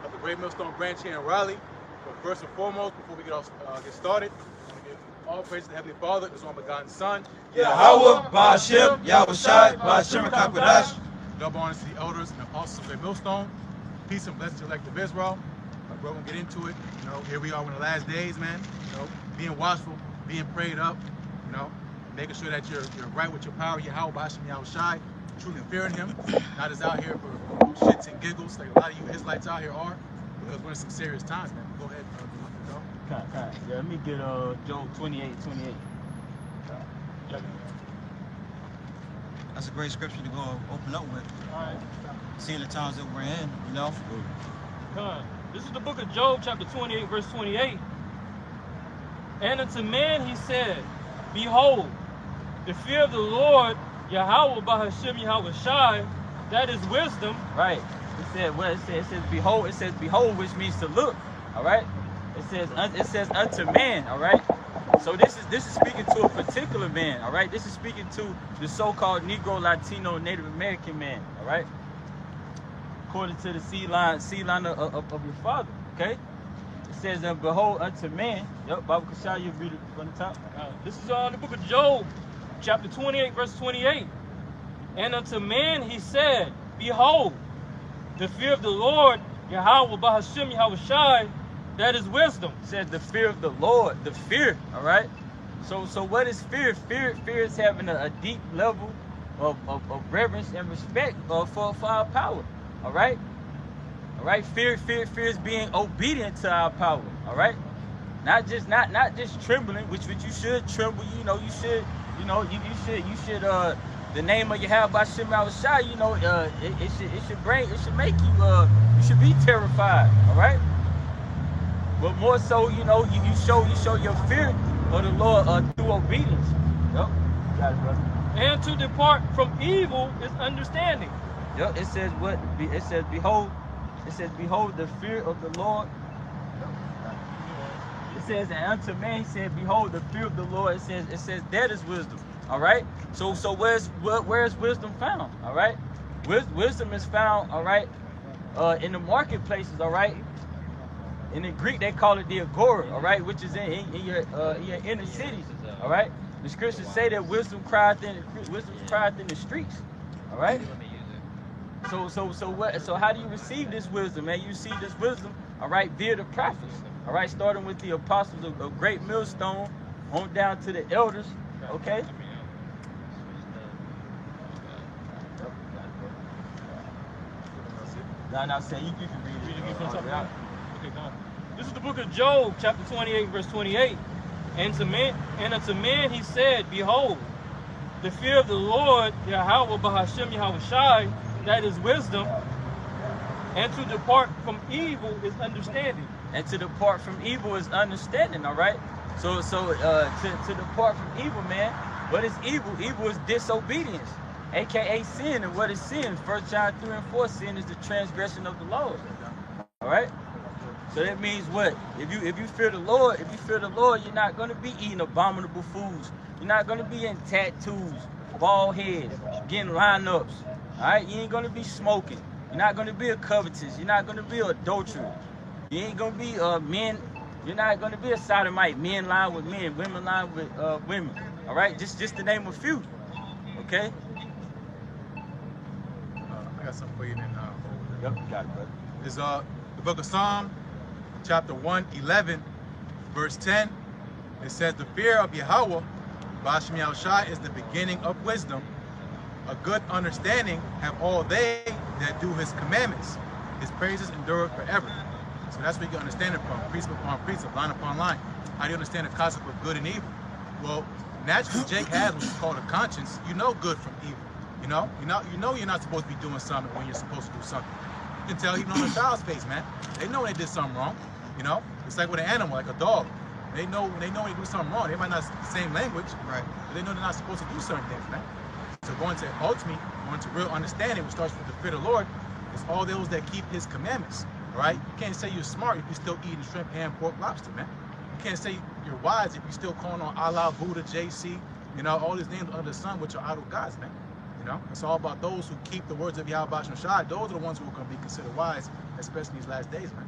of the Great Millstone branch here in Raleigh. But first and foremost, before we get started, I want to give all praise to the Heavenly Father, His one begotten Son, Yahweh, Ba'ashem, Yahushai, Ba'ashem, Kakwadash. Double honors to the elders and apostles of Great Millstone. Peace and blessings to the elect of Israel. We're going to get into it. Here we are in the last days, man. Being watchful, being prayed up, making sure that you're right with your power, Yahweh, Ba'ashem, Yahushai, truly fearing Him, not just out here for shits and giggles like a lot of you Israelites out here are, because we're in some serious times, man. Go ahead, Yeah, let me get Job 28:28. That's a great scripture to go open up with. All right. Seeing the times that we're in, This is the book of Job, chapter 28, verse 28. And unto man he said, Behold, the fear of the Lord, Yahweh, Ba'ashem, Yahushai, that is wisdom. Right. It said what it says. It says behold. It says behold, which means to look. All right. It says unto man. All right. So this is speaking to a particular man. All right. This is speaking to the so-called Negro, Latino, Native American man. All right. According to the seed line of your father. Okay. It says behold unto man. Yep. Baba Kashai, you read it from the top. This is the book of Job, chapter 28, verse 28. And unto man he said, Behold, the fear of the Lord, Yahweh, Ba'ashem, Yahushai, that is wisdom. It says the fear of the Lord, the fear, all right? So what is fear? Fear is having a deep level of reverence and respect for our power, all right? All right, fear is being obedient to our power, all right? Not just trembling, which you should tremble, you should the name of Yahweh Ba'ashem Yahushai, it should make you you should be terrified, all right? But more so, you show your fear of the Lord through obedience. Yep. Got it, brother. And to depart from evil is understanding. Yep. It says what? It says behold. It says behold the fear of the Lord. It says and unto man he said behold the fear of the Lord. It says that is wisdom. All right. So where is wisdom found? All right. Wisdom is found. All right. In the marketplaces. All right. In the Greek, they call it the agora, all right, which is in your inner cities, all right. The scriptures say that wisdom crieth in the streets, all right. So how do you receive this wisdom, man? You receive this wisdom, all right, via the prophets, all right, starting with the apostles of Great Millstone, on down to the elders, okay. Now say you can read it. This is the book of Job, chapter 28, verse 28. And unto man he said, Behold, the fear of the Lord, Yahweh, Ba'ashem, Yahushai, that is wisdom. And to depart from evil is understanding. And to depart from evil is understanding, all right? So to depart from evil, man, what is evil? Evil is disobedience, aka sin. And what is sin? 1 John 3 and 4, sin is the transgression of the laws. All right? So that means what? If you fear the Lord, you're not gonna be eating abominable foods. You're not gonna be in tattoos, bald heads, getting lineups. All right, you ain't gonna be smoking. You're not gonna be a covetous. You're not gonna be an adulterer. You ain't gonna be men. You're not gonna be a sodomite. Men lying with men, women lying with women. All right, just to name a few. Okay. I got something for you then. Yep, got it, brother. Is the book of Psalm, chapter 111, verse 10. It says, the fear of Yahweh, Ba'ashem Yahushai, is the beginning of wisdom. A good understanding have all they that do his commandments. His praises endure forever. So that's where you can understand it from, precept upon precept, line upon line. How do you understand the concept of good and evil? Well, naturally, Jake has what's called a conscience. You know good from evil. You know you're not supposed to be doing something when you're supposed to do something. You can tell even on a child's face, man. They know they did something wrong. It's like with an animal, like a dog. They know when they do something wrong. They might not speak the same language, right? But they know they're not supposed to do certain things, man. So going to real understanding, which starts with the fear of the Lord, is all those that keep his commandments. Right? You can't say you're smart if you're still eating shrimp, ham, pork, lobster, man. You can't say you're wise if you're still calling on Allah, Buddha, JC, all these names under the sun, which are idol gods, man. It's all about those who keep the words of Yahweh Ba'ashem Yahushai. Those are the ones who are going to be considered wise especially these last days, man.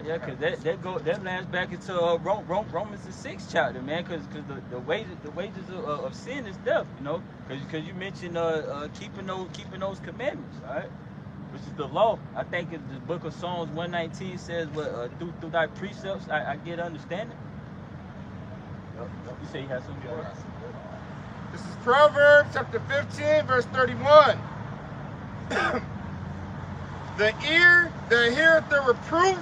Yeah, cause that lands back into Romans the 6th chapter, man. Cause the wages of sin is death, you know. Cause you mentioned keeping those commandments, all right, which is the law. I think it's the book of Psalms 119 says, through thy precepts I get understanding. You say you had something for us? This is Proverbs chapter 15, verse 31. The ear that heareth the reproof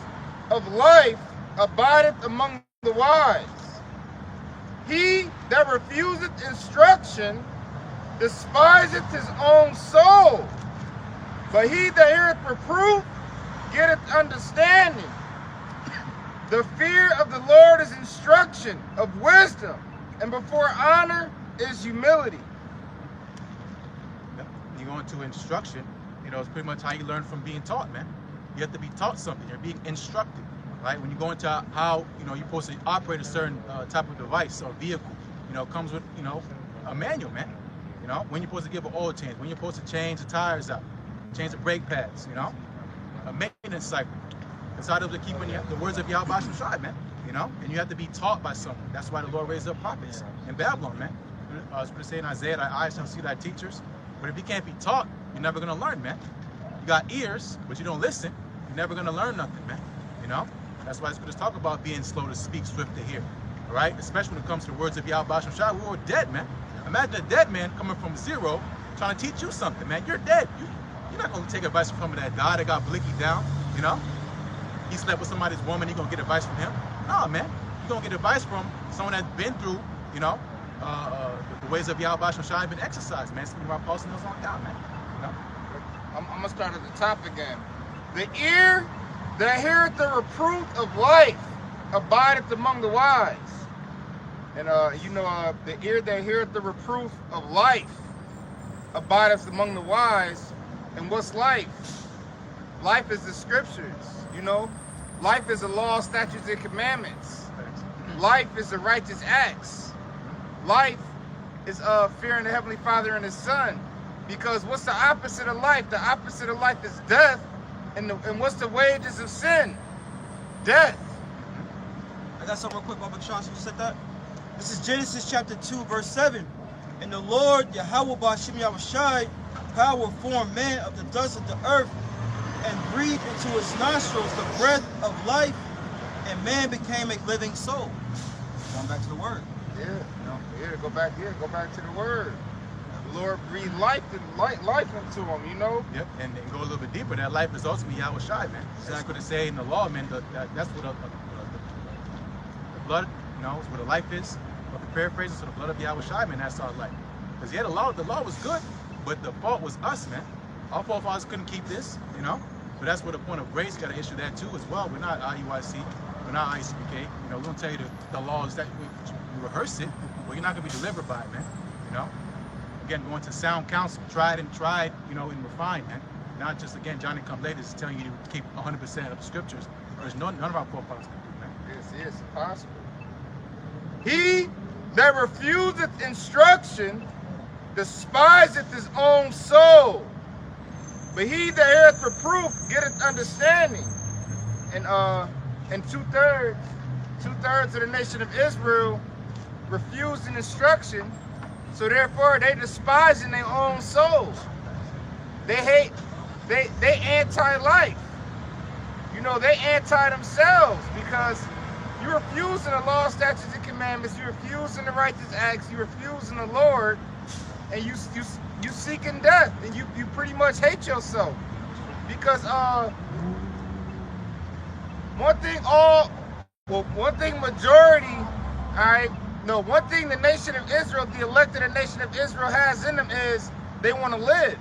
of life abideth among the wise. He that refuseth instruction despiseth his own soul. But he that heareth reproof getteth understanding. The fear of the Lord is instruction of wisdom, and before honor is humility. You go into instruction, you know, it's pretty much how you learn from being taught, man. You have to be taught something. You're being instructed, right? When you go into how, you know, you're supposed to operate a certain type of device or vehicle, you know, it comes with, you know, a manual, man. You know, when you're supposed to give an oil change, when you're supposed to change the tires out, change the brake pads, you know, a maintenance cycle. That's how they're keeping the words of Yahweh Shai, man. You know, and you have to be taught by someone. That's why the Lord raised up prophets in Babylon, man. I was going to say in Isaiah, thy eyes shall see thy teachers. But if you can't be taught, you're never going to learn, man. You got ears, but you don't listen, you're never going to learn nothing, man. You know? That's why it's going to talk about being slow to speak, swift to hear. All right? Especially when it comes to the words of Yahweh Shai. We were dead, man. Imagine a dead man coming from zero trying to teach you something, man. You're dead. You're not going to take advice from someone that died, that got blicky down, you know? He slept with somebody's woman, you're going to get advice from him? No, man. You're going to get advice from someone that's been through, you know, the ways of Yahweh Shai have been exercised, man. Speaking about posting those on down, man. You know? I'm going to start at the top again. The ear that heareth the reproof of life abideth among the wise. And, you know, the ear that heareth the reproof of life abideth among the wise. And what's life? Life is the scriptures, you know. Life is the law, statutes, and commandments. Life is the righteous acts. Life is fearing the Heavenly Father and His Son. Because what's the opposite of life? The opposite of life is death. And what's the wages of sin? Death. I got something real quick, Baba Sean, who said that? This is Genesis chapter 2, verse 7. And the Lord, Yahweh Ba'Shem Yahushai, power formed man of the dust of the earth, and breathed into his nostrils the breath of life, and man became a living soul. Going back to the word. Yeah, go back to the word. The Lord breathed life into him, you know? Yep, and go a little bit deeper. That life is ultimately Yahweh Shai, man. That's what it say in the law, man. That's what the blood, you know, is what the life is. But the paraphrases of the blood of Yahweh Shai, man, that's our life. Because yeah, the law was good, but the fault was us, man. Our forefathers couldn't keep this, you know? But that's where the point of grace got to issue that too as well. We're not IUIC, we're not ICPK. You know, we don't tell you the laws that we rehearse it, but you're not going to be delivered by it, man. You know? Again, going to sound counsel, tried, you know, and refined, man. Not just, again, Johnny come later is telling you to keep 100% of the scriptures. There's none of our forefathers can do, man. Yes, it's impossible. He that refuseth instruction despiseth his own soul. But he that heareth reproof getteth understanding. And two-thirds of the nation of Israel refused an instruction, so therefore they despising their own souls. They hate, they anti-life. You know, they anti-themselves because you're refusing the law, statutes, and commandments, you're refusing the righteous acts, you're refusing the Lord, and you seeking death, and you pretty much hate yourself. Because one thing the nation of Israel, the elected nation of Israel has in them is they want to live,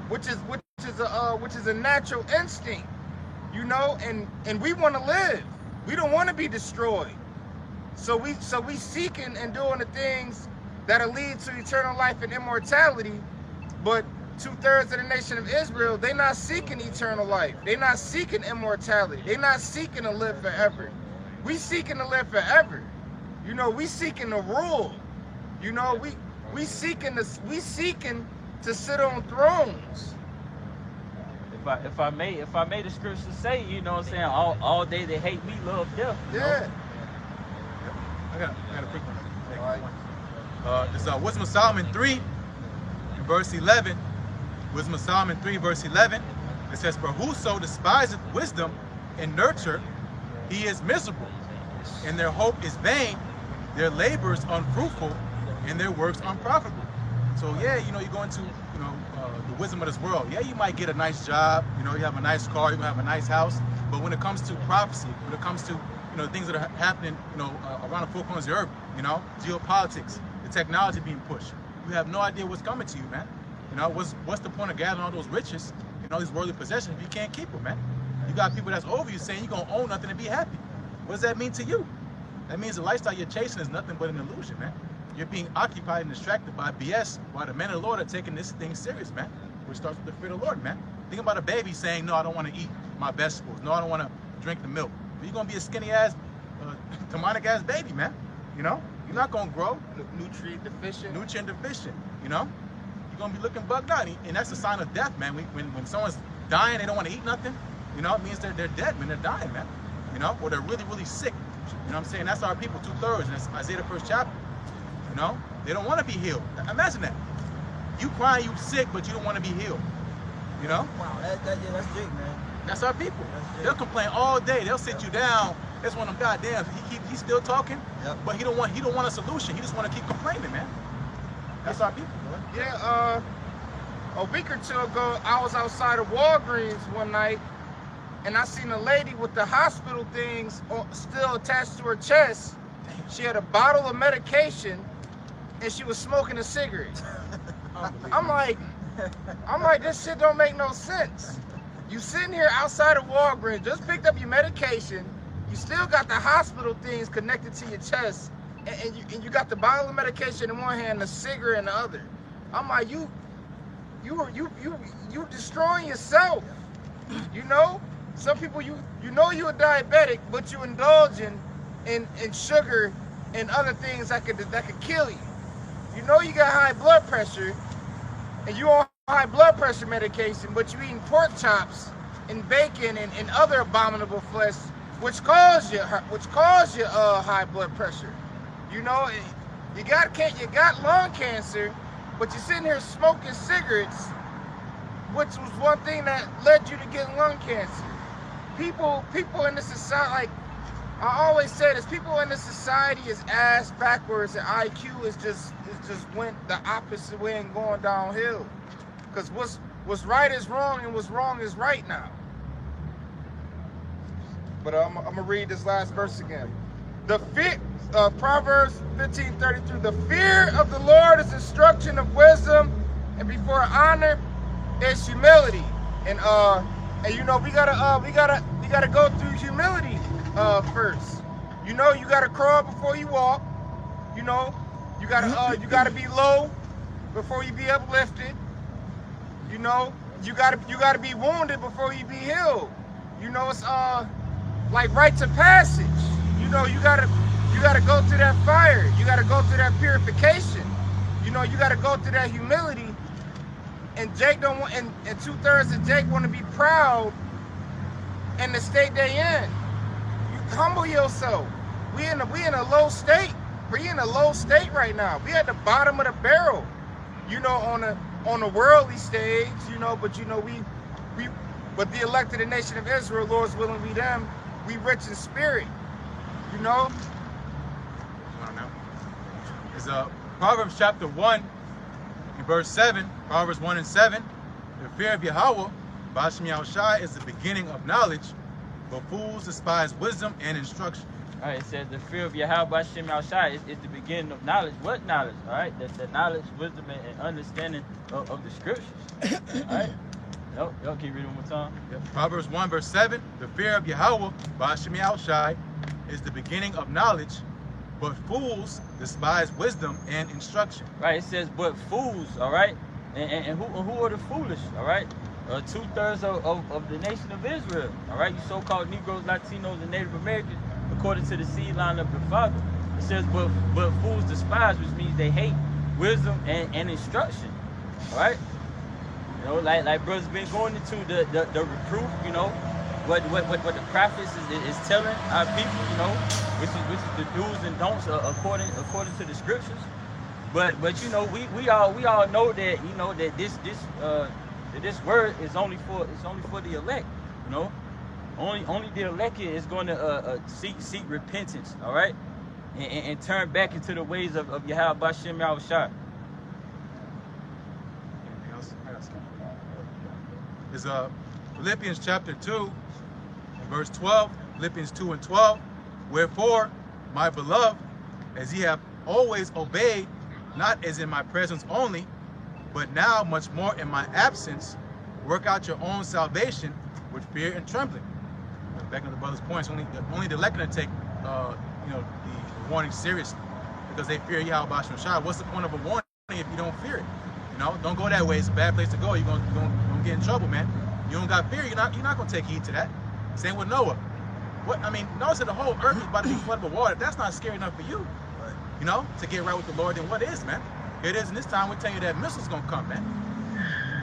which is a natural instinct, you know, and we want to live. We don't want to be destroyed. So we seeking and doing the things that'll lead to eternal life and immortality. But two-thirds of the nation of Israel, they're not seeking eternal life. They're not seeking immortality. They're not seeking to live forever. We seeking to live forever. You know, we seeking to rule. You know, we seeking to sit on thrones. if I made the scripture say, you know what I'm saying, all they that hate me love death. You know? Yeah. I got a quick one. This is Wisdom of Solomon 3, in verse 11. Wisdom of Solomon 3, verse 11. It says, "For whoso despiseth wisdom and nurture, he is miserable, and their hope is vain, their labors unfruitful, and their works unprofitable." So yeah, you know, you go into, you know, the wisdom of this world. Yeah, you might get a nice job, you know, you have a nice car, you have a nice house, but when it comes to prophecy, when it comes to, you know, things that are happening, you know, around the four corners of the earth, you know, geopolitics, the technology being pushed, you have no idea what's coming to you, man. You know, what's the point of gathering all those riches and all these worldly possessions if you can't keep them, man? You got people that's over you saying you're gonna own nothing and be happy. What does that mean to you? That means the lifestyle you're chasing is nothing but an illusion, man. You're being occupied and distracted by BS, while the men of the Lord are taking this thing serious, man. Which starts with the fear of the Lord, man. Think about a baby saying, "No, I don't want to eat my vegetables. No, I don't want to drink the milk." But you're gonna be a skinny ass, demonic ass baby, man. You know, you're not gonna grow. Nutrient deficient. Nutrient deficient. You know, you're gonna be looking bugged out, and that's a sign of death, man. When someone's dying, they don't want to eat nothing. You know, it means they're dead, man. They're dying, man. You know, or they're really, really sick. You know what I'm saying? That's our people, 2/3, and that's Isaiah the 1st chapter. You know, they don't want to be healed. Imagine that. You crying, you sick, but you don't want to be healed. You know? Wow, that's Jake, man. That's our people. They'll complain all day. They'll sit you down. That's one of them goddamn. He's still talking, but he don't want a solution. He just want to keep complaining, man. That's our people. Bro. Yeah. A week or two ago, I was outside of Walgreens one night, and I seen a lady with the hospital things still attached to her chest. She had a bottle of medication, and she was smoking a cigarette. I'm like, this shit don't make no sense. You sitting here outside of Walgreens, just picked up your medication, you still got the hospital things connected to your chest, and you got the bottle of medication in one hand, the cigarette in the other. I'm like, you destroying yourself. You know, some people you know you're a diabetic, but you indulging in sugar and other things that could kill you. You know you got high blood pressure, and you on high blood pressure medication, but you eating pork chops and bacon and other abominable flesh, which cause you high blood pressure. You know, you got lung cancer, but you're sitting here smoking cigarettes, which was one thing that led you to get lung cancer. People in this society, like I always say this, people in this society is ass backwards, and IQ is just went the opposite way and going downhill. Because what's right is wrong, and what's wrong is right now. But I'm gonna read this last verse again. The fear, Proverbs 15:33. The fear of the Lord is instruction of wisdom, and before honor is humility. And you know we gotta go through humility first. You know you gotta crawl before you walk. You know you gotta be low before you be uplifted. You know you gotta be wounded before you be healed. You know it's like rites of passage. You know you gotta go through that fire. You gotta go through that purification. You know you gotta go through that humility. And Jake don't want, and 2/3 of Jake want to be proud in the state they in. You humble yourself. We in a low state. We in a low state right now. We at the bottom of the barrel. You know, on a worldly stage. You know, but you know but the elected the nation of Israel, Lord's willing be them. We rich in spirit. You know. I don't know. It's Proverbs chapter 1. In verse 7, Proverbs 1 and 7, the fear of Yahweh, Ba'ashem Yahushai, is the beginning of knowledge, but fools despise wisdom and instruction. All right, it says the fear of Yahweh, Ba'ashem Yahushai, is the beginning of knowledge. What knowledge? All right, that's the knowledge, wisdom, and understanding of the scriptures. All right, y'all keep reading one more time. Yep. Proverbs 1 verse 7, the fear of Yahweh, Ba'ashem Yahushai, is the beginning of knowledge, but fools despise wisdom and instruction. Right, it says, but fools, all right? And who are the foolish, all right? 2/3 of the nation of Israel, all right? You so-called Negroes, Latinos, and Native Americans, according to the seed line of the Father. It says, but fools despise, which means they hate wisdom and instruction, all right? You know, like brothers been going into the reproof, you know, what the prophets is telling our people, you know, which is the do's and don'ts according to the scriptures. But you know, we all know that, you know, that this word is only for the elect, you know. Only the elect is going to seek repentance, all right, and turn back into the ways of Yahweh Bashem Yahushua. Anything else? Is Philippians chapter 2 and verse 12. Philippians 2 and 12. Wherefore, my beloved, as ye have always obeyed, not as in my presence only, but now much more in my absence, work out your own salvation with fear and trembling. Back on the brother's points, only the elect going to take you know, the warning seriously, because they fear Yahweh Bashem Shai. What's the point of a warning if you don't fear it? You know, don't go that way. It's a bad place to go. You're gonna get in trouble, man. You don't got fear. You're not gonna take heed to that. Same with Noah. What I mean, Noah said the whole earth is about to be flooded with water. That's not scary enough for you, you know, to get right with the Lord. Then what is, man? It is. And this time we're telling you that missiles gonna come, man.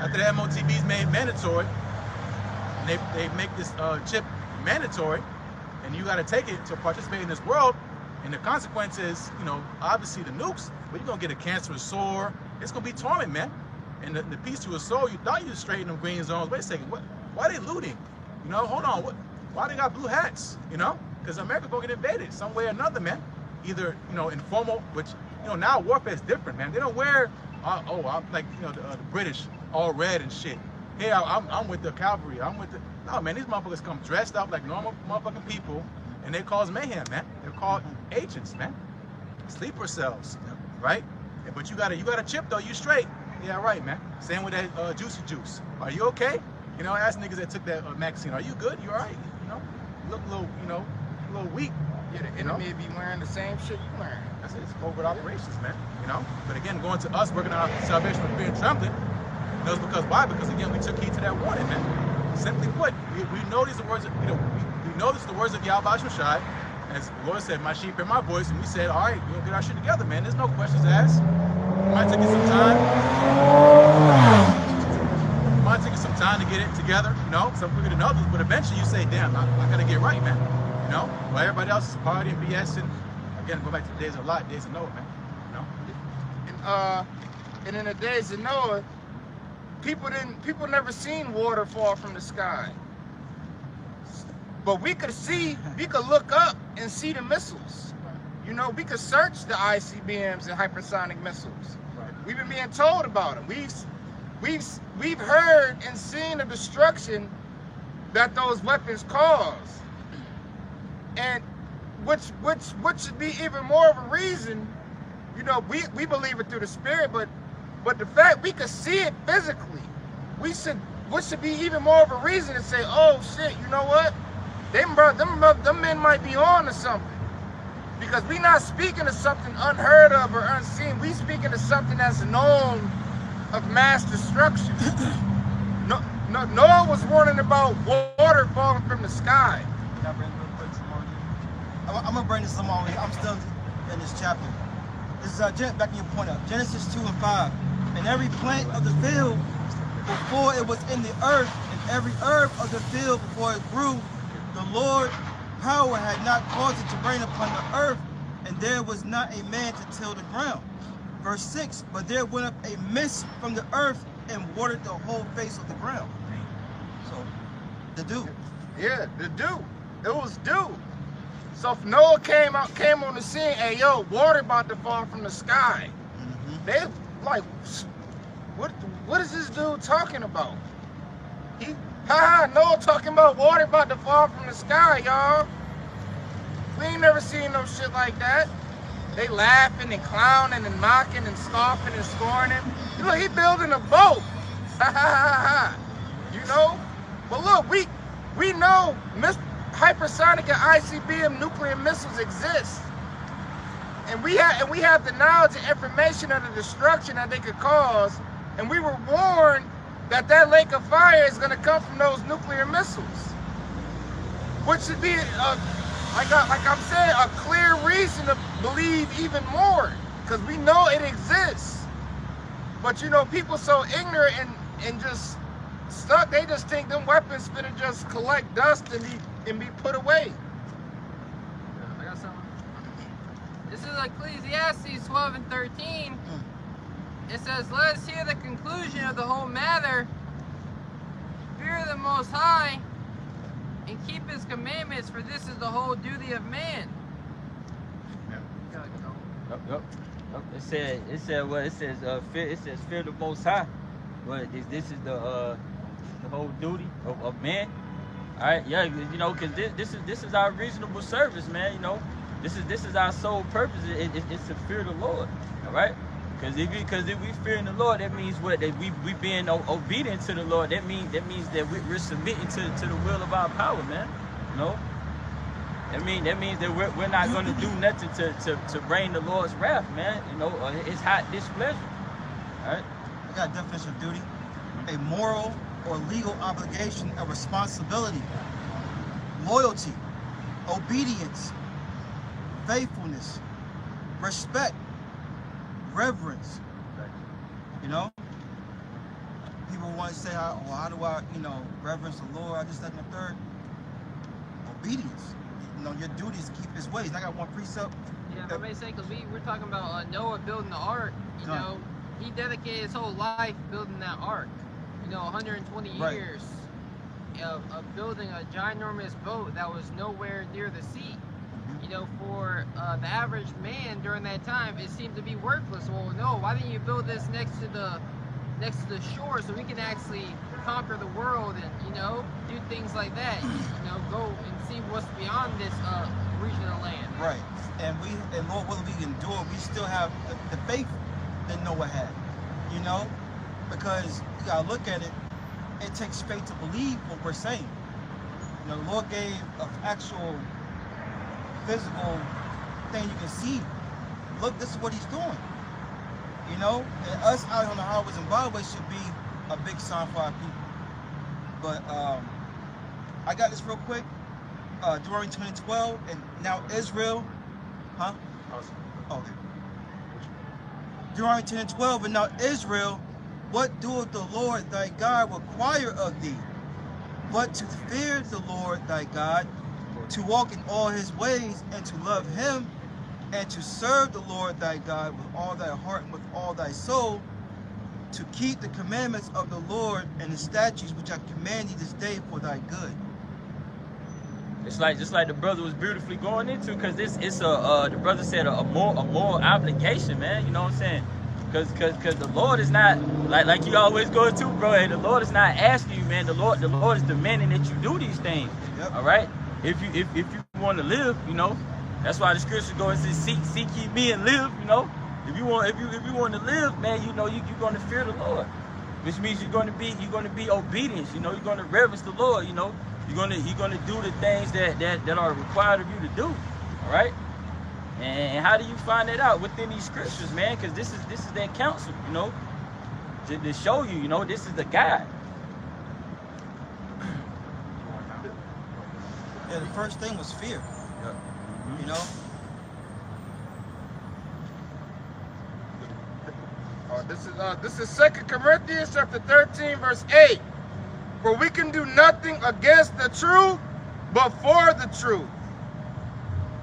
After the MOTB's made mandatory, and they make this chip mandatory, and you got to take it to participate in this world, and the consequences, you know, obviously the nukes, but you're gonna get a cancerous sore. It's gonna be torment, man. And the piece to a soul, you thought you was straight in them green zones. Wait a second, why are they looting? You know, hold on, why they got blue hats? You know, because America gonna get invaded some way or another, man. Either, you know, informal, which, you know, now warfare is different, man. They don't wear, I'm like, you know, the British, all red and shit. Hey, I'm with the cavalry. I'm with the, no, man, these motherfuckers come dressed up like normal motherfucking people, and they cause mayhem, man. They're called agents, man. Sleeper cells, right? But you got a chip though. You straight? Yeah, right, man. Same with that juicy juice. Are you okay? You know, ask niggas that took that vaccine. Are you good? You all right? You know, you look a little, you know, a little weak. Yeah, the enemy be wearing the same shit you wearing. That's it. It's covert operations, man. You know. But again, going to us working on our salvation with fear and trembling. You know, because why? Because again, we took heed to that warning, man. Simply put, we know these are the words of, you know, we know this is the words of Yahweh Bashem Shai. As the Lord said, my sheep hear my voice, and we said, all right, we're gonna get our shit together, man. There's no questions asked. It might take you some time. It might take you some time to get it together, you know, some quicker than others, but eventually you say, damn, I gotta get right, man. You know, while everybody else is partying, BSing. Again, go back to the days of Lot, days of Noah, man. You know? And in the days of Noah, people never seen water fall from the sky. But we could look up and see the missiles. You know, we could search the ICBMs and hypersonic missiles. Right. We've been being told about them. We've heard and seen the destruction that those weapons cause. And which should be even more of a reason, you know, we believe it through the spirit, but the fact we could see it physically, what should be even more of a reason to say, oh shit, you know what? Them men might be on to something. Because we not speaking of something unheard of or unseen. We speaking of something that's known of mass destruction. Noah was warning about water falling from the sky. I'm gonna bring this some more. I'm still in this chapter. This is backing your point up. Genesis 2 and 5. And every plant of the field before it was in the earth, and every herb of the field before it grew, the Lord power had not caused it to rain upon the earth, and there was not a man to till the ground. Verse 6, but there went up a mist from the earth and watered the whole face of the ground. So, the dew. Yeah, the dew. It was dew. So if Noah came on the scene, hey yo, water about to fall from the sky. Mm-hmm. They like, what is this dude talking about? Noah talking about water about to fall from the sky, y'all. We ain't never seen no shit like that. They laughing and clowning and mocking and scoffing and scorning him. You know, he building a boat. You know? But look, we know hypersonic and ICBM nuclear missiles exist. And we have the knowledge and information of the destruction that they could cause. And we were warned that lake of fire is going to come from those nuclear missiles, which should be, like I'm saying, a clear reason to believe even more, because we know it exists. But you know, people so ignorant and just stuck. They just think them weapons finna just collect dust and be put away. I got something. This is Ecclesiastes 12 and 13. It says, "Let us hear the conclusion of the whole matter. Fear the Most High and keep His commandments, for this is the whole duty of man." Yep. It says fear the Most High. But this is the whole duty of man. All right, yeah, you know, because this is our reasonable service, man. You know, this is our sole purpose. It's to fear the Lord. All right, because if we fear the Lord, that means what? That we being obedient to the Lord. That means that we're submitting to the will of our power, man. You know. That means that we're not going to do nothing to bring the Lord's wrath, man. You know, His hot displeasure. All right. I got a definition of duty: a moral or legal obligation, a responsibility, loyalty, obedience, faithfulness, respect, reverence. You know, people want to say, "Well, how do I, reverence the Lord?" I just said in the third, obedience. You know, your duty is to keep His ways. And I got one precept. Yeah, if I may say, because we're talking about Noah building the ark. You know, he dedicated his whole life building that ark. 120 years of building a ginormous boat that was nowhere near the sea. For the average man during that time, it seemed to be worthless. Well, no, why didn't you build this next to the shore so we can actually conquer the world and do things like that? Go and see what's beyond this region of land. Right, and Lord willing, we can do it. We still have the faith that Noah had. Because you gotta look at it. It takes faith to believe what we're saying. The Lord gave an actual physical thing you can see. Look, this is what He's doing. And us out on the highways and byways should be a big sign for our people. But I got this real quick. Deuteronomy 20:12, and now Israel, huh? Okay. Deuteronomy 10:12, and now Israel, what doeth the Lord thy God require of thee, but to fear the Lord thy God, to walk in all His ways, and to love Him, and to serve the Lord thy God with all thy heart and with all thy soul, to keep the commandments of the Lord and His statutes which I command thee this day for thy good. It's just like the brother was beautifully going into, because the brother said a moral obligation, man. You know what I'm saying? Because the Lord is not like you always go to, bro. And the Lord is not asking you, man. The Lord is demanding that you do these things. Yep. All right. If you want to live, that's why the scripture goes and says, seek ye me and live. If you want to live, man, you're going to fear the Lord, which means you're going to be obedient. You're going to reverence the Lord. You're going to do the things that are required of you to do. All right. And how do you find that out? Within these scriptures, man, because this is that counsel, to show you, this is the guide. Yeah, the first thing was fear. Yeah. This is 2 Corinthians chapter 13, verse 8. For we can do nothing against the truth, but for the truth.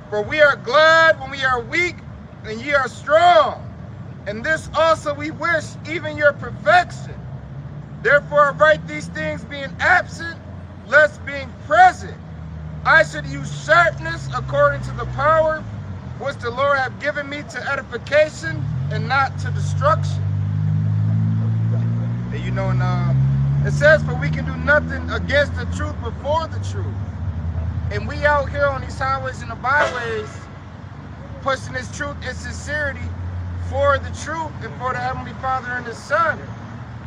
For we are glad when we are weak, and ye are strong. And this also we wish, even your perfection. Therefore I write these things being absent, lest being present, I should use sharpness according to the power which the Lord hath given me to edification and not to destruction. And it says, for we can do nothing against the truth but for the truth. And we out here on these highways and the byways pushing this truth and sincerity for the truth and for the Heavenly Father and His Son.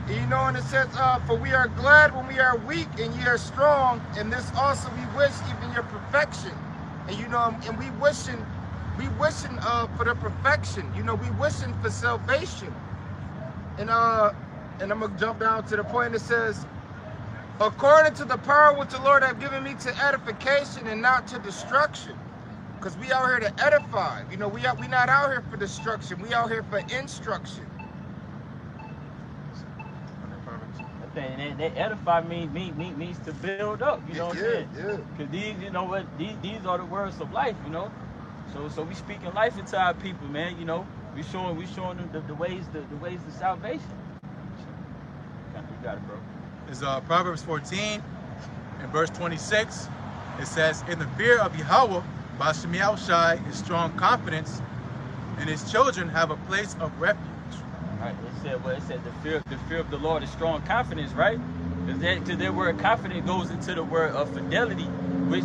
And it says, for we are glad when we are weak and ye are strong, and this also we wish even your perfection. And we wishing for the perfection. We wishing for salvation. And I'm gonna jump down to the point that says, according to the power which the Lord hath given me to edification and not to destruction. Because we out here to edify. We not out here for destruction. We out here for instruction. saying? That edify means to build up. You know what I'm saying? Yeah. Because these, you know what, these are the words of life. You know, so we speaking life into our people, man. You know, we showing them the ways to salvation. You got it, bro. It's Proverbs 14 and verse 26. It says, "In the fear of Yahweh, Ba'ashem Yahushai is strong confidence, and his children have a place of refuge." Right. It said the fear of the Lord is strong confidence, right? Because that word confidence goes into the word of fidelity, which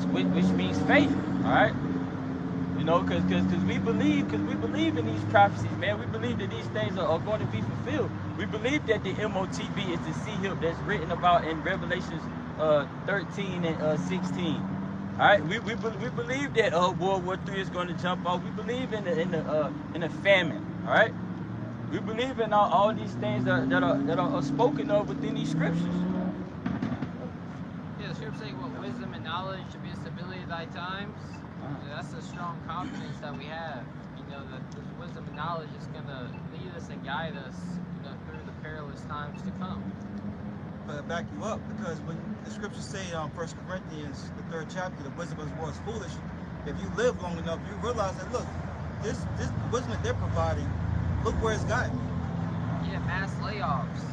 means faith. All right. You know, because we believe in these prophecies, man. We believe that these things are going to be fulfilled. We believe that the MOTB is the sea that's written about in Revelations 13 and 16. All right, we believe that World War III is going to jump off. We believe in the famine. All right, we believe in all these things that are spoken of within these scriptures. Yeah, the scriptures say, "What wisdom and knowledge should be a stability of thy times." That's a strong confidence that we have. You know that this wisdom and knowledge is going to lead us and guide us, you know, through the perilous times to come. But back you up, because when the scriptures say in 1 Corinthians, the 3rd chapter, the wisdom of this world is foolish. If you live long enough, you realize that, look, this wisdom that they're providing, look where it's gotten me. Yeah, mass layoffs.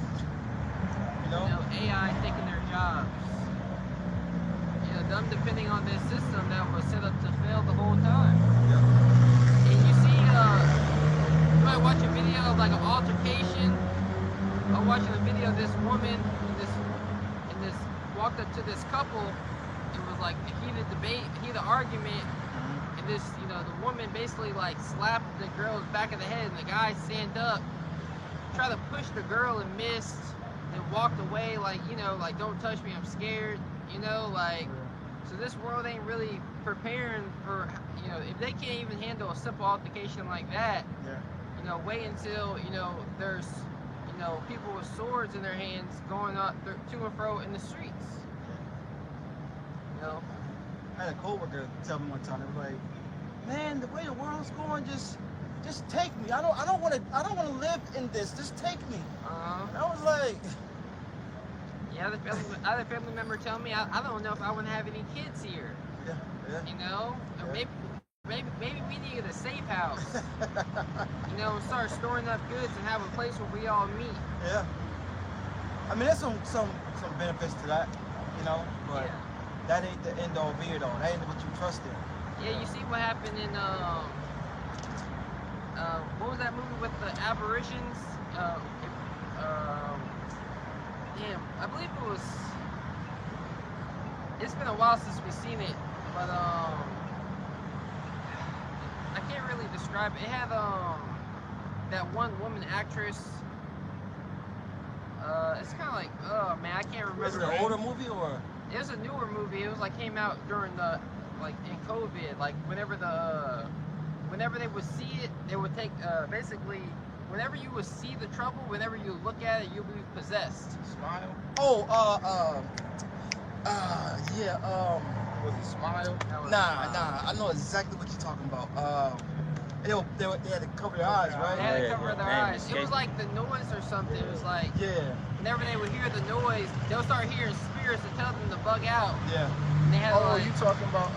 You know? AI taking their jobs. You know, them depending on this system that was set up to fail the whole time. Yeah. And you see, you might watch a video of like an altercation. I'm watching a video of this woman and this walked up to this couple. It was like a heated debate, heated argument, and this, you know, the woman basically like slapped the girl's back of the head, and the guy stand up, tried to push the girl and missed, and walked away like, you know, like, don't touch me, I'm scared, you know, like. So this world ain't really preparing for, you know, if they can't even handle a simple altercation like that, you know, wait until, you know, there's, you know, people with swords in their hands going up to and fro in the streets. You know? I had a coworker tell me one time, it was like, man, the way the world's going, just take me. I don't want to live in this. Just take me. And I was like, yeah, other family member telling me, I don't know if I want to have any kids here. Yeah. You know, Yeah. maybe we need a safe house. You know, and start storing up goods and have a place where we all meet. Yeah. I mean, there's some benefits to that, you know, but that ain't the end all be it all. That ain't what you trust in. Yeah, you see what happened in what was that movie with the apparitions? Damn, I believe it was. It's been a while since we've seen it, but I can't really describe it. It had that one woman actress. It's kind of like, oh man, I can't remember. Is it an older movie or? It was a newer movie. It was like came out during the, like in COVID. Like whenever they would see it, they would take basically whenever you would see the trouble, whenever you look at it, you'll be possessed. Smile. Oh, yeah. Was it Smile? Nah. I know exactly what you're talking about. They had to cover their eyes, right? They had to cover their man, eyes. It was like the noise or something. It was like whenever they would hear the noise, they'll start hearing spirits to tell them to bug out. Yeah. And they had like, you talking about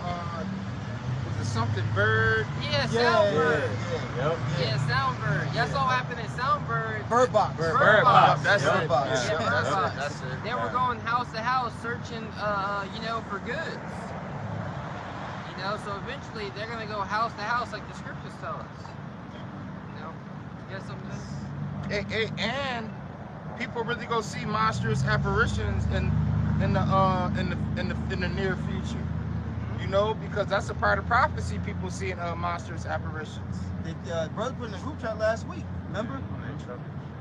was it something bird? Yeah, Soundbird. Yeah. Soundbird. That's all happened in Soundbird. Bird Box. Bird Box. That's Bird it. Box. Yeah, Bird Box. That's it. They were going house to house searching, you know, for goods. You know, so eventually they're gonna go house to house like the scriptures tell us. You know, you got something to say? And people really go see monstrous apparitions in the near future. You know, because that's a part of prophecy. People seeing monstrous apparitions. The brother put in the group chat last week. Remember?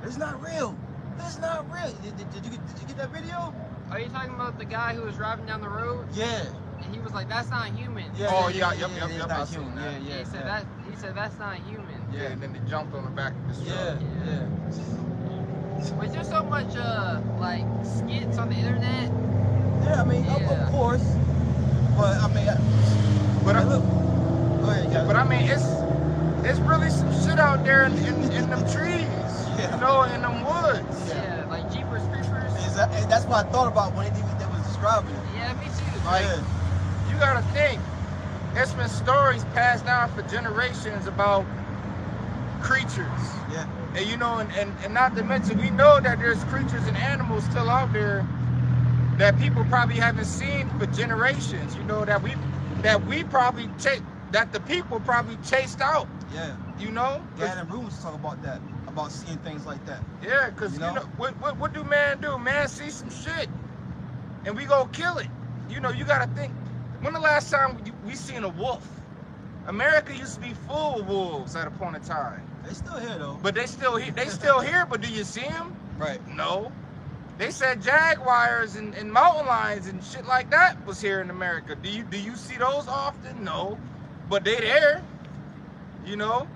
It's not real. It's not real. Did you get that video? Are you talking about the guy who was driving down the road? Yeah. And he was like, "That's not human." Yeah. Oh, Yep. It's not human. Yeah. He said that. He said that's not human. Yeah, and then they jumped on the back of the truck. Yeah. But there's so much like skits on the internet. Yeah, I mean, of course. But I mean, look. Go ahead, guys. But I mean, it's really some shit out there in them trees. You know, in them woods. Yeah, like Jeepers Creepers. that's what I thought about when they was describing it. Yeah, me too. Like, Yeah. you gotta think, there's been stories passed down for generations about creatures. Yeah. And you know, and not to mention, we know that there's creatures and animals still out there that people probably haven't seen for generations. You know, that the people probably chased out. Yeah. You know? Gad and Rue was talking about that, about seeing things like that. Yeah, because you know what do man do? Man sees some shit and we go kill it. You know, you gotta think, when the last time we seen a wolf? America used to be full of wolves at a point in time. They still here though. But they still here, but do you see them? Right. No. They said jaguars and mountain lions and shit like that was here in America. Do you see those often? No. But they there. You know?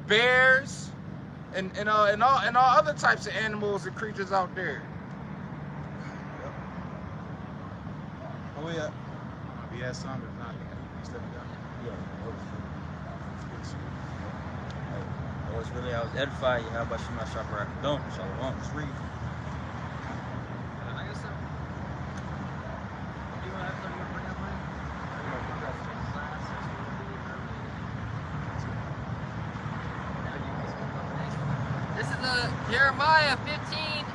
Bears and all other types of animals and creatures out there. Oh yeah. We had some, if not, we stepped down. I was edified. How about Shema Shapar Akadon? Shalom. Let's read. I guess so. Do you want to have something to bring up, Mike? This is Jeremiah 15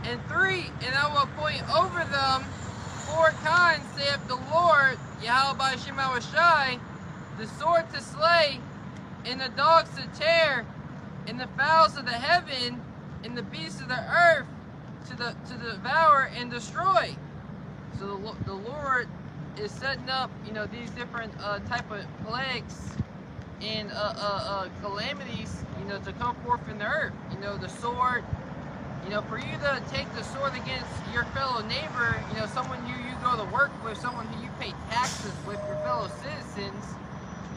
and 3, and I will appoint over them 4 kinds, saith the Lord, Yahweh Shema Shai, the sword to slay, and the dogs to tear, and the fowls of the heaven, and the beasts of the earth to devour and destroy. So the Lord is setting up, you know, these different type of plagues and calamities, you know, to come forth in the earth. You know, the sword. You know, for you to take the sword against your fellow neighbor, you know, someone you go to work with, someone who you pay taxes with, your fellow citizens,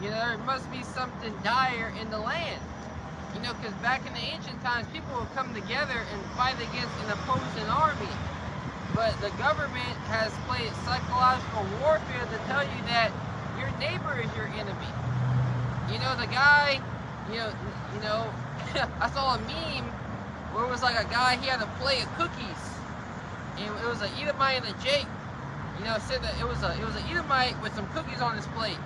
you know, there must be something dire in the land. You know, because back in the ancient times, people would come together and fight against an opposing army. But the government has played psychological warfare to tell you that your neighbor is your enemy. You know, the guy, you know, I saw a meme where it was like a guy, he had a plate of cookies, and it was an Edomite and a Jake. You know, it said that it was an Edomite with some cookies on his plate.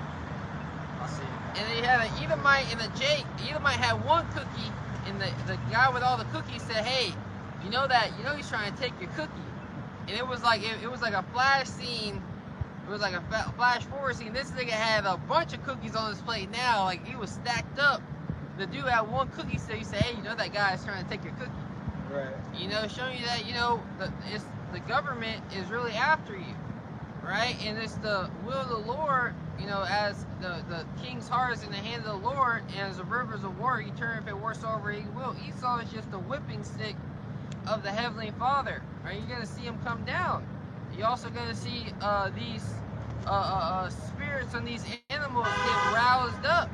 And he had an Edomite and a Jake. The Edomite had 1 cookie, and the guy with all the cookies said, "Hey, you know he's trying to take your cookie." And it was like a flash scene. It was like a flash forward scene. This nigga had a bunch of cookies on his plate now, like he was stacked up. The dude had 1 cookie, so he said, "Hey, you know that guy is trying to take your cookie." Right. You know, showing you that, you know, the government is really after you, right? And it's the will of the Lord, you know, as the king's heart is in the hand of the Lord, and as the rivers of water, he turneth it wheresoever he will. Esau is just the whipping stick of the Heavenly Father. Are you going to see him come down? You're also going to see these spirits on these animals get roused up.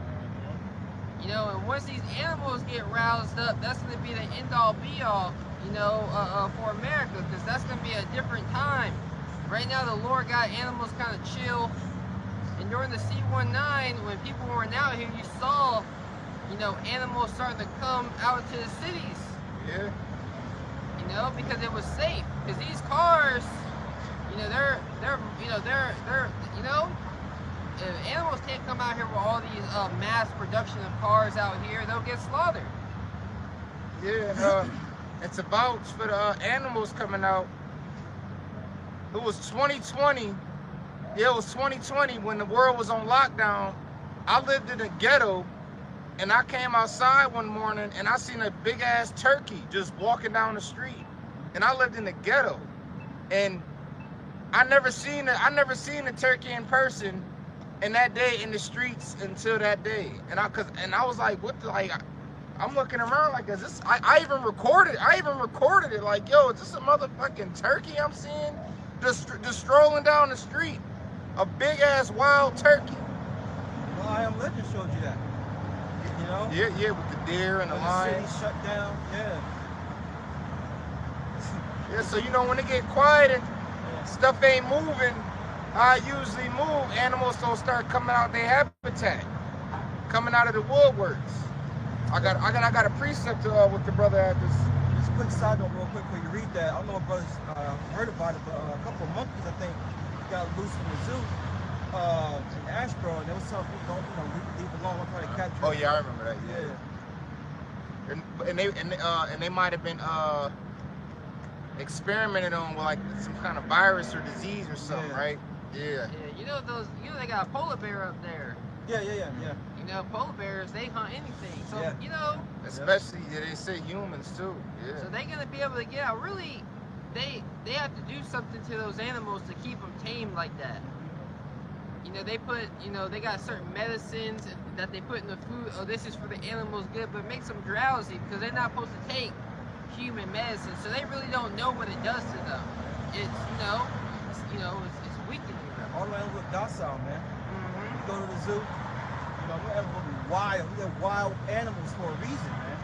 You know, and once these animals get roused up, that's going to be the end-all, be-all, you know, for America, because that's going to be a different time. Right now, the Lord got animals kind of chill, and during the C-19, when people weren't out here, you saw, you know, animals starting to come out to the cities. Yeah. You know, because it was safe. Because these cars, you know, they're if animals can't come out here with all these mass production of cars out here, they'll get slaughtered. Yeah, and it's about for the animals coming out. It was 2020. Yeah, it was 2020 when the world was on lockdown. I lived in a ghetto, and I came outside one morning and I seen a big ass turkey just walking down the street. And I lived in the ghetto, and I never seen a turkey in person. And that day in the streets until that day, and I was like, what the, like, I'm looking around like, is this? I even recorded it. Like, yo, is this a motherfucking turkey I'm seeing just strolling down the street? A big ass wild turkey. Well, I Am Legend showed you that. You know? Yeah, with the deer and the lion. The city shut down. Yeah. Yeah, so you know when it get quiet and stuff ain't moving, I usually move, animals don't start coming out their habitat, coming out of the woodworks. I got a precept with the brother at this just quick side note real quick before you read that. I don't know if brothers heard about it, but a couple of monkeys, I think, got loose from the zoo in Asheboro, and they was telling people, don't, leave alone, I'm trying to capture Oh it. yeah, I remember that. Yeah. And they might have been experimented on with like some kind of virus or disease or something, right? Yeah. Yeah, they got a polar bear up there. Yeah. Polar bears, they hunt anything. So, Especially, they say humans too. Yeah. So they're gonna be able to get out. Really, they have to do something to those animals to keep them tamed like that. They put, they got certain medicines that they put in the food. Oh, this is for the animals good, but it makes them drowsy because they're not supposed to take human medicine. So they really don't know what it does to them. It's, it's weakening them. All the animals look docile, man. Mm-hmm. You go to the zoo, we're animals wild. We have wild animals for a reason, man.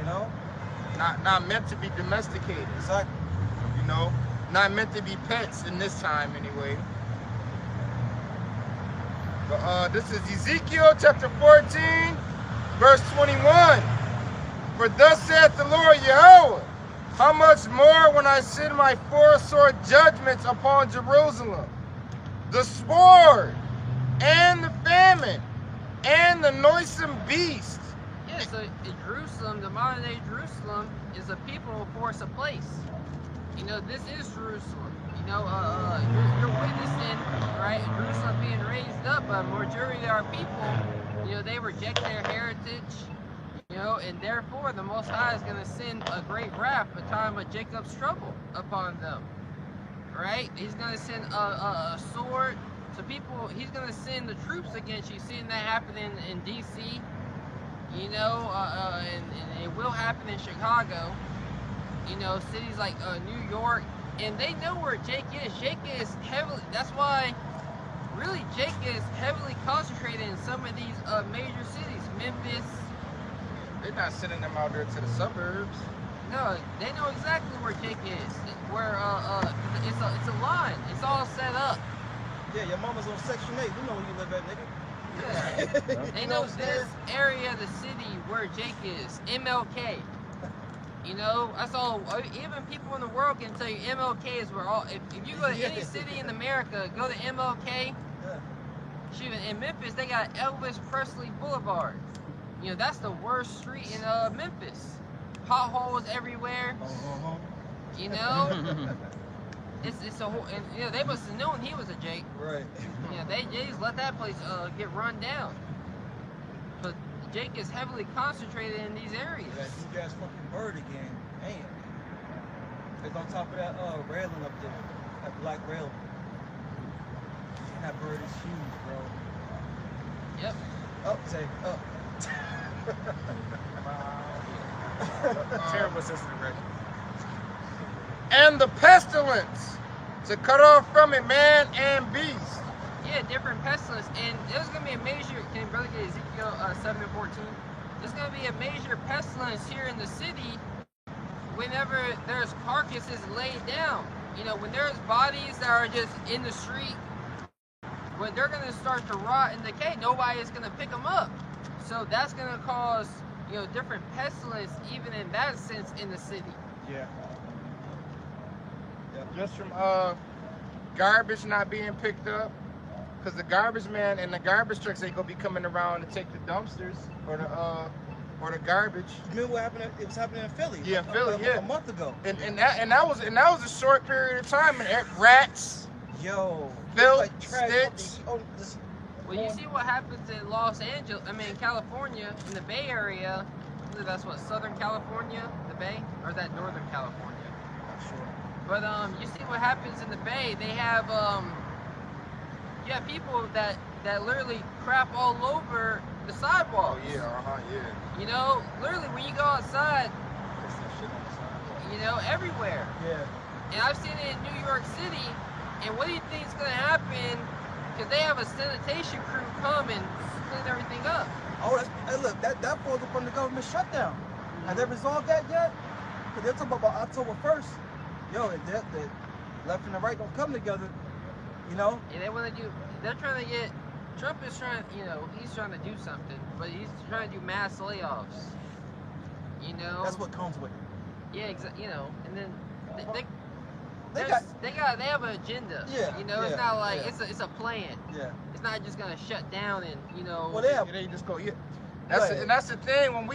Yeah. Not meant to be domesticated. Exactly. Not meant to be pets in this time anyway. But this is Ezekiel chapter 14, verse 21. For thus saith the Lord Yahweh, how much more when I send my four-sword judgments upon Jerusalem, the sword, and the famine, and the noisome beast. Yeah, so in Jerusalem, the modern day Jerusalem, is a people for us a place. This is Jerusalem. You're witnessing, right, Jerusalem being raised up, but majority of our people, they reject their heritage, and therefore the Most High is going to send a great wrath, a time of Jacob's trouble upon them, right? He's going to send a sword. So he's going to send the troops against you. Seeing that happening in D.C., and it will happen in Chicago, cities like New York, and they know where Jake is. Jake is heavily, that's why, really, Jake is heavily concentrated in some of these major cities. Memphis. They're not sending them out there to the suburbs. No, they know exactly where Jake is. Where, it's a line. It's all set up. Yeah, your mama's on Section 8. We know where you live at, nigga. Yeah. They know this area of the city where Jake is. MLK. That's all. Even people in the world can tell you MLK is where all. If you go to any city in America, go to MLK. Shoot, in Memphis, they got Elvis Presley Boulevard. That's the worst street in Memphis. Potholes everywhere. It's a whole. And, they must have known he was a Jake. Right. They just let that place get run down. But Jake is heavily concentrated in these areas. You guys fucking bird again. Man. It's on top of that railing up there. That black railing. And that bird is huge, bro. Yep. Up, say, up. Terrible system, Rick. And the pestilence to cut off from it man and beast. Yeah, different pestilence. And there's going to be a major, can brother get Ezekiel 7 and 14? There's going to be a major pestilence here in the city whenever there's carcasses laid down. When there's bodies that are just in the street, when they're going to start to rot and decay, nobody is going to pick them up. So that's going to cause, different pestilence even in that sense in the city. Yeah. Just from garbage not being picked up, because the garbage man and the garbage trucks ain't gonna be coming around to take the dumpsters or the garbage. You remember what happened? It was happening in Philly. Yeah, Philly. A month ago. And that was a short period of time. And rats. Yo. Filth, like stitch. Well, you see what happens in Los Angeles. California, in the Bay Area. I believe that's what, Southern California, the Bay, or is that Northern California? Not sure. But you see what happens in the Bay. They have you have people that literally crap all over the sidewalks. Oh yeah, yeah. Literally when you go outside, everywhere. Yeah. And I've seen it in New York City. And what do you think is going to happen? Because they have a sanitation crew come and clean everything up. Oh, hey, look, that falls upon the government shutdown. Have they resolved that yet? Because they're talking about October 1st. Yo, the left and the right don't come together, Yeah, they want to do, they're trying to get, Trump is trying, he's trying to do something, but he's trying to do mass layoffs. That's what comes with it. Yeah, exactly. You know, and then they They got they have an agenda. Yeah, You know, yeah, it's not like yeah. it's a plan. yeah. It's not just gonna shut down and you know. Well, they have It ain't just go. Yeah. Right. And that's the thing when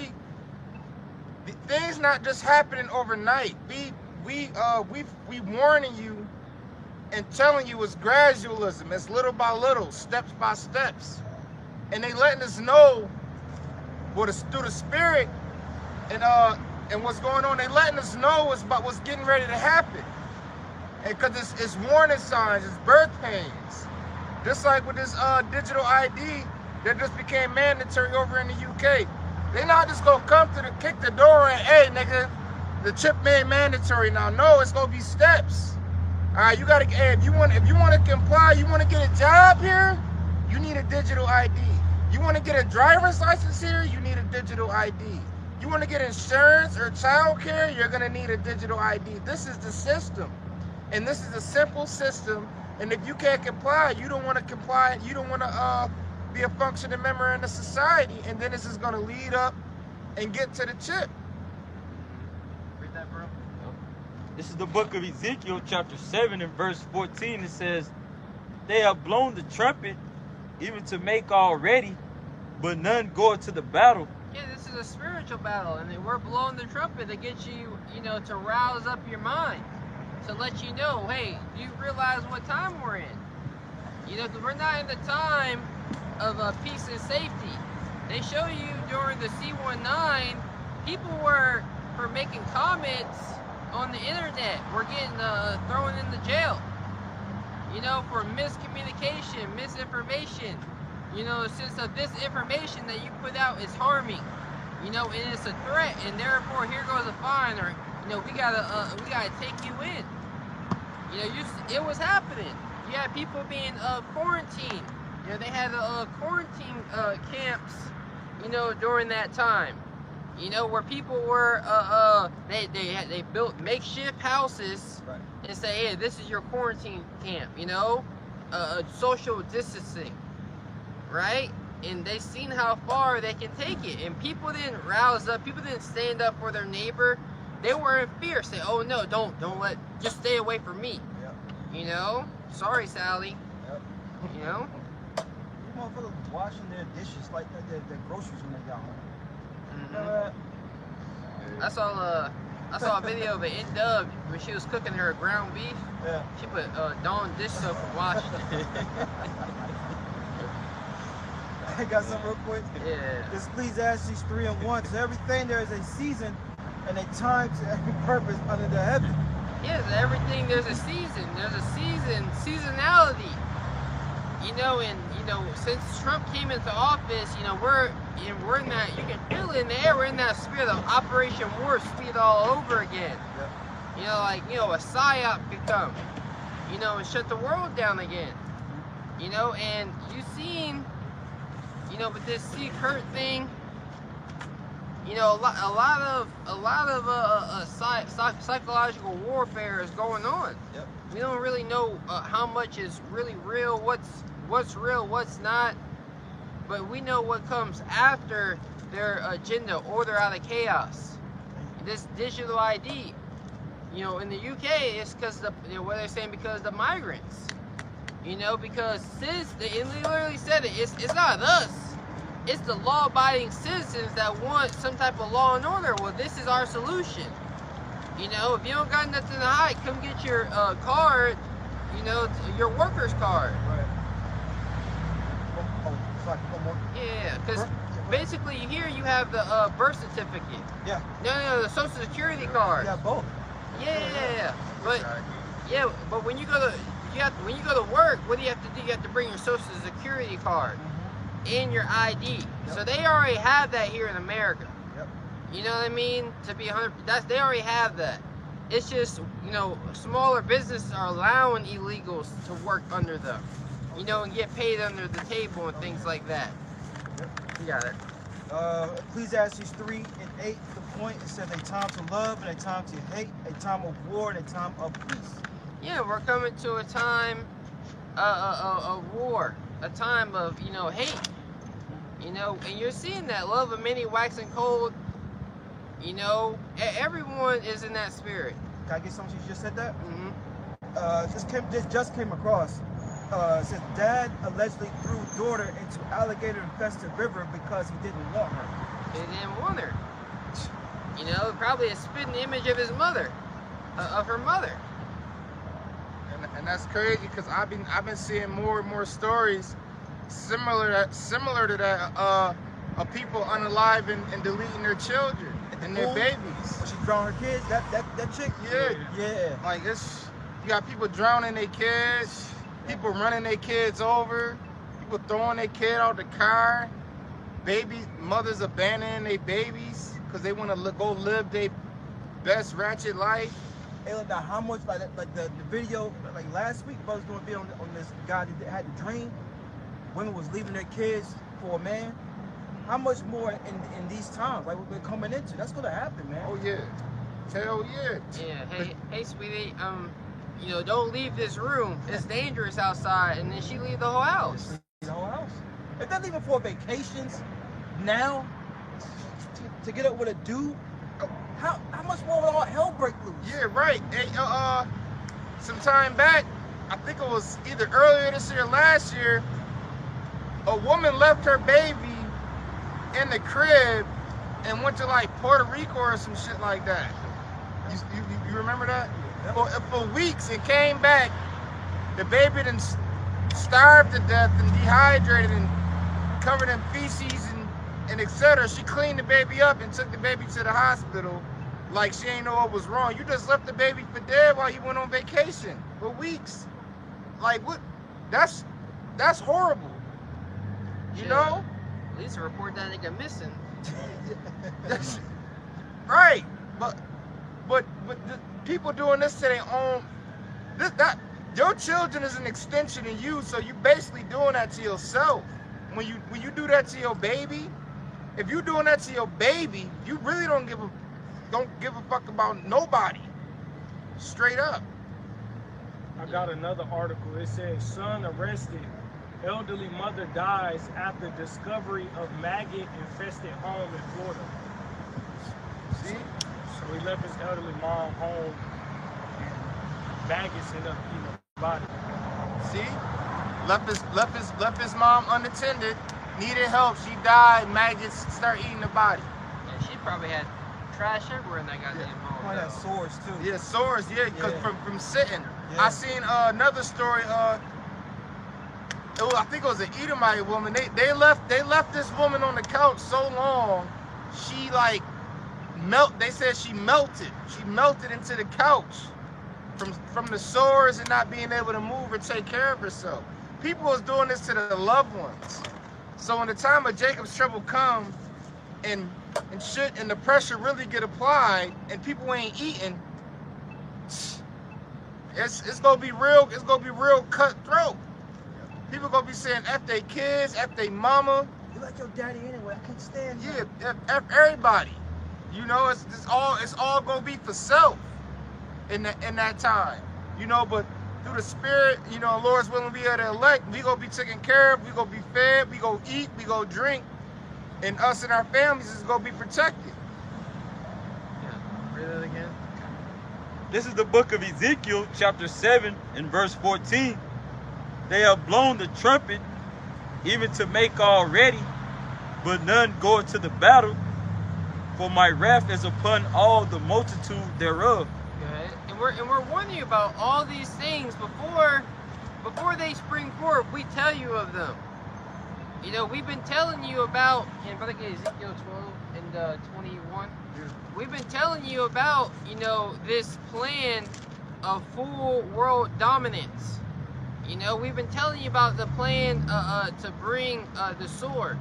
things not just happening overnight. We warning you and telling you it's gradualism. It's little by little, steps by steps, and they letting us know through the spirit and what's going on. They letting us know about what's getting ready to happen, and because it's warning signs, it's birth pains. Just like with this digital ID that just became mandatory over in the UK. They not just gonna come kick the door and, hey nigga, the chip made mandatory now. No, it's gonna be steps. All right, you gotta. Hey, if you want to comply, you want to get a job here, you need a digital ID. You want to get a driver's license here, you need a digital ID. You want to get insurance or child care, you're gonna need a digital ID. This is the system, and this is a simple system. And if you can't comply, you don't want to comply. You don't want to be a functioning member in the society, and then this is gonna lead up and get to the chip. Read that, bro. This is the book of Ezekiel, chapter 7, and verse 14. It says, "They have blown the trumpet, even to make all ready, but none go to the battle." Yeah, this is a spiritual battle, and we're blowing the trumpet to get you, you know, to rouse up your mind, to let you know, hey, you realize what time we're in. You know, 'cause we're not in the time of peace and safety. They show you during the C-19, people were for making comments on the internet. We're getting thrown into jail. You know, for miscommunication, misinformation. You know, since this information that you put out is harming. You know, and it's a threat, and therefore here goes a fine, or you know, we gotta take you in. You know, it was happening. You had people being quarantined. You know, they had quarantine camps, you know, during that time. You know, where people were, they built makeshift houses Right. and say, hey, this is your quarantine camp, you know, social distancing, right? And they seen how far they can take it. And people didn't rouse up, people didn't stand up for their neighbor. They were in fear, say, oh no, don't just stay away from me. Yep. You know, sorry, Sally. Yep. You know? These motherfuckers washing their dishes like their groceries when they got home. Mhm. Remember I saw a video of it in Dub when she was cooking her ground beef. that? Yeah. She put Dawn dish soap and washed it. I got something real quick. Yeah. This Ecclesiastes 3:1. To everything there is a season and a time to every purpose under the heaven. Yeah, everything, there's a season. There's a seasonality. You know, and you know, since Trump came into office, you know, we're in that, you can feel it in the air, we're in that spirit of Operation Warp Speed all over again. Yep. You know, like, you know, a psyop could come, you know, and shut the world down again. You know, and you've seen, you know, with this Sea Kurt thing, you know, a lot of psychological warfare is going on. Yep. We don't really know how much is really real, what's real, what's not, but we know what comes after their agenda, order out of chaos. This digital ID, you know, in the UK, it's because what they're saying, because the migrants, you know, because since they literally said it, it's not us. It's the law-abiding citizens that want some type of law and order. Well, this is our solution. You know, if you don't got nothing to hide, come get your card, you know, your worker's card. Right. Oh, sorry, one more. Yeah, because basically here you have the birth certificate. Yeah. No, the social security card. Yeah, both. Yeah. But when you go to work, what do you have to do? You have to bring your social security card and your ID. Yep. So they already have that here in America. Yep. You know what I mean? To be 100%, they already have that. It's just, you know, smaller businesses are allowing illegals to work under them, you know, and get paid under the table and things like that. Yep. You got it. Ecclesiastes 3:8, the point, it says a time to love and a time to hate, a time of war and a time of peace. Yeah, we're coming to a time of war, a time of, you know, hate. You know, and you're seeing that love of many waxing cold. You know, everyone is in that spirit. Can I get something? You just said that. Mm-hmm. This just came across. It says dad allegedly threw daughter into alligator-infested river because he didn't want her. He didn't want her. You know, probably a spitting image of his mother, of her mother. And that's crazy because I've been seeing more and more stories similar to that of people unaliving and deleting their children and their babies. When she drowned her kids, that chick. Yeah. Like you got people drowning their kids, people running their kids over, people throwing their kid out the car, mothers abandoning their babies because they want to go live their best ratchet life. Hey, look, now how much like the video like last week, I was doing a video on this guy that had the dream. Women was leaving their kids for a man. How much more in these times, like what we're coming into? That's gonna happen, man. Oh yeah, hell yeah. Yeah. Hey, sweetie. You know, don't leave this room. It's dangerous outside. And then she leave the whole house. The whole house. If they're leaving for vacations now to get up with a dude, how much more will all hell break loose? Yeah, right. Hey, some time back, I think it was either earlier this year or last year, a woman left her baby in the crib and went to like Puerto Rico or some shit like that. You remember that? For weeks and came back, the baby then starved to death and dehydrated and covered in feces and etc. She cleaned the baby up and took the baby to the hospital like she ain't know what was wrong. You just left the baby for dead while you went on vacation for weeks. Like what? That's horrible. You know? At least report that nigga missing. Right. But the people doing this to their own. Your children is an extension of you, so you basically doing that to yourself. When you do that to your baby, if you doing that to your baby, you really don't give a fuck about nobody. Straight up. I got another article. It says son arrested. Elderly mother dies after discovery of maggot-infested home in Florida. See? So he left his elderly mom home and maggots end up eating her body. See? Left his mom unattended, needed help, she died, maggots start eating the body. Yeah, she probably had trash everywhere in that goddamn home. Probably had sores too. Yeah, sores, because from sitting. Yeah. I seen another story, I think it was an Edomite woman. They left this woman on the couch so long, she like they said she melted. She melted into the couch from the sores and not being able to move or take care of herself. People was doing this to their loved ones. So when the time of Jacob's trouble come and the pressure really get applied and people ain't eating, it's gonna be real cutthroat. People gonna be saying F they kids, F they mama. You like your daddy anyway. I can't stand you. Yeah, F everybody. You know, it's all gonna be for self in that time. You know, but through the spirit, you know, Lord's willing we are the elect, we gonna be taken care of, we gonna be fed, we gonna eat, we gonna drink, and us and our families is gonna be protected. Yeah, read that again. This is the book of Ezekiel, chapter 7, and verse 14. They have blown the trumpet, even to make all ready, but none goeth to the battle. For my wrath is upon all the multitude thereof. Okay. And we're warning you about all these things before they spring forth. We tell you of them. You know, we've been telling you about in Ezekiel 12 and 21. We've been telling you about, you know, this plan of full world dominance. You know, we've been telling you about the plan to bring the sword.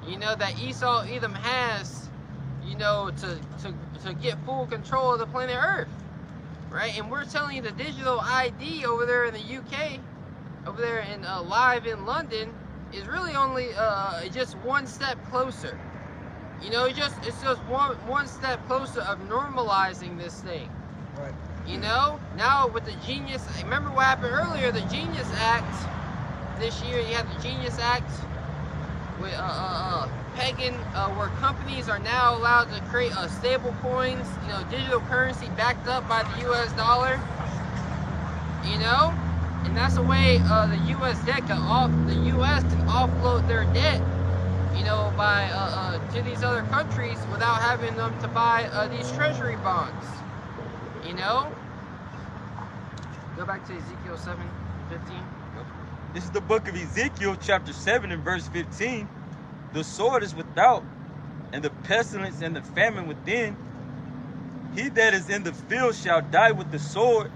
You know, that Esau Edom has, you know, to get full control of the planet Earth. Right? And we're telling you the digital ID over there in the UK, over there in live in London, is really only just one step closer. You know, it's just one step closer of normalizing this thing. Right. You know, now with the Genius, remember what happened earlier, the Genius Act this year, you have the Genius Act with pagan, where companies are now allowed to create stable coins, you know, digital currency backed up by the U.S. dollar, you know, and that's the way the U.S. debt can the U.S. can offload their debt, you know, by to these other countries without having them to buy these treasury bonds, you know. Go back to Ezekiel 7:15. This is the book of Ezekiel, chapter 7 and verse 15. The sword is without, and the pestilence and the famine within. He that is in the field shall die with the sword,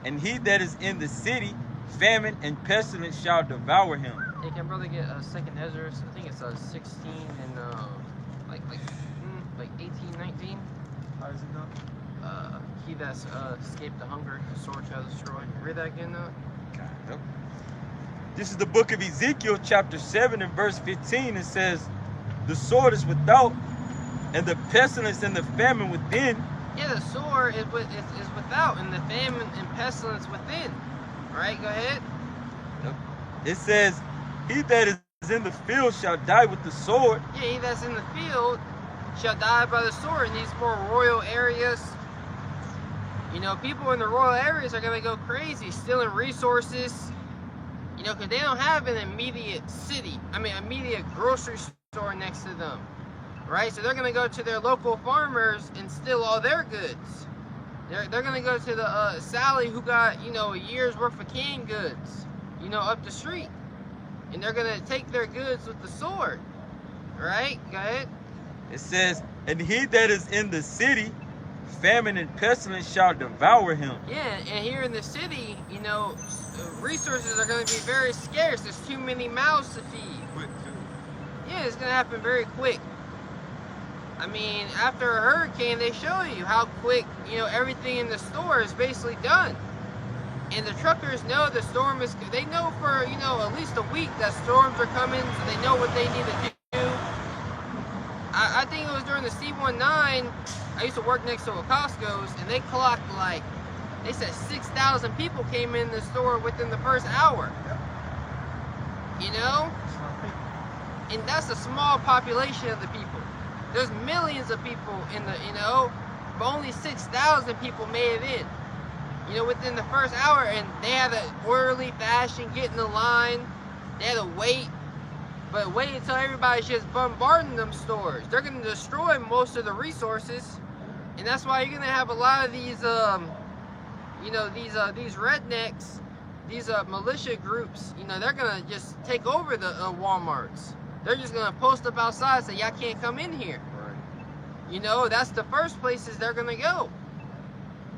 and he that is in the city, famine and pestilence shall devour him. Hey, can brother get second Ezra? I think it's 16 and like 18, 19. How does it go? He that's escaped the hunger, the sword shall destroy. Read that again though. Yep. This is the book of Ezekiel, chapter 7 and verse 15. It says, the sword is without, and the pestilence and the famine within. Yeah, the sword is without, and the famine and pestilence within. Right, go ahead. Yep. It says, he that is in the field shall die with the sword. Yeah, he that's in the field shall die by the sword. In these more royal areas, you know, people in the royal areas are going to go crazy, stealing resources, you know, because they don't have an immediate immediate grocery store next to them, right? So they're going to go to their local farmers and steal all their goods. They're going to go to the Sally who got, you know, a year's worth of canned goods, you know, up the street. And they're going to take their goods with the sword, right? Go ahead. It says, and he that is in the city, famine and pestilence shall devour him. Yeah, and here in the city, you know, resources are going to be very scarce. There's too many mouths to feed. Quick, too. Yeah, it's going to happen very quick. I mean, after a hurricane, they show you how quick, you know, everything in the store is basically done. And the truckers know the storm is, they know for, you know, at least a week that storms are coming, so they know what they need to do. I think it was during the C19, I used to work next to a Costco's, and they clocked like, they said 6,000 people came in the store within the first hour. You know? And that's a small population of the people. There's millions of people in the, you know, but only 6,000 people made it in. You know, within the first hour, and they had an orderly fashion, get in the line. They had to wait, but wait until everybody's just bombarding them stores. They're going to destroy most of the resources, and that's why you're going to have a lot of these, you know, these rednecks, these militia groups. You know, they're going to just take over the Walmarts. They're just going to post up outside and say, y'all can't come in here. Right. You know, that's the first places they're going to go.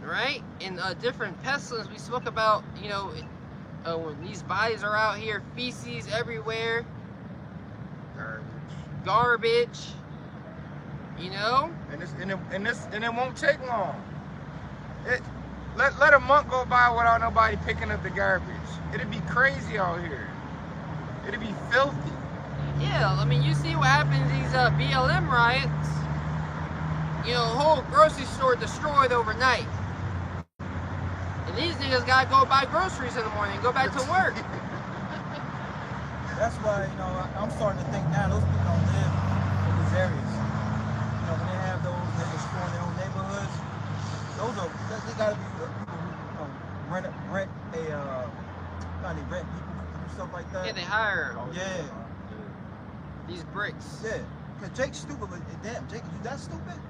Right? And different pestilence we spoke about, you know, when these bodies are out here, feces everywhere, garbage, you know. And it won't take long. Let a month go by without nobody picking up the garbage. It'd be crazy out here. It'd be filthy. Yeah, I mean, you see what happened in these BLM riots. You know, a whole grocery store destroyed overnight. And these niggas gotta go buy groceries in the morning and go back to work. That's why, you know, I'm starting to think now those people don't live in these areas. You know, when they have those, they're destroying their own neighborhoods. Those are, they gotta be the people who, you know, rent people to do stuff like that. Yeah, they hire Yeah. these bricks. Yeah. Because Jake's stupid, but damn, Jake, you that stupid?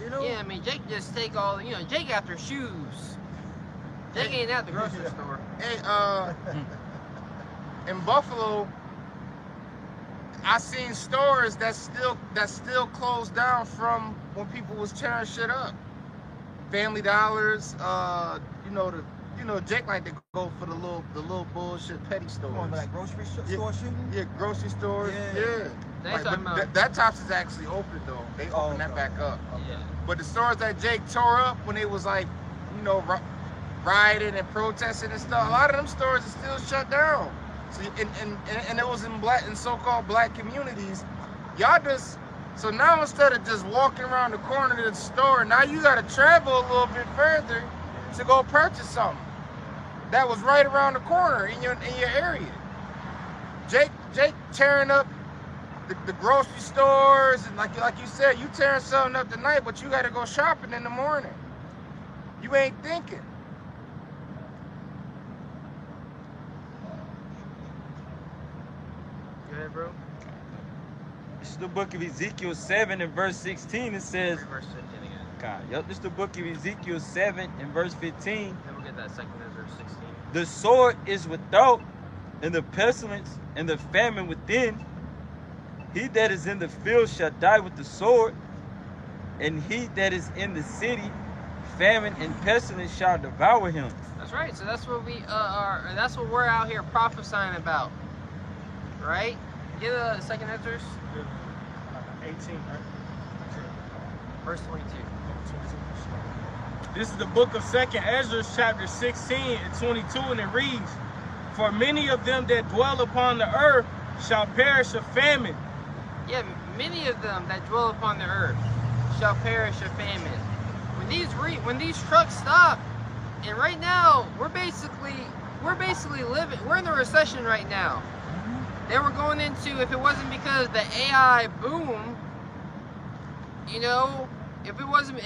You know? Yeah, I mean, Jake just take all, you know, Jake after shoes. Jake ain't at the grocery store. Hey, in Buffalo, I seen stores that still closed down from when people was tearing shit up. Family Dollars, Jake like to go for the little bullshit petty stores. Come on, like grocery store shooting? Yeah, grocery stores. Yeah. That's Right, but that Tops is actually open though. They opened that back up. Yeah. But the stores that Jake tore up when it was like, you know, rioting and protesting and stuff, a lot of them stores are still shut down. So and it was in so-called black communities. Y'all just, so now instead of just walking around the corner to the store, now you gotta travel a little bit further to go purchase something that was right around the corner in your area. Jake tearing up the grocery stores, and like you said, you tearing something up tonight, but you got to go shopping in the morning. You ain't thinking. Go ahead, bro. This is the book of Ezekiel 7 and verse 16. It says, Read verse 15 again. God, yep, this is the book of Ezekiel 7 and verse 15. Then we'll get that second Ezra 16. The sword is without, and the pestilence and the famine within. He that is in the field shall die with the sword, and he that is in the city, famine and pestilence shall devour him. That's right. So that's what we are. That's what we're out here prophesying about, right? Get a second Ezra, 18, right? verse 22. This is the book of 2nd Ezra, chapter 16 and 22, and it reads, "For many of them that dwell upon the earth shall perish of famine." Yeah, many of them that dwell upon the earth shall perish of famine. When these trucks stop, and right now we're basically living. We're in a recession right now. Then we're going into, if it wasn't because the AI boom, you know, if it wasn't,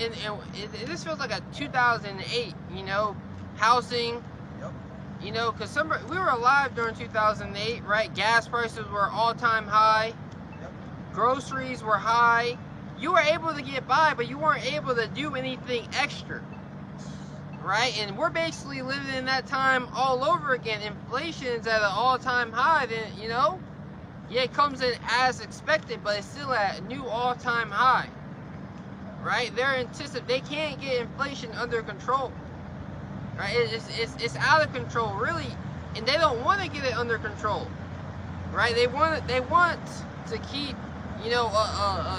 this feels like a 2008, you know, housing. Yep. You know, because we were alive during 2008, right? Gas prices were all-time high. Yep. Groceries were high. You were able to get by, but you weren't able to do anything extra, right? And we're basically living in that time all over again. Inflation's at an all-time high. Then, you know, yeah, it comes in as expected, but it's still at a new all-time high, right? They can't get inflation under control. Right, it's out of control, really, and they don't want to get it under control, right? They want to keep, you know,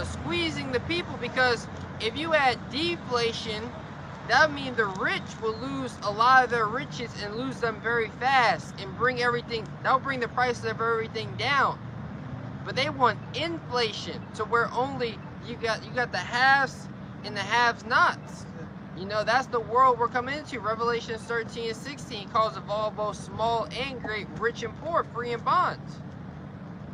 squeezing the people, because if you had deflation, that means the rich will lose a lot of their riches and lose them very fast, and that'll bring the price of everything down. But they want inflation, so where only you got the haves and the have-nots. You know, that's the world we're coming into. Revelation 13 and 16 calls of all, both small and great, rich and poor, free and bonds.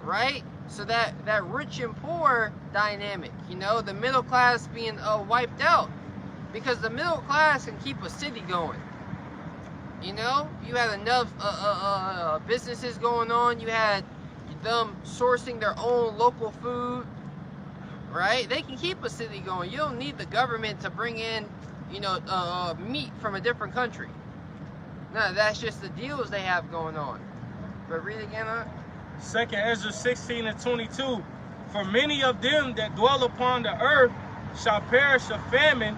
Right? So that rich and poor dynamic, you know, the middle class being wiped out. Because the middle class can keep a city going. You know, you had enough businesses going on. You had them sourcing their own local food. Right? They can keep a city going. You don't need the government to bring in, you know, meat from a different country. No, that's just the deals they have going on. But read again, huh? 2nd Ezra 16 and 22. "For many of them that dwell upon the earth shall perish of famine,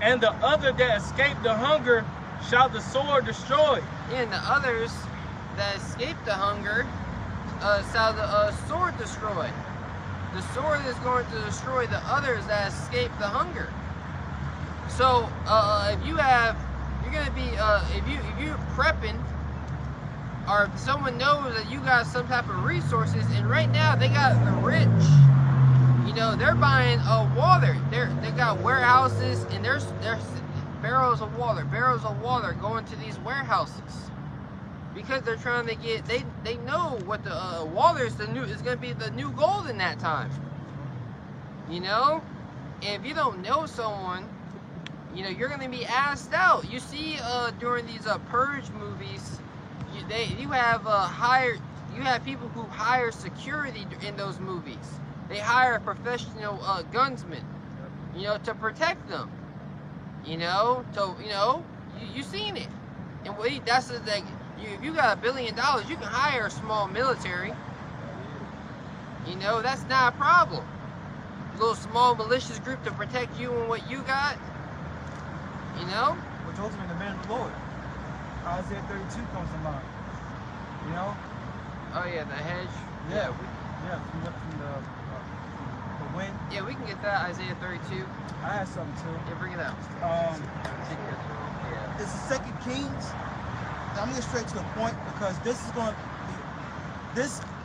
and the other that escape the hunger shall the sword destroy." Yeah, and the others that escape the hunger shall the sword destroy. The sword is going to destroy the others that escape the hunger. So if you're prepping, or if someone knows that you got some type of resources, and right now they got the rich, you know, they're buying water. They got warehouses, and there's barrels of water going to these warehouses, because they're trying to get. They know what the water is going to be the new gold in that time. You know, and if you don't know someone, you know, you're going to be asked out. You see, during these purge movies, you have people who hire security in those movies. They hire professional gunsmen, you know, to protect them. You know, you seen it. And that's the thing. If you got $1 billion, you can hire a small military. You know, that's not a problem. A little small malicious group to protect you and what you got. You know? Which ultimately the man of the Lord. Isaiah 32 comes to mind. You know? Oh yeah, the hedge. Yeah, from the wind. Yeah, we can get that. Isaiah 32. I had something too. Yeah, bring it out. Yeah. It's the 2nd Kings. I'm gonna get straight to the point, because this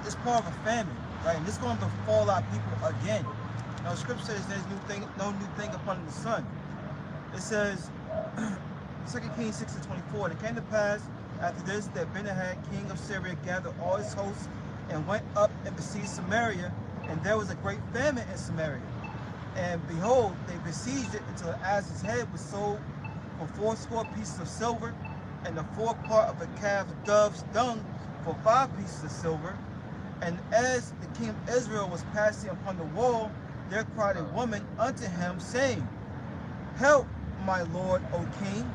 is part of a famine, right? And this is going to fall out people again. Now, the scripture says there's no new thing upon the sun. It says, 2 Kings 6 and 24, "It came to pass after this that Ben-Hadad, king of Syria, gathered all his hosts and went up and besieged Samaria And there was a great famine in Samaria. And behold, they besieged it until the ass's head was sold for 80 pieces of silver, and the fourth part of a calf's dove's dung for 5 pieces of silver. And as the king of Israel was passing upon the wall, there cried a woman unto him, saying, Help, my lord, O king.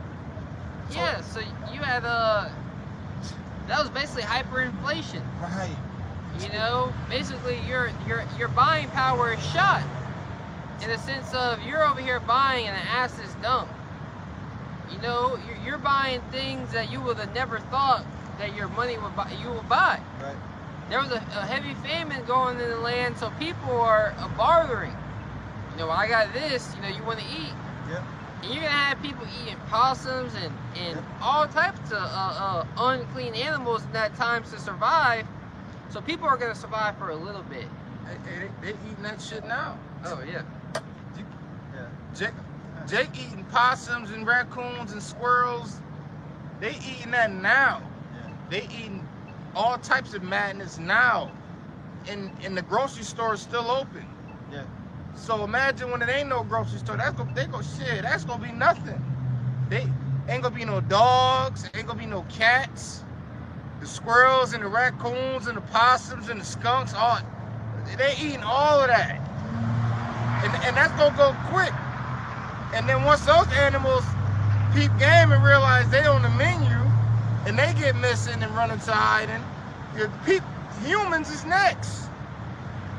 Yeah, so you had that was basically hyperinflation. Right. You know, basically your buying power is shot. In the sense of you're over here buying an ass's dung. You know, you're buying things that you would have never thought that your money would buy. You would buy. Right. There was a heavy famine going in the land, so people are bartering. You know, I got this. You know, you want to eat. Yep. And you're gonna have people eating possums and Yep. all types of unclean animals in that time to survive. So people are gonna survive for a little bit. They eating that shit now. Oh yeah. Jake eating possums and raccoons and squirrels. They eating that now. Yeah. They eating all types of madness now. And the grocery store is still open. Yeah. So imagine when it ain't no grocery store, that's gonna be nothing. They ain't gonna be no dogs, ain't gonna be no cats. The squirrels and the raccoons and the possums and the skunks, they eating all of that. And that's gonna go quick. And then once those animals peep game and realize they on the menu and they get missing and run into hiding, humans is next.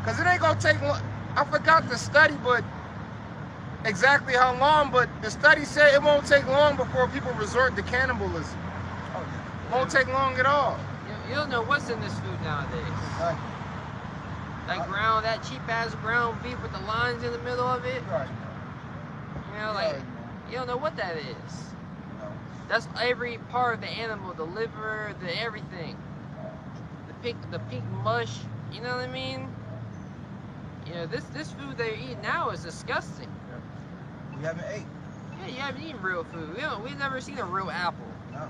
Cause it ain't gonna take long. I forgot the study, but exactly how long, but the study said it won't take long before people resort to cannibalism. Oh, yeah. It won't take long at all. You don't know what's in this food nowadays. Right. That cheap ass ground beef with the lines in the middle of it. Right. You know, like you don't know what that is. No. That's every part of the animal, the liver, the everything. The pink mush. You know what I mean? You know, this food they eat now is disgusting. We haven't ate. Yeah, you haven't eaten real food. We've never seen a real apple. No.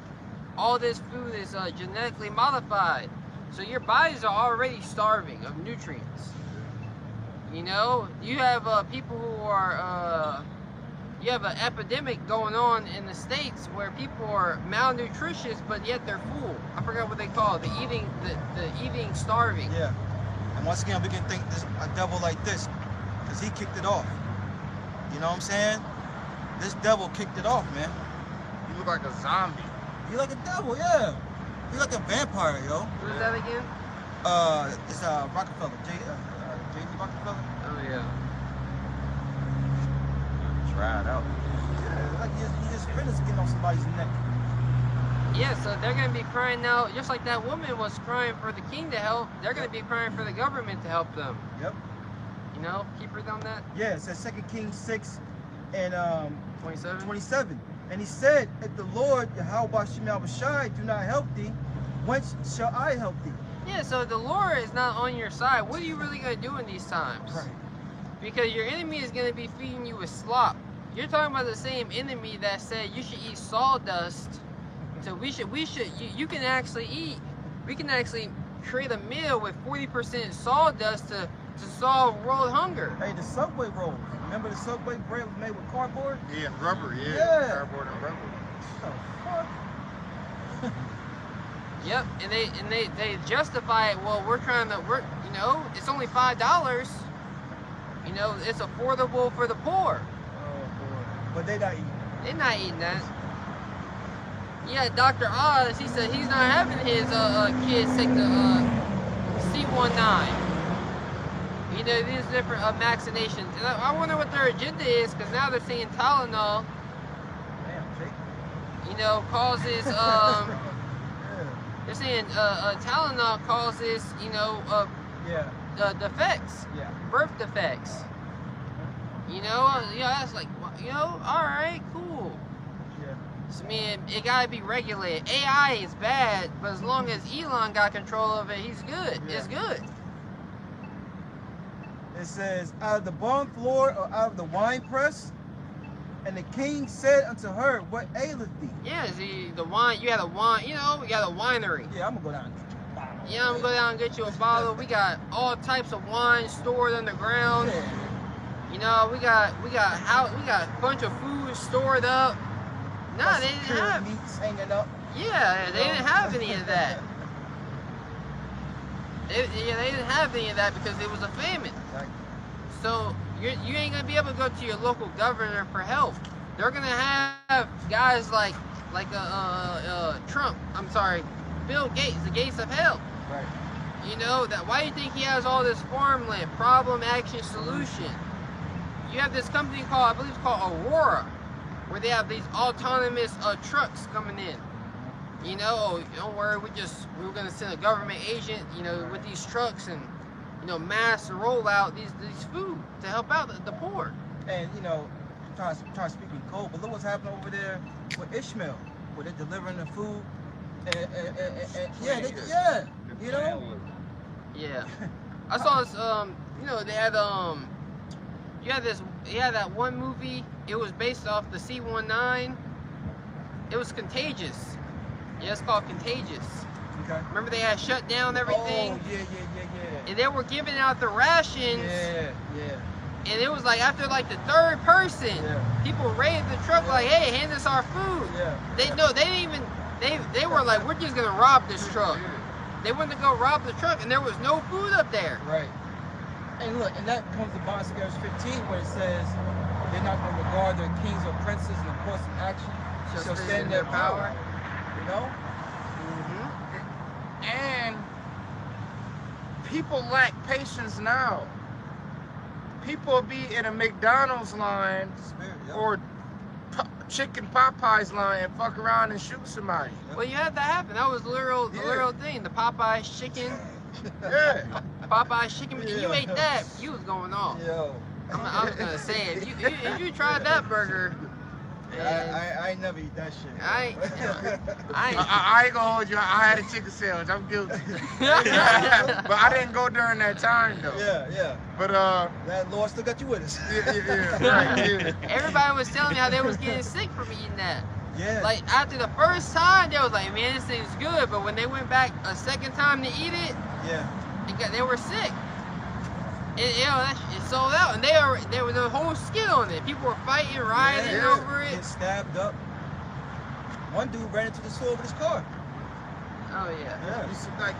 All this food is genetically modified. So your bodies are already starving of nutrients. You know, you have people who are, you have an epidemic going on in the States where people are malnutritious, but yet they're full. I forgot what they call it, the eating starving. Yeah. And once again, we can think a devil like this, because he kicked it off. You know what I'm saying? This devil kicked it off, man. You look like a zombie. He like a devil, yeah. He like a vampire, yo. Who is that again? It's Rockefeller, J.D. Rockefeller. Oh yeah. Try it out. Yeah, like he just finished getting on somebody's neck. Yeah, so they're gonna be crying out, just like that woman was crying for the king to help. They're gonna be crying for the government to help them. Yep. You know, keep reading on that. Yeah, it says 2 Kings 6 and 27. 27. And he said, if the Lord, Yahweh Shai, do not help thee, whence shall I help thee? Yeah, so the Lord is not on your side. What are you really gonna do in these times? Right. Because your enemy is gonna be feeding you with slop. You're talking about the same enemy that said you should eat sawdust. So you can actually eat. We can actually create a meal with 40% sawdust to solve world hunger. Hey, the Subway rolls. Remember the Subway bread was made with cardboard? Yeah, and rubber, Yeah. Cardboard and rubber. What the fuck? Yep, and they justify it. Well, you know, it's only $5. You know, it's affordable for the poor. Oh boy. But they not eating. They're not eating that. Yeah, Dr. Oz, he said he's not having his kids take the C19. You know, these different vaccinations. And I wonder what their agenda is, because now they're saying Tylenol, Damn, Jake. you know, causes, Yeah. they're saying Tylenol causes, you know, Yeah. defects, Yeah. birth defects. You know, yeah, that's like, you know, all right, cool. Yeah. So, I mean, it gotta be regulated. AI is bad, but as long as Elon got control of it, he's good. Yeah. It's good. It says, out of the barn floor or out of the wine press? And the king said unto her, what aileth thee? Yeah, see, the wine, you had a wine, you know, you got a winery. Yeah, I'm gonna go down and drink a bottle. Yeah, I'm gonna go down and get you a bottle. We got all types of wine stored underground. You know, we got a bunch of food stored up. Nah, they didn't have meats hanging up. Yeah, they didn't have any of that. They didn't have any of that because it was a famine. Exactly. So you ain't gonna be able to go to your local governor for help. They're gonna have guys like Trump. I'm sorry, Bill Gates, the gates of hell. Right. You know that. Why do you think he has all this farmland? Problem, action, solution. You have this company called, I believe it's called Aurora, where they have these autonomous trucks coming in. You know, oh, don't worry, we were gonna send a government agent, you know, with these trucks and, you know, mass roll out these food to help out the poor. And you know, trying to speak in code, but look what's happening over there with Ishmael, where they're delivering the food. And yeah, you know. Yeah, I saw this. You know, they had you had that one movie. It was based off the C-19. It was Contagious. Yeah, it's called Contagious. Okay. Remember they had shut down everything? Oh, yeah. And they were giving out the rations. Yeah. And it was like after like the third person, people raided the truck like, hey, hand us our food. Yeah. They were like, we're just gonna rob this truck. They went to go rob the truck and there was no food up there. Right. And look, and that comes to Bond Scales 15 where it says they're not going to regard their kings or princes in the course of action shall stand in their power. You know? And people lack patience now. People be in a McDonald's line or chicken Popeyes line and fuck around and shoot somebody. Well, you had that happen. That was the literal thing. The Popeyes chicken. Yeah. Popeyes chicken. If you ate that, you was going off. Yo. I was gonna say, if you tried that burger, I ain't never eat that shit. I ain't gonna hold you. I had a chicken sandwich. I'm guilty. But I didn't go during that time though. Yeah. But that Lord still got you with us. Right. Everybody was telling me how they was getting sick from eating that. Yeah. Like after the first time, they was like, man, this thing's good. But when they went back a second time to eat it, they were sick. It sold out, and there was a whole skit on it. People were fighting, rioting over it. Getting stabbed up. One dude ran into the store with his car. Oh yeah. It's like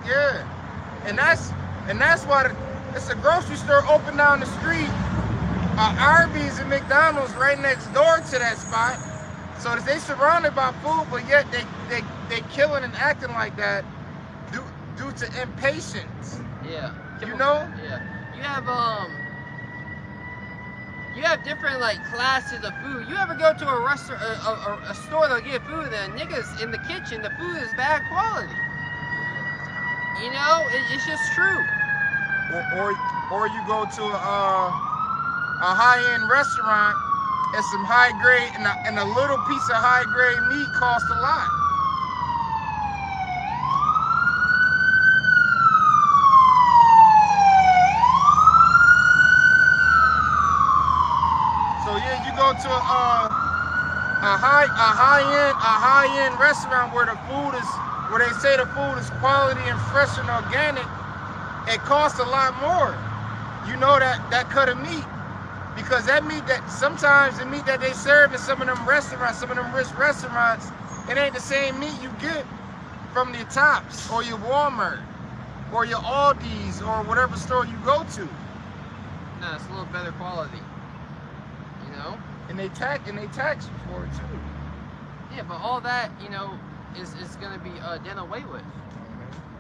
and that's why it's a grocery store open down the street. Arby's and McDonald's right next door to that spot. So they surrounded by food, but yet they killing and acting like that due to impatience. Yeah. You know? Yeah. You have different like classes of food. You ever go to a restaurant, a store that'll get food, and niggas in the kitchen, the food is bad quality. You know, it's just true. Or you go to a high-end restaurant and some high grade and a little piece of high grade meat costs a lot. So yeah, you go to a high-end restaurant where they say the food is quality and fresh and organic, it costs a lot more. You know that cut of meat, because that meat sometimes the meat that they serve in some of them restaurants, some of them rich restaurants, it ain't the same meat you get from your Tops or your Walmart or your Aldi's or whatever store you go to. No, it's a little better quality. You know? And they tax you for it too. Yeah, but all that, you know, is gonna be done away with.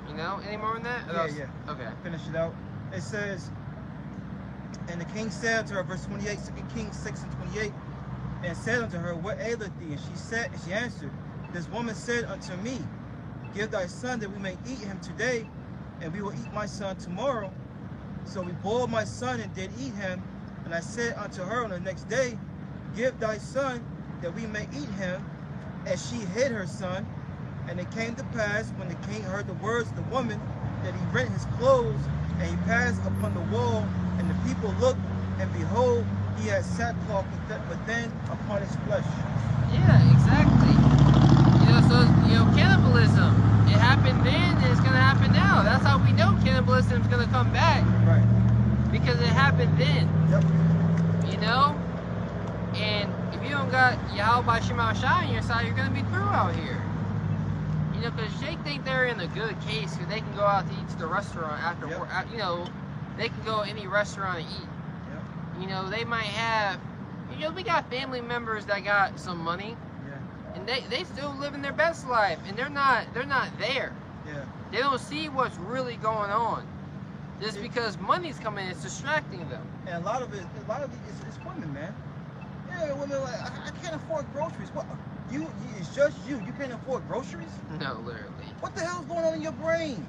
You know? Any more on that? Yeah. Okay. Finish it out. It says, and the king said to her, verse 28, 2 Kings 6:28, and said unto her, what aileth thee? And she answered, this woman said unto me, give thy son that we may eat him today, and we will eat my son tomorrow. So we boiled my son and did eat him. And I said unto her on the next day, give thy son that we may eat him. And she hid her son. And it came to pass, when the king heard the words of the woman, that he rent his clothes, and he passed upon the wall. And the people looked, and behold, he had sackcloth within upon his flesh. Yeah, exactly. You know, so, you know, cannibalism, it happened then, and it's going to happen now. That's time's gonna come back. Right. Because it happened then. Yep. You know? And if you don't got Yahweh Shema Shai on your side, you're gonna be through out here. You know, because they think they're in a good case because they can go out to eat to the restaurant after work. You know, they can go any restaurant and eat. Yep. You know, they might have, you know, we got family members that got some money. Yeah. And they still living their best life, and they're not there. Yeah. They don't see what's really going on. Just because money's coming, it's distracting them. And a lot of it is women, man. Yeah, women like, I can't afford groceries. What? It's just you. You can't afford groceries? No, literally. What the hell's going on in your brain?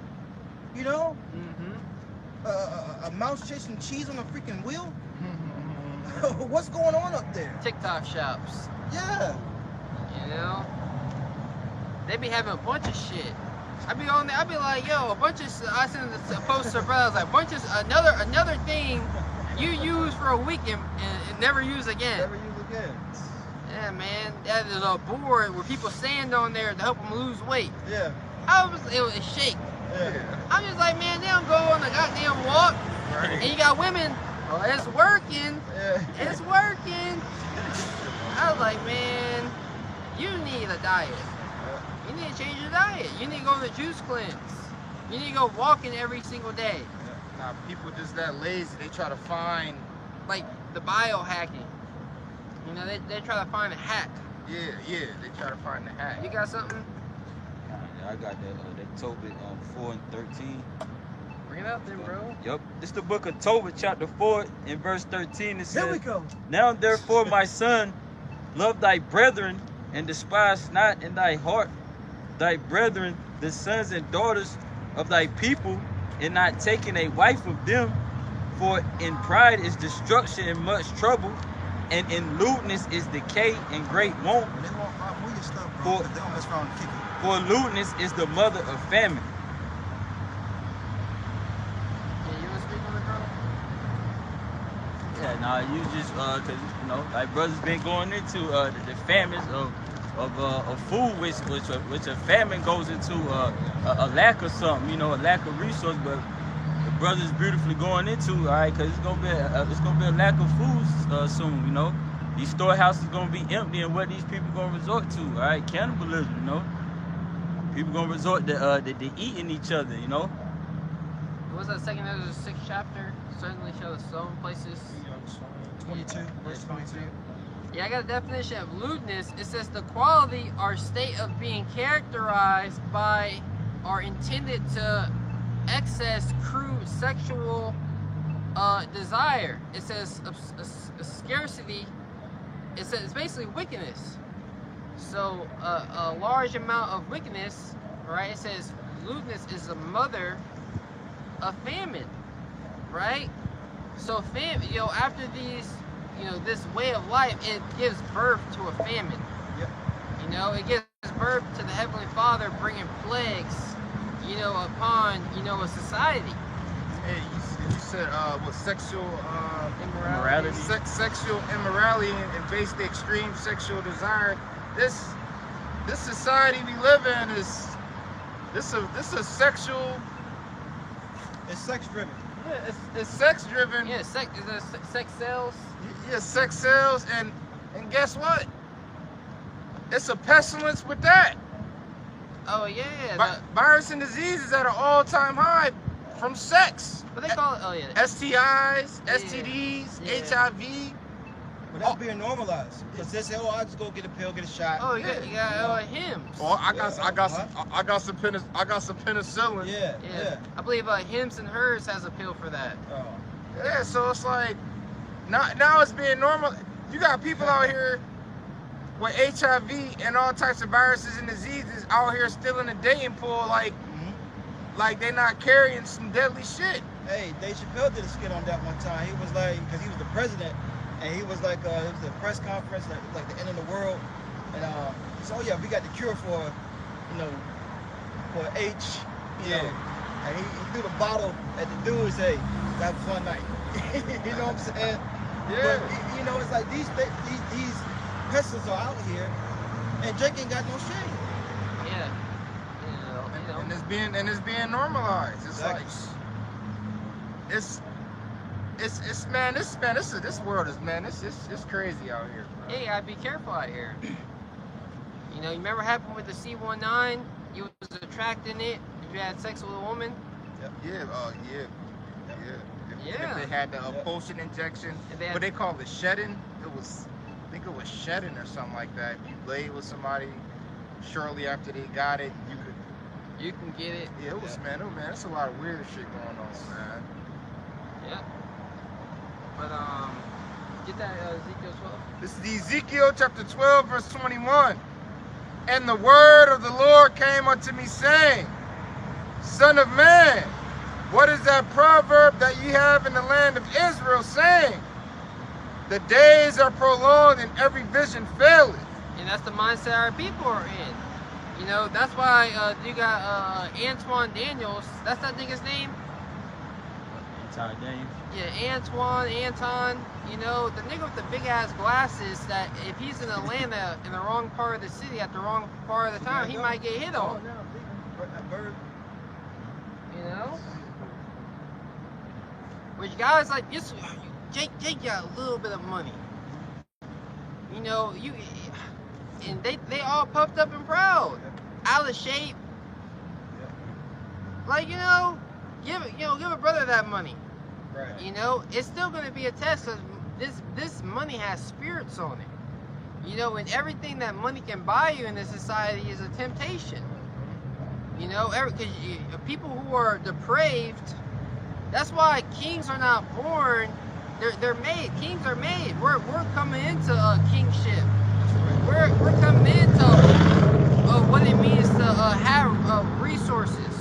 You know? Mm-hmm. A mouse chasing cheese on a freaking wheel? What's going on up there? TikTok shops. Yeah. You know? They be having a bunch of shit. I be on there, I be like, yo, a bunch of, I send a post to brothers, like, bunch of, another thing you use for a week and never use again. Never use again. Yeah, man, that is a board where people stand on there to help them lose weight. Yeah. It was shake. Yeah. I'm just like, man, they don't go on the goddamn walk. Right. And you got women, oh, it's working. Yeah. It's working. I was like, man, you need a diet. You need to change your diet. You need to go on the juice cleanse. You need to go walking every single day. Nah, people just that lazy. They try to find. Like the biohacking. You know, they try to find a hack. Yeah, they try to find the hack. You got something? Yeah, I got that Tobit 4 and 13. Bring it up then, bro. Yep. This the book of Tobit, chapter 4, and verse 13. It says, There we go. Now therefore, my son, love thy brethren, and despise not in thy heart thy brethren, the sons and daughters of thy people, and not taking a wife of them. For in pride is destruction and much trouble, and in lewdness is decay and great want. When they want my your stuff, bro, For- they don't mess around and kick it. For lewdness is the mother of famine. Yeah, you want to speak on it, bro? Yeah, nah, you just cause you know, like brothers been going into the famines of food, which a famine goes into a lack of something, you know, a lack of resource. But the brothers beautifully going into, all right, cause it's gonna be a lack of food soon, you know. These storehouses gonna be empty, and what these people gonna resort to, all right, cannibalism, you know. People gonna resort to eating each other, you know. What was that second Ezra 6th chapter? Certainly show some places. 22, verse 22. Yeah, I got a definition of lewdness. It says the quality or state of being characterized by or intended to excess crude sexual desire. It says a scarcity. It says it's basically wickedness. So a large amount of wickedness, right? It says lewdness is the mother of famine, right? So you know, after these, you know, this way of life, it gives birth to a famine. Yep. You know, it gives birth to the Heavenly Father bringing plagues, you know, upon, you know, a society. Hey, you said what sexual Immorality. sexual immorality and basically extreme sexual desire. This society we live in is this a sexual. It's sex driven. Yeah, it's sex driven. Yeah, sex sells. Yeah, sex sells, and guess what? It's a pestilence with that. Oh yeah, Virus and disease is at an all-time high from sex. what they call it? Oh yeah. STIs, STDs, Yeah. HIV. But that's being normalized. Because they say, oh, I just go get a pill, get a shot. Oh, you got hymns. Oh, I got some penicillin. Yeah. I believe Hims and Hers has a pill for that. Oh. Yeah, so it's like now it's being normal. You got people out here with HIV and all types of viruses and diseases out here still in the dating pool, like they not carrying some deadly shit. Hey, Dave Chappelle did a skit on that one time. He was like, because he was the president, and he was like, it was a press conference, like the end of the world, and he said, oh yeah, we got the cure for, you know, for H, you know, and he threw the bottle at the dude and say, that was one night. You know what I'm saying? Yeah. But, you know, it's like these pests are out here, and Drake ain't got no shame. Yeah. And it's being normalized. It's Exactly. like it's man, this world is, man, it's crazy out here, bro. Yeah, you gotta be careful out here. You know, you remember what happened with the C-19? You was attracting it if you had sex with a woman. Yeah. If Yeah. they had the potion injection, what they call it, shedding. I think it was shedding or something like that. If you laid with somebody shortly after they got it, You can get it. Yeah, it was, man, it's a lot of weird shit going on, man. Yeah. But get that Ezekiel 12. This is Ezekiel chapter 12, verse 21. And the word of the Lord came unto me, saying, Son of man, what is that proverb that ye have in the land of Israel, saying, the days are prolonged and every vision faileth? And that's the mindset our people are in. You know, that's why you got Antoine Daniels. That's that nigga's name? Anton Daniels. Yeah, Anton. You know, the nigga with the big ass glasses that if he's in Atlanta in the wrong part of the city at the wrong part of the time, he might get hit on. You know? Which guys like this, Jake got a little bit of money. You know, and they all puffed up and proud, out of shape. Like, you know, give a brother that money. Right. You know, it's still gonna be a test because this money has spirits on it. You know, and everything that money can buy you in this society is a temptation. You know, because people who are depraved, that's why kings are not born. They're made. Kings are made. We're coming into a kingship. We're coming into what it means to have resources,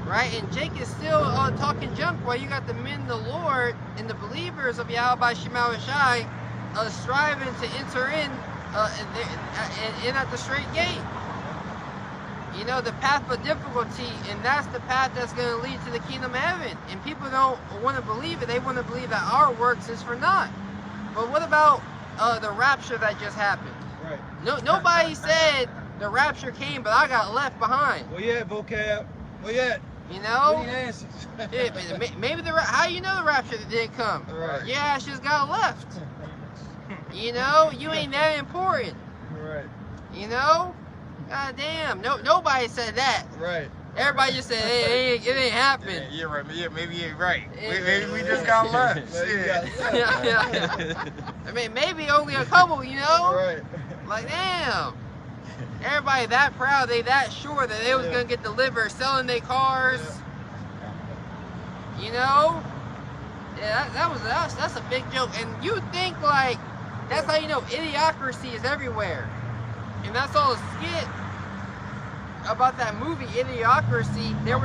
right? And Jake is still talking junk while you got the men, the Lord, and the believers of Yahweh Shema Shai striving to enter in at the straight gate. You know, the path of difficulty, and that's the path that's going to lead to the kingdom of heaven. And people don't want to believe it. They want to believe that our works is for naught. But what about the rapture that just happened? Right. Nobody said the rapture came, but I got left behind. Where you at, vocab? Where you at? You know? We need answers. Yeah, maybe how you know the rapture didn't come? Right. Your ass just got left. You know, you ain't that important. Right. You know? God damn, nobody said that. Right. Everybody just said, hey, it ain't happening. Yeah, right. Yeah, maybe you ain't right. Yeah. Maybe we just got left. Yeah. I mean, maybe only a couple, you know? Right. Like, damn. Everybody that proud, they that sure that they was gonna get delivered, selling their cars. You know? Yeah, that's a big joke. And you think like that's how you know idiocracy is everywhere. And that's all a skit about that movie Idiocracy. I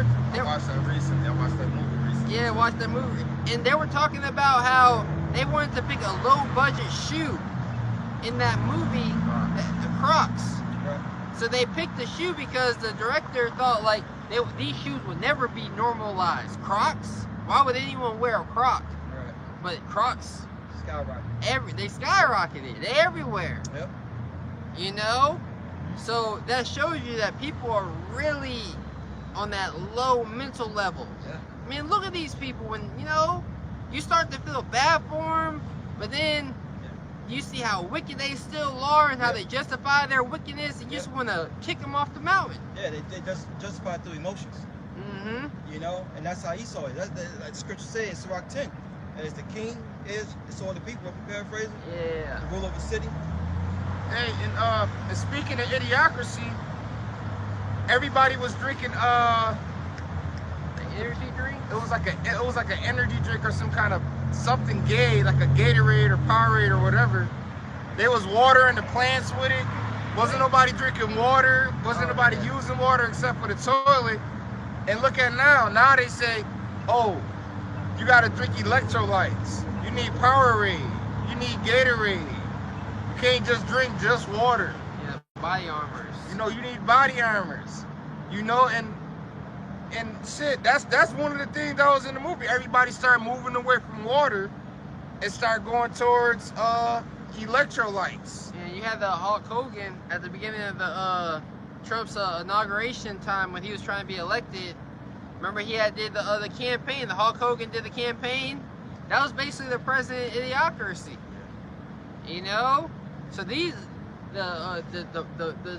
watched that recently. I watched that movie recently. Yeah, watch the movie. And they were talking about how they wanted to pick a low budget shoe in that movie, the Crocs. Right. So they picked the shoe because the director thought like these shoes would never be normalized. Crocs? Why would anyone wear a Croc? Right. But Crocs, Skyrocket. they skyrocketed. They everywhere. Yep. You know? So that shows you that people are really on that low mental level. Yeah. I mean, look at these people when, you know, you start to feel bad for them, but then you see how wicked they still are and how they justify their wickedness, and you just want to kick them off the mountain. Yeah, they just justify through emotions. Mm-hmm. You know, and that's how he saw it. That's like the scripture says, Sirach 10. As the king is, it's all the people. If you paraphrase it, Yeah. the rule of a city. Hey, and speaking of idiocracy, everybody was drinking The energy drink? it was like an energy drink or some kind of something gay, like a Gatorade or Powerade or whatever. They was watering the plants with it. Wasn't nobody drinking water. Wasn't nobody using water except for the toilet. And look at now. Now they say, oh, you gotta drink electrolytes. You need Powerade. You need Gatorade. You can't just drink just water. Yeah, body armors. You know, you need body armors. You know, and shit, that's one of the things that was in the movie. Everybody started moving away from water and start going towards electrolytes. Yeah, you had the Hulk Hogan at the beginning of the Trump's inauguration time when he was trying to be elected. Remember he did the campaign. The Hulk Hogan did the campaign. That was basically the president idiocracy. You know, so the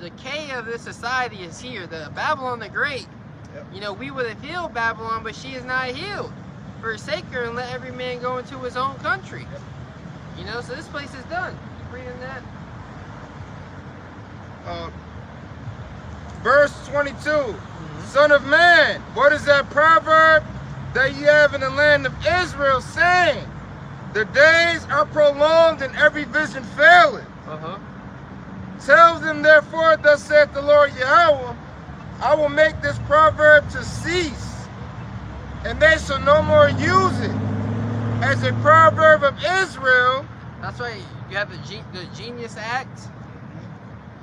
decay of this society is here. The Babylon the Great. Yep. You know, we would have healed Babylon, but she is not healed. Forsake her and let every man go into his own country. Yep. You know, so this place is done. Keep reading that. Verse 22. Son of man, what is that proverb that ye have in the land of Israel, saying, the days are prolonged and every vision faileth? Tell them therefore, thus saith the Lord Yahweh, I will make this proverb to cease, and they shall no more use it as a proverb of Israel. That's right. You have the Genius Act.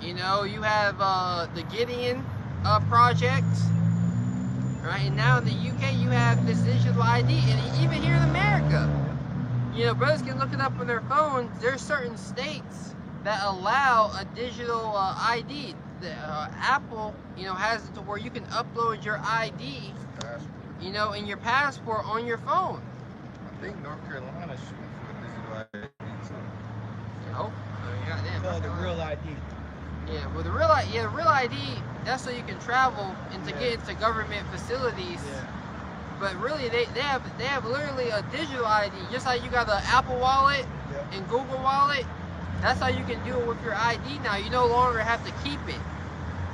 You know, you have the Gideon Project. Right, and now in the UK you have this digital ID, and even here in America, you know, brothers can look it up on their phones. There's certain states that allow a digital ID. Apple, you know, has it to where you can upload your ID, you know, and your passport on your phone. I think North Carolina shooting for digital ID too. Oh, goddamn. The real ID. Yeah, well, the real ID, that's so you can travel and to get into government facilities. Yeah. But really, they have literally a digital ID, just like you got the Apple Wallet and Google Wallet. That's how you can do it with your ID now. You no longer have to keep it,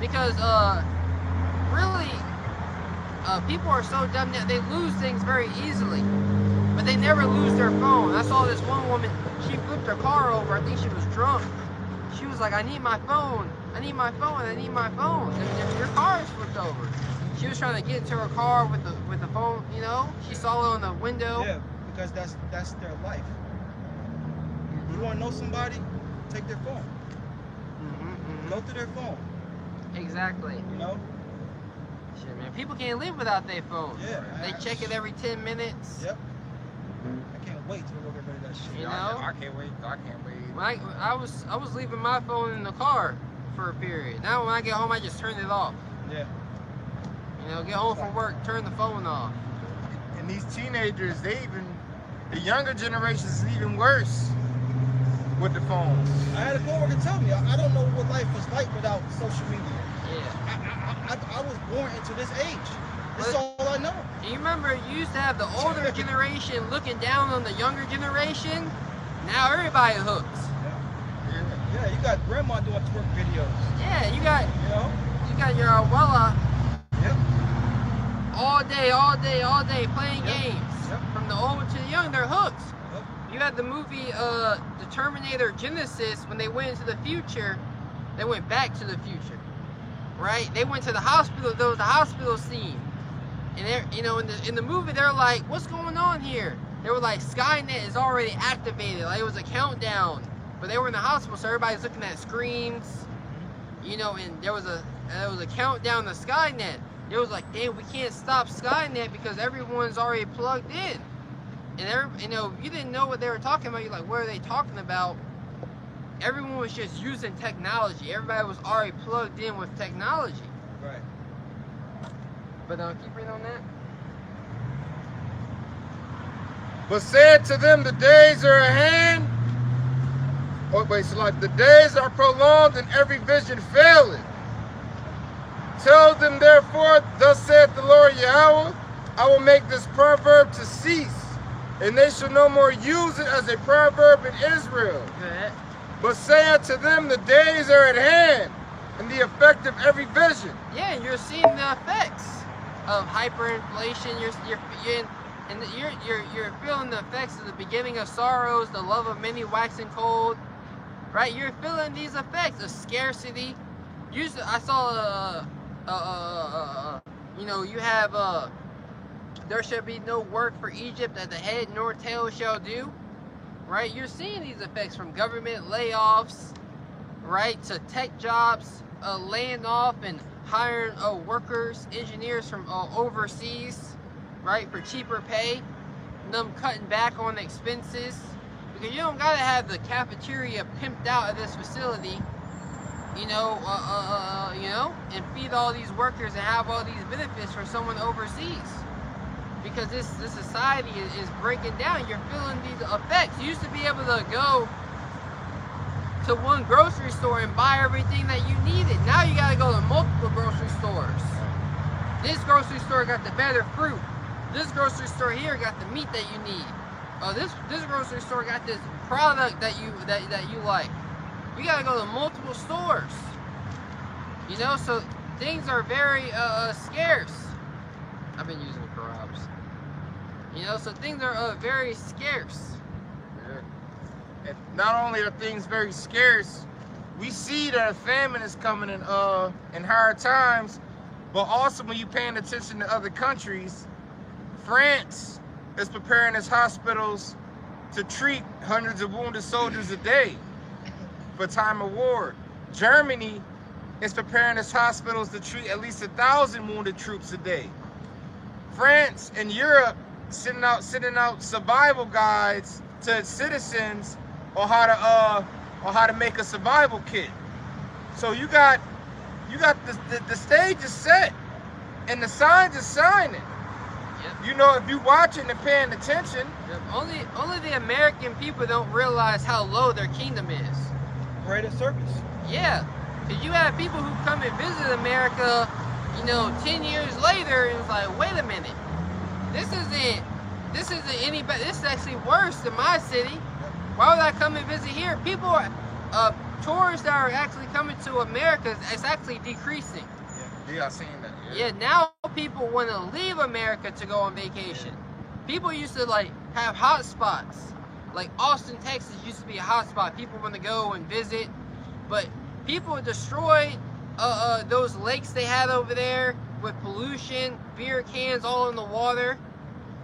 because really, people are so dumb that they lose things very easily, but they never lose their phone. I saw this one woman, she flipped her car over. I think she was drunk. She was like, I need my phone. I need my phone. I need my phone. And your car is flipped over. She was trying to get into her car with the phone, you know? She saw it on the window. Yeah, because that's their life. You want to know somebody? Take their phone. Go through their phone. Exactly. You know? Shit, man. People can't live without their phone. Yeah. They check it every 10 minutes. Yep. I can't wait to go get rid of that shit. You know? I can't wait. I can't wait. When I was leaving my phone in the car for a period. Now when I get home, I just turn it off. Yeah. You know, get home from work, turn the phone off. And these teenagers, the younger generation is even worse with the phones. I had a coworker tell me, I don't know what life was like without social media. Yeah. I was born into this age. This is all I know. You remember, you used to have the older generation looking down on the younger generation. Now everybody hooks. Yeah, you got grandma doing twerk videos. Yeah, you got your abuela. Yep. All day playing games. Yep. From the old to the young, they're hooked. Yep. You had the movie The Terminator Genesis. When they went into the future, they went back to the future, right? They went to the hospital. There was a hospital scene, and you know, in the movie, they're like, "What's going on here?" They were like, "Skynet is already activated." Like it was a countdown, but they were in the hospital, so everybody's looking at screens, you know, and there was a countdown to Skynet. It was like, damn, we can't stop Skynet because everyone's already plugged in. And you know, you didn't know what they were talking about. You're like, what are they talking about? Everyone was just using technology. Everybody was already plugged in with technology. Right. But keep reading on that. But said to them, the days are at hand. Oh, wait, so like the days are prolonged and every vision faileth. Tell them therefore, thus saith the Lord Yahweh, I will make this proverb to cease, and they shall no more use it as a proverb in Israel. Good. But say unto them, the days are at hand, and the effect of every vision. Yeah, you're seeing the effects of hyperinflation. You're feeling the effects of the beginning of sorrows, the love of many waxing cold, right? You're feeling these effects of scarcity. Usually, I saw you know, you have there shall be no work for Egypt that the head nor tail shall do, right? You're seeing these effects from government layoffs, right, to tech jobs laying off and hiring workers, engineers from overseas, right, for cheaper pay, and them cutting back on expenses, because you don't gotta have the cafeteria pimped out at this facility. you know, and feed all these workers and have all these benefits for someone overseas. Because this society is breaking down. You're feeling these effects. You used to be able to go to one grocery store and buy everything that you needed. Now you gotta go to multiple grocery stores. This grocery store got the better fruit. This grocery store here got the meat that you need. Oh, this grocery store got this product that you like. You gotta go to multiple stores. You know, so things are very scarce. I've been using corrupts. You know, so things are very scarce. And not only are things very scarce, we see that a famine is coming in hard times, but also when you're paying attention to other countries, France is preparing its hospitals to treat hundreds of wounded soldiers a day for time of war. Germany is preparing its hospitals to treat at least 1,000 wounded troops a day. France and Europe sending out survival guides to its citizens on how to make a survival kit. So you got the stage is set and the signs are signing. Yep. You know, if you watching and paying attention. Yep. Only the American people don't realize how low their kingdom is. Greater service. Yeah, because you have people who come and visit America, you know, 10 years later, and it's like, wait a minute, this isn't any better. This is actually worse than my city. Why would I come and visit here? People are, tourists that are actually coming to America, it's actually decreasing. Yeah, I've seen that. Yeah, now people want to leave America to go on vacation. People used to like have hot spots. Like Austin, Texas used to be a hot spot. People want to go and visit, but people destroyed those lakes they had over there with pollution, beer cans all in the water.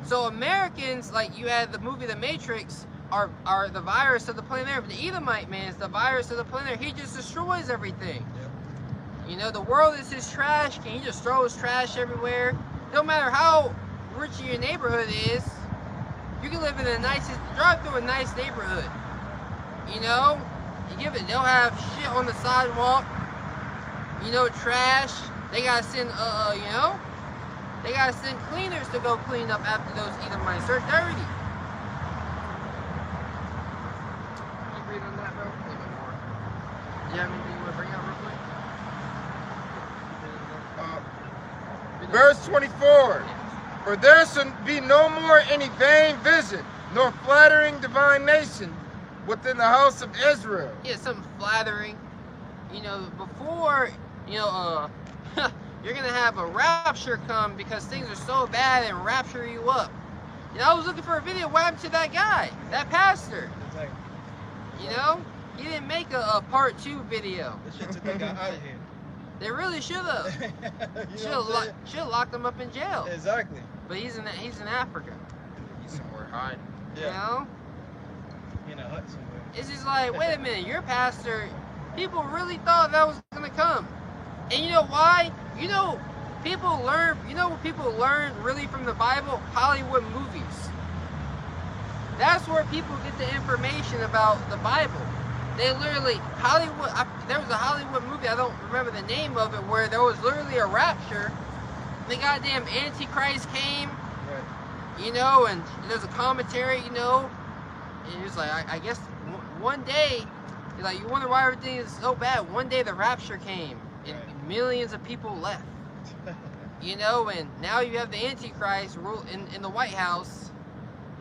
So Americans, like you had the movie The Matrix, are the virus of the planet Earth. The Edomite man is the virus of the planet Earth. He just destroys everything. Yep. You know, the world is his trash can. He just throws trash everywhere. No matter how rich your neighborhood is, you can live in drive through a nice neighborhood. You know, they'll have shit on the sidewalk. You know, trash. They gotta send, they gotta send cleaners to go clean up after those Edomites. They're dirty. Can you read on that, bro? A little bit more. Do you have anything you want to bring out real quick? Verse 24. For there shall be no more any vain vision, nor flattering divination within the house of Israel. Yeah, something flattering. You know, before, you know, you're going to have a rapture come because things are so bad and rapture you up. You know, I was looking for a video. What happened to that guy? That pastor? Exactly. You know? He didn't make a part 2 video. This shit took that guy out of here. They really should have. You know what I'm saying? Should have locked him up in jail. Exactly. But he's in Africa. He's somewhere hiding. You know? In a hut somewhere. It's just like, wait a minute, your pastor, people really thought that was gonna come. And you know why? You know what people learn really from the Bible? Hollywood movies. That's where people get the information about the Bible. They literally, there was a Hollywood movie, I don't remember the name of it, where there was literally a rapture. The goddamn Antichrist came, Right. you know, and there's a commentary, you know, and it's like, I guess one day, like, you wonder why everything is so bad. One day the rapture came, and Right. millions of people left, you know, and now you have the Antichrist rule in the White House,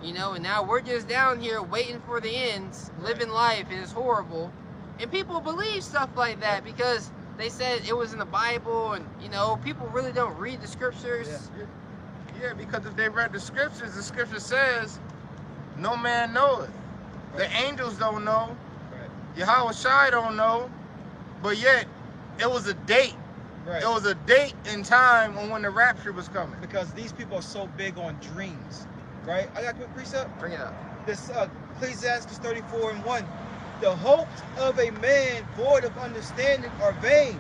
you know, and now we're just down here waiting for the ends, living life, and it's horrible. And people believe stuff like that because they said it was in the Bible, and, you know, people really don't read the scriptures. Yeah, because if they read the scripture says, no man knoweth. The angels don't know. Right. Yahweh Shai don't know. But yet, it was a date. Right. It was a date and time on when the rapture was coming. Because these people are so big on dreams. Right? I got a quick precept. Bring it up. This Ecclesiastes 34:1. The hopes of a man void of understanding are vain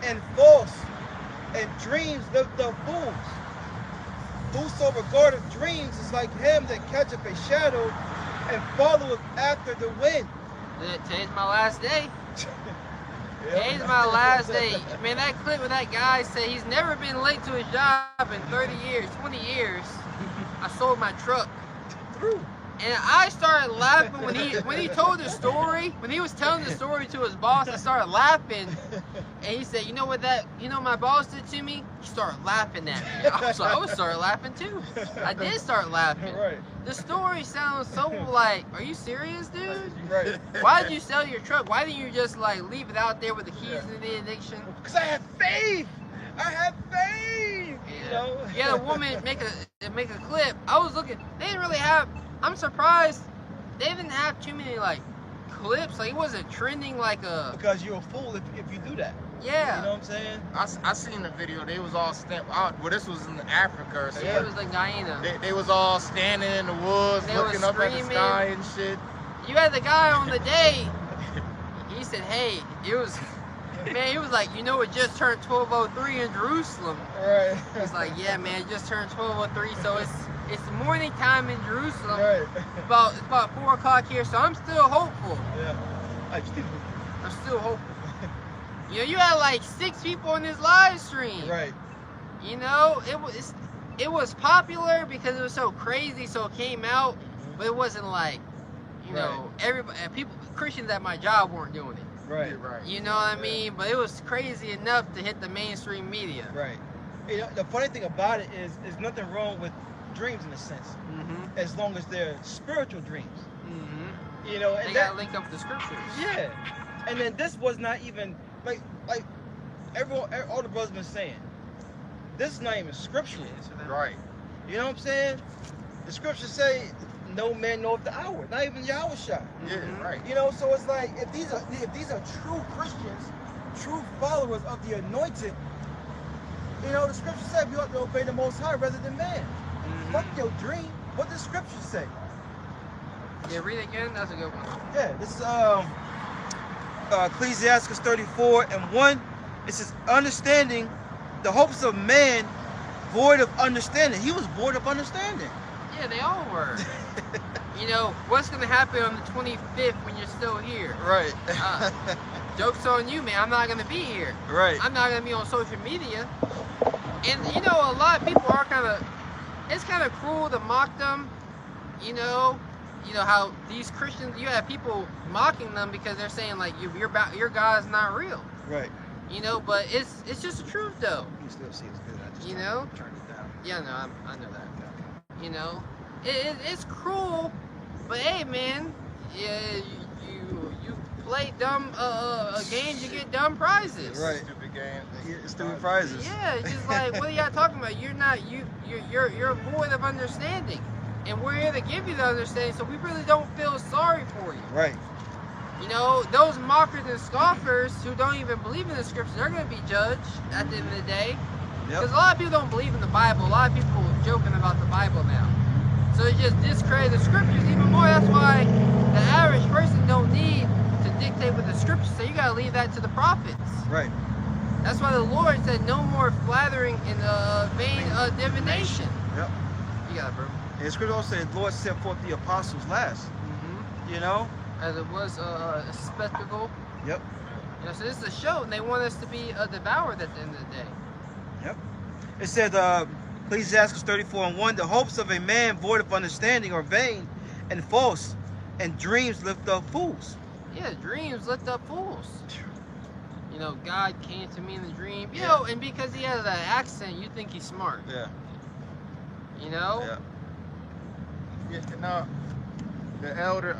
and false, and dreams lift up fools. Whoso regardeth dreams is like him that catcheth a shadow and followeth after the wind. Today's my last day. Today's my last day. Man, that clip with that guy said he's never been late to his job in 30 years, 20 years. I sold my truck. And I started laughing when he told the story. When he was telling the story to his boss, I started laughing. And he said, "You know what my boss did to me?" He started laughing at me. I started laughing too. I did start laughing. Right. The story sounds so like, are you serious, dude? Right. Why did you sell your truck? Why didn't you just like leave it out there with the keys in the ignition? Because I had faith. I had faith. Yeah. You know? You had a woman make a clip. I was looking. They didn't really have. I'm surprised they didn't have too many like clips. Like it wasn't trending like a. Because you're a fool if you do that. Yeah. You know what I'm saying? I seen the video. They was all well, this was in Africa or something. Yeah, it was like Guyana. They was all standing in the woods, They looking was up at the screaming. sky and shit. You had the guy on the day. He said, "Hey, it was." Man, he was like, "You know, it just turned 12:03 in Jerusalem." Right. He's like, "Yeah, man, it just turned 12:03, so it's morning time in Jerusalem. Right. It's about 4 o'clock here, so I'm still hopeful. Yeah. I'm still hopeful." You know, you had like 6 people on this live stream. Right. You know, it was popular because it was so crazy, so it came out, but it wasn't like, you know, Christians at my job weren't doing it. Right. Right. You know what I mean? But it was crazy enough to hit the mainstream media. Right. You know, the funny thing about it is, there's nothing wrong with dreams in a sense, Mm-hmm. as long as they're spiritual dreams. Mm-hmm. You know, They and gotta link up with the scriptures. yeah. And then this was not even like everyone, all the brothers been saying. This is not even scriptural. Right. You know what I'm saying? The scriptures say, "No man knoweth the hour," not even Yahweh shot. Yeah. Mhm. Right. You know, so it's like if these are true Christians, true followers of the anointed, you know, the scripture said we ought to obey the Most High rather than man. Mhm. Fuck your dream. What does scripture say? Yeah, read it again. That's a good one. Yeah, this is Ecclesiastes 34:1. It says, "Understanding the hopes of man, void of understanding." He was void of understanding. Yeah, they all were. You know, what's gonna happen on the 25th when you're still here? Right. Joke's on you, man. I'm not gonna be here. Right. I'm not gonna be on social media. And you know, a lot of people are it's kind of cruel to mock them. You know how these Christians, you have people mocking them because they're saying like your God's not real. Right. You know, but it's just the truth though. You can still see it's good. I just You know? turned it down. Yeah, no, I know that. You know, it's cruel, but hey, man, yeah, you play dumb games, you get dumb prizes. Right. Stupid game. Stupid prizes. Yeah, it's just like, what are y'all talking about? You're void of understanding, and we're here to give you the understanding, so we really don't feel sorry for you. Right. You know, those mockers and scoffers who don't even believe in the scriptures, they're going to be judged at the end of the day. Because a lot of people don't believe in the Bible. A lot of people are joking about the Bible now. So they just discredit the scriptures even more. That's why the average person don't need to dictate what the scriptures say. You got to leave that to the prophets. Right. That's why the Lord said no more flattering and vain divination. Yep. You got it, bro. And the scripture also said, "The Lord set forth the apostles last." Mm-hmm. You know. As it was a spectacle. Yep. You know, so this is a show, and they want us to be devoured at the end of the day. Yep. It said, Ecclesiastes 34:1, "The hopes of a man void of understanding are vain and false, and dreams lift up fools." Yeah, dreams lift up fools. You know, God came to me in the dream. You Yeah. know, and because he has that accent, you think he's smart. Yeah. You know? Yeah. Yeah, no, the elder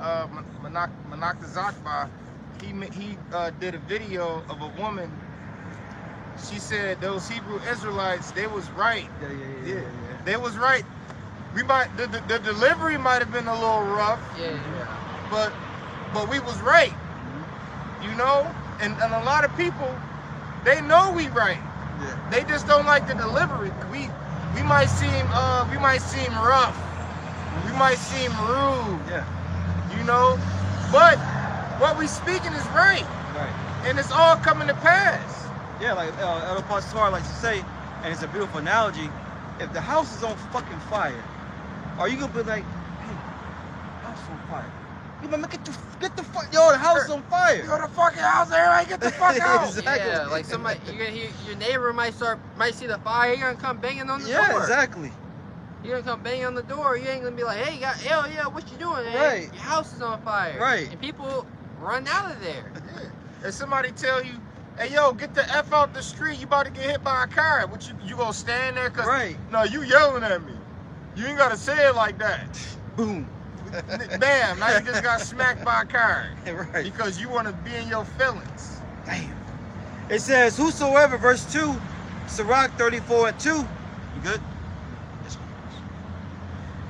Menachem, he did a video of a woman. She said those Hebrew Israelites, they was right. Yeah. They was right. We might the delivery might have been a little rough, Yeah. but we was right. You know, and a lot of people, they know we right. Yeah. They just don't like the delivery. We might seem rough. We might seem rude. Yeah. You know, but what we speaking is right, Right. and it's all coming to pass. Yeah, like Elder Pastor likes to say, and it's a beautiful analogy, if the house is on fucking fire, are you gonna be like, "Hey, house on fire. You man, get the fuck, yo, the house is on fire. Yo, the fucking house, everybody get the fuck out. Exactly. Yeah, like somebody, you're gonna hear your neighbor might see the fire. You're gonna come banging on the door. Yeah, exactly. You're gonna come banging on the door. You ain't gonna be like, hey, hell yeah, what you doing? Man? Right. Your house is on fire. Right. And people run out of there. Yeah. And somebody tell you, hey, yo, get the F out the street. You about to get hit by a car. What you gonna stand there? Cause Right. No, you yelling at me. You ain't gotta say it like that. Boom. Bam, now you just got smacked by a car. Right. Because you want to be in your feelings. Damn. It says, whosoever, verse 2, Sirach 34:2. You good?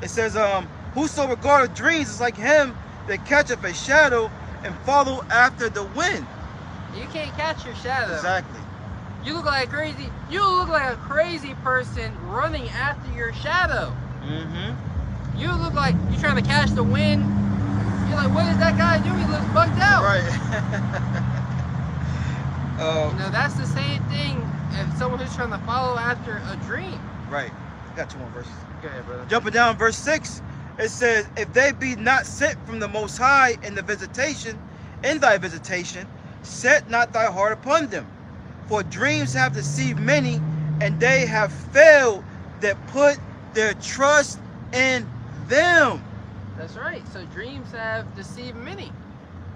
It says, whoso regardeth dreams is like him that catcheth a shadow and follow after the wind. You can't catch your shadow. Exactly. You look like crazy. You look like a crazy person running after your shadow. Mm-hmm. You look like you're trying to catch the wind. You're like, what is that guy doing? He looks bugged out. Right. You know, that's the same thing as someone who's trying to follow after a dream. Right. Got 2 more verses. Go ahead, brother. Jumping down verse 6, it says, if they be not sent from the Most High in thy visitation, set not thy heart upon them. For dreams have deceived many, and they have failed that put their trust in them. That's right. So dreams have deceived many.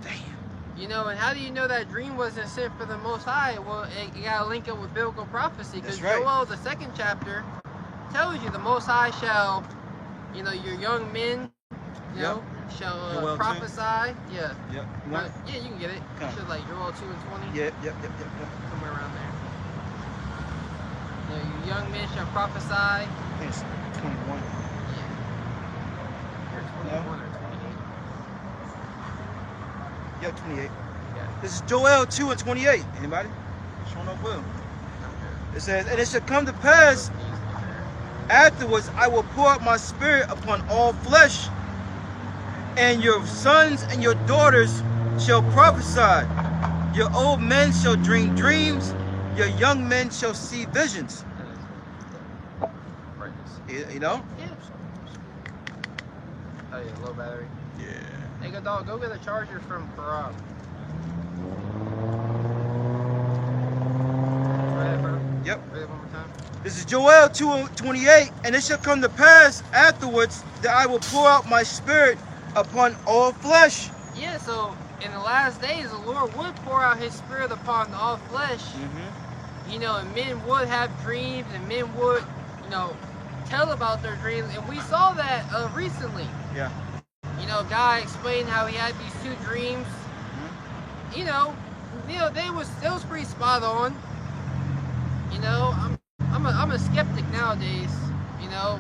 Damn. You know, and how do you know that dream wasn't sent for the Most High? Well, it got to link up with biblical prophecy, because That's right. Joel, the 2nd chapter, tells you the Most High shall, you know, your young men, you know, shall Joel 2. prophesy. Yeah. Yep. You But, want it? yeah, you can get it. Come. Should like Joel 2:20. Yep. Somewhere around there. You know, your young men shall prophesy. I think it's 21. Yeah. Or 21 or 28. Yep, 28. Yeah. This is Joel 2:28. Anybody? Showing up will. It says, and it shall come to pass afterwards, I will pour out my spirit upon all flesh, and your sons and your daughters shall prophesy. Your old men shall dream dreams. Your young men shall see visions. You know? Yeah. Oh yeah, low battery. Yeah. Hey, good dog, go get a charger from Parag. Go ahead, bro. Yep. Read it one more time. This is Joel 2:28, and it shall come to pass afterwards that I will pour out my spirit upon all flesh. Yeah, so in the last days, the Lord would pour out His Spirit upon all flesh. You know, and men would have dreams, and men would, you know, tell about their dreams, and we saw that recently. Yeah. You know, a guy explained how he had these 2 dreams. You know, they was pretty spot on. You know, I'm a skeptic nowadays. You know,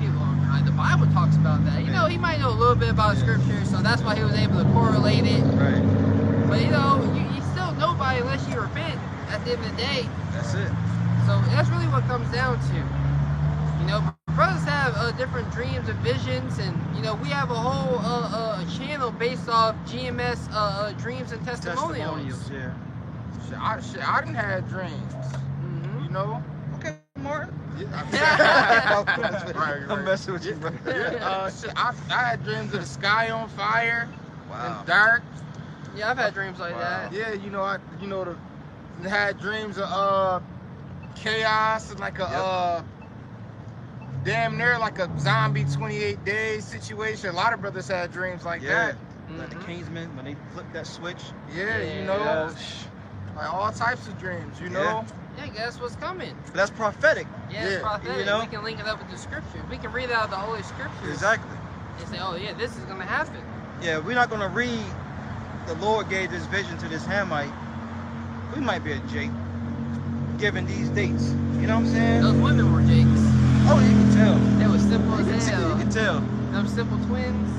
people, the Bible talks about that. You know, he might know a little bit about Scripture, so that's why he was able to correlate it. Right. But you know, you still nobody unless you repent. At the end of the day. That's it. So that's really what it comes down to. You know, brothers have different dreams and visions, and you know, we have a whole channel based off GMS dreams and testimonials. Yeah. I done had dreams. You know? Okay, Martin. Right. I'm messing with you, bro. I had dreams of the sky on fire and dark. Yeah, I've had dreams like that. Yeah, you know, I had dreams of chaos and like a damn near like a zombie 28 days situation. A lot of brothers had dreams like that. Like the Kingsmen when they flip that switch. Yeah, you know, like all types of dreams, you know. Yeah, guess what's coming? But that's prophetic. Yeah, it's prophetic. You know? We can link it up with the scriptures. We can read out the Holy Scriptures. Exactly. And say, oh yeah, this is gonna happen. Yeah, we're not gonna read. The Lord gave this vision to this Hamite. We might be a Jake, given these dates. You know what I'm saying? Those women were Jakes. Oh, you can tell. They were simple as hell. You can tell. Them simple twins.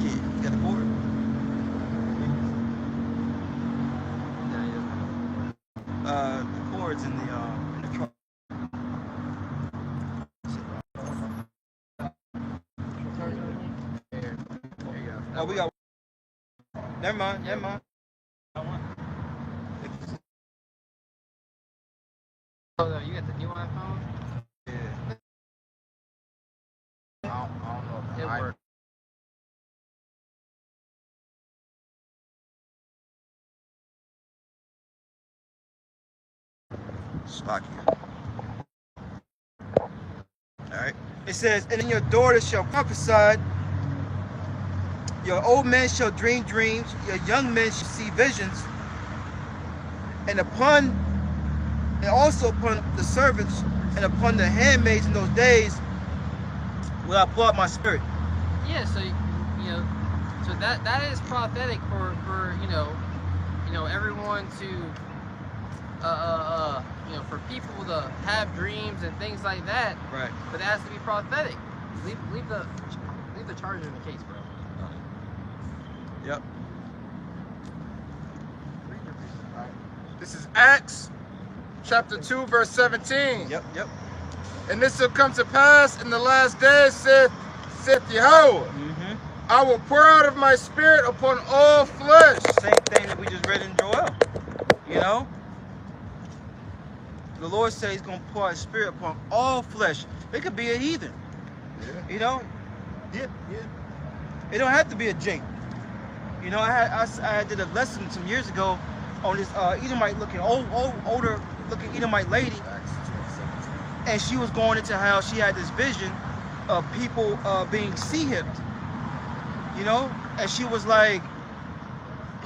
Yeah, you got the board. The board's in the truck. There you go. Oh, we got. Never mind. Never mind. Oh no, you got the new iPhone? Yeah. I don't know if It I worked. Slovakia. Alright. It says, and then your daughter shall prophesy, your old men shall dream dreams, your young men shall see visions, and also upon the servants and upon the handmaids in those days will I pour out my spirit. Yeah, so so that is prophetic for everyone to for people to have dreams and things like that. Right. But it has to be prophetic. Leave the charger in the case, bro. Yep. This is Acts chapter 2, verse 17. Yep. And this shall come to pass in the last days, saith Yahweh. Mm-hmm. I will pour out of my spirit upon all flesh. Same thing that we just read in Joel. The Lord says he's going to pour out his spirit upon all flesh. It could be a heathen. Yeah. Yeah. It don't have to be a Jake. I did a lesson some years ago on this Edomite looking, older looking Edomite lady. And she was going into how she had this vision of people being sea-hipped. And she was like,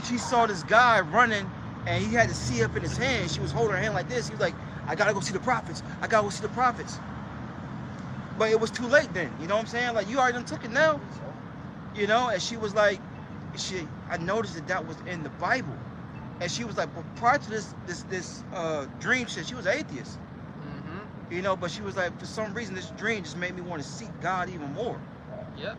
she saw this guy running and he had the sea up in his hand. She was holding her hand like this. He was like, I gotta go see the prophets. But it was too late then. You know what I'm saying? Like, you already done took it now. And she was like, I noticed that was in the Bible. And she was like, well, prior to this dream shit, she was an atheist. Mm-hmm. But she was like, for some reason, this dream just made me want to seek God even more. Yep.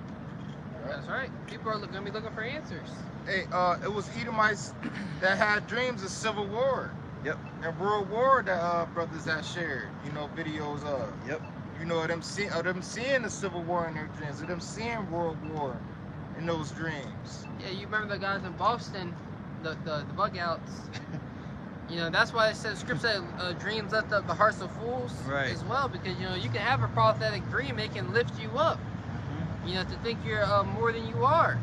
That's right. People are gonna be looking for answers. Hey, it was Edomites that had dreams of civil war. Yep. And world war that brothers that shared, videos of. Yep. Them seeing the civil war in their dreams, of them seeing world war in those dreams. Yeah, you remember the guys in Boston, the bug outs. That's why it says scripture said dreams lift up the hearts of fools as well, because you can have a prophetic dream, it can lift you up. To think you're more than you are.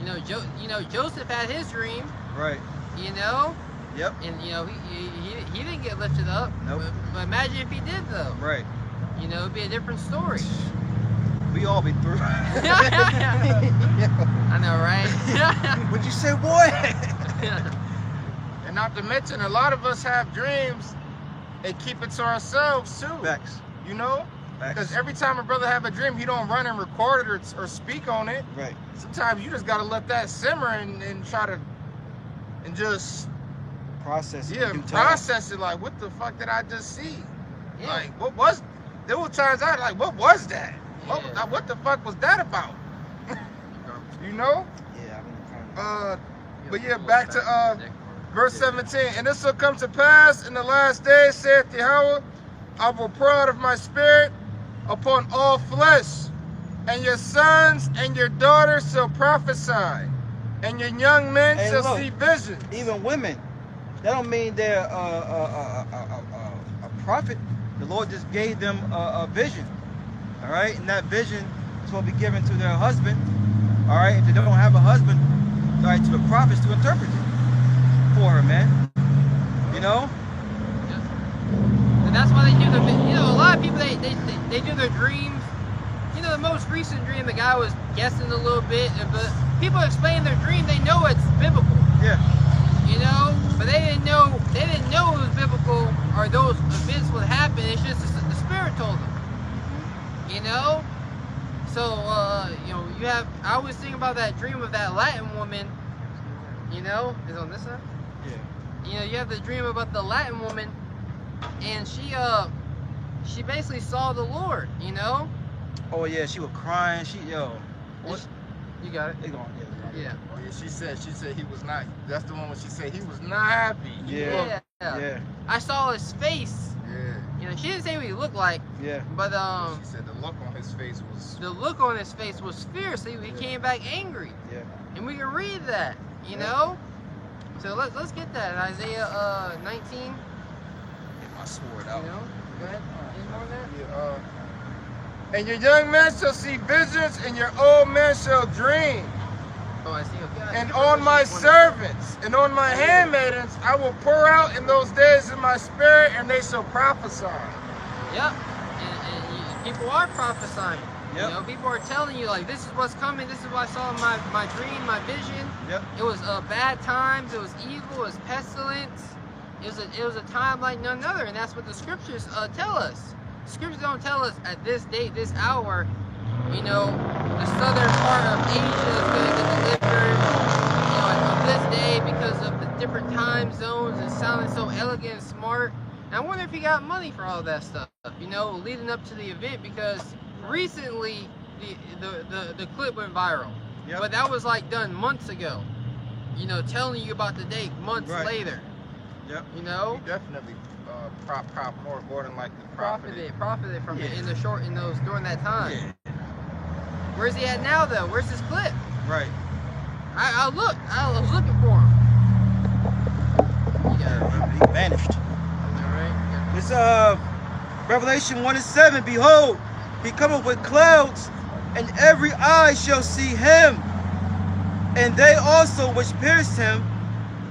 Yeah. Joseph had his dream. Right. Yep. And he didn't get lifted up. Nope. But imagine if he did though. Right. It'd be a different story. We all be through. I know, right? What'd you say, boy? And not to mention, a lot of us have dreams and keep it to ourselves too. Facts. Because every time a brother have a dream, he don't run and record it or speak on it. Right. Sometimes you just gotta let that simmer and try to just process it. Yeah, process it. Like, what the fuck did I just see? Yeah. Like, there were times I like, what was that? Yeah. What the fuck was that about? Yeah. But yeah, back to verse 17. And this will come to pass in the last days, saith Yahweh, I will pour out of my spirit upon all flesh, and your sons and your daughters shall prophesy, and your young men shall see visions. Even women, that don't mean they're a prophet. The Lord just gave them a vision, all right? And that vision is going to be given to their husband, all right? If they don't have a husband, all right, to the prophets to interpret it for her, man. And that's why they do a lot of people, they do their dreams. The most recent dream, the guy was guessing a little bit, but people explain their dream, they know it's biblical. Yeah. But they didn't know it was biblical or those events would happen. It's just the Spirit told them. So I always think about that dream of that Latin woman. Is on this side? Yeah. You have the dream about the Latin woman, and she basically saw the Lord. Oh yeah, she was crying. What? You got it. They going, yeah. Oh yeah, she said he was not. That's the one when she said he was not happy. Yeah. I saw his face. Yeah. She didn't say what he looked like. Yeah. But she said the look on his face was fierce. He came back angry. Yeah. And we can read that. So let's get that in Isaiah 19. I swore it out. Go ahead. Any more of that? Yeah. And your young men shall see visions, and your old men shall dream. Oh, I see. Okay. And on my servants and on my handmaidens I will pour out in those days in my spirit, and they shall prophesy. Yep. And people are prophesying. Yep. You know, people are telling you, like, this is what's coming. This is what I saw in my dream, my vision. Yep. It was bad times. It was evil. It was pestilence. It was a time like none other. And that's what the scriptures tell us. The scriptures don't tell us at this date, this hour, you know, the southern part of Asia is going to get delivered, you know, on this day because of the different time zones and sounding so elegant and smart. And I wonder if he got money for all that stuff, you know, leading up to the event, because recently the clip went viral. Yep. But that was like done months ago, you know, telling you about the date months later. Yep. You know? He definitely more than likely Profited from it in those during that time. Yeah. Where's he at now though? Where's his clip? Right. I was looking for him. Yeah. He vanished. Alright. It's Revelation 1:7. Behold, he cometh with clouds, and every eye shall see him, and they also which pierced him,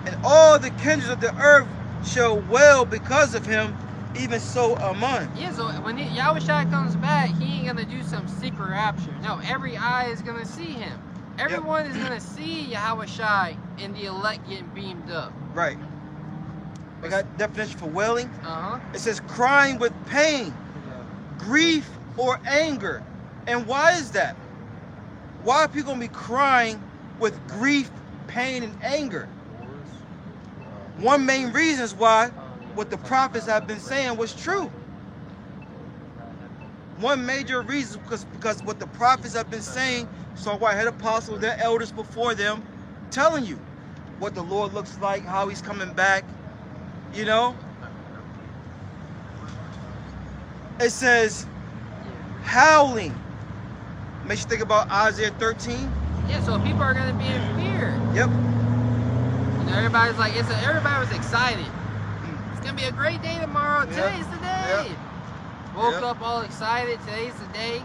and all the kindreds of the earth shall wail because of him. Even so among. Yeah, so when Yahushua comes back, he ain't gonna do some secret rapture. No, every eye is gonna see him. Everyone is gonna see Yahushua and the elect getting beamed up. Right. I got definition for wailing. Uh-huh. It says crying with pain, grief, or anger. And why is that? Why are people gonna be crying with grief, pain, and anger? One main reason is why what the prophets have been saying was true. One major reason because what the prophets have been saying, so I had apostles, their elders before them, telling you what the Lord looks like, how he's coming back, you know. It says howling. Makes you think about Isaiah 13. Yeah, so people are gonna be in fear. Yep. You know, everybody's like, everybody was excited. It's gonna be a great day tomorrow. Today's the day. Yep. Woke up all excited. Today's the day.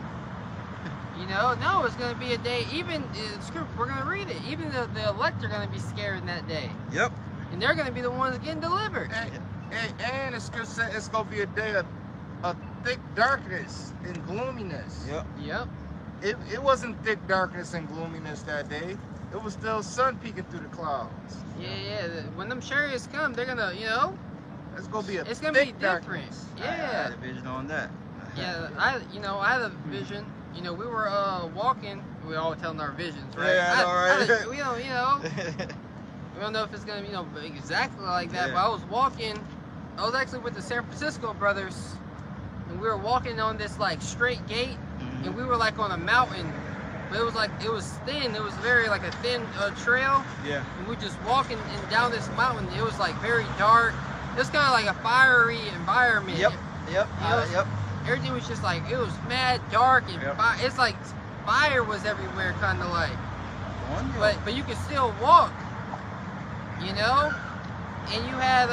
You know, no, it's gonna be a day. Even script, we're gonna read it. Even the elect are gonna be scared in that day. Yep. And they're gonna be the ones getting delivered. And the scripture said it's gonna be a day of thick darkness and gloominess. Yep. Yep. It wasn't thick darkness and gloominess that day. It was still sun peeking through the clouds. Yeah. When them chariots come, they're gonna, you know, It's gonna be it's gonna be thick different. darkness. I had a vision on that. Yeah, I had a vision. You know, we were walking. We all telling our visions, right? Yeah, I know, right? We don't, you know, we don't know if it's gonna be, you know, exactly like that. Yeah. But I was walking. I was actually with the San Francisco brothers, and we were walking on this like straight gate, and we were like on a mountain. But it was thin. It was very like a thin trail. Yeah. And we just walking down this mountain. It was like very dark. It was kind of like a fiery environment. Yep. Yep. Yep. Everything was just like, it was mad dark and it's like fire was everywhere, kind of like. But you could still walk, you know. And you had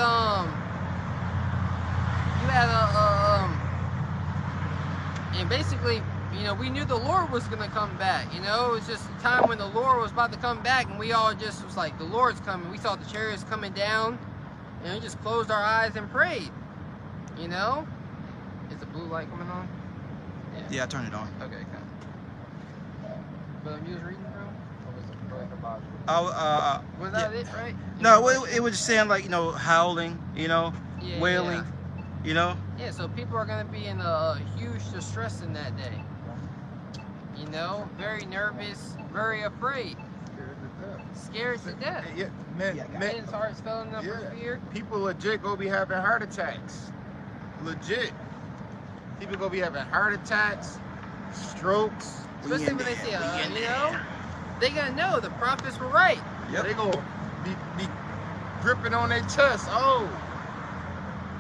and basically, you know, we knew the Lord was gonna come back. You know, it was just a time when the Lord was about to come back, and we all just was like, the Lord's coming. We saw the chariots coming down, and we just closed our eyes and prayed. You know, is the blue light coming on? Yeah, I turned it on. Okay, okay. But you was reading, bro? Was that it, right? No, it was just saying like, you know, howling, you know, wailing, you know. Yeah, so people are gonna be in a huge distress in that day. You know, very nervous, very afraid, scared to death. Yeah, man, Men's hearts filling up with fear. People legit gonna be having heart attacks. Legit. People gonna be having heart attacks, strokes. Especially when they say, you know, they gonna know the prophets were right. Yeah, they gonna be gripping on their chest. Oh,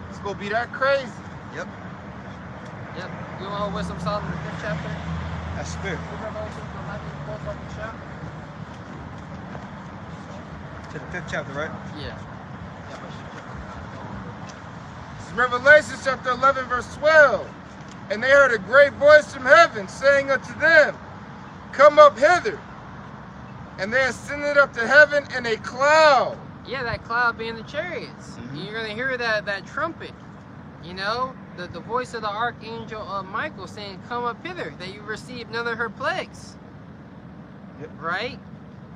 it's gonna be that crazy. Yep. Yep. You want to wisdom Solomon in the 5th chapter? That's spirit. To the 5th chapter, right? Yeah. It's Revelation chapter 11, verse 12. And they heard a great voice from heaven saying unto them, Come up hither, And they ascended up to heaven in a cloud. Yeah, that cloud being the chariots. You're going to hear that trumpet. You know, the voice of the archangel Michael saying, "Come up hither, that you receive none of her plagues." Yep. Right?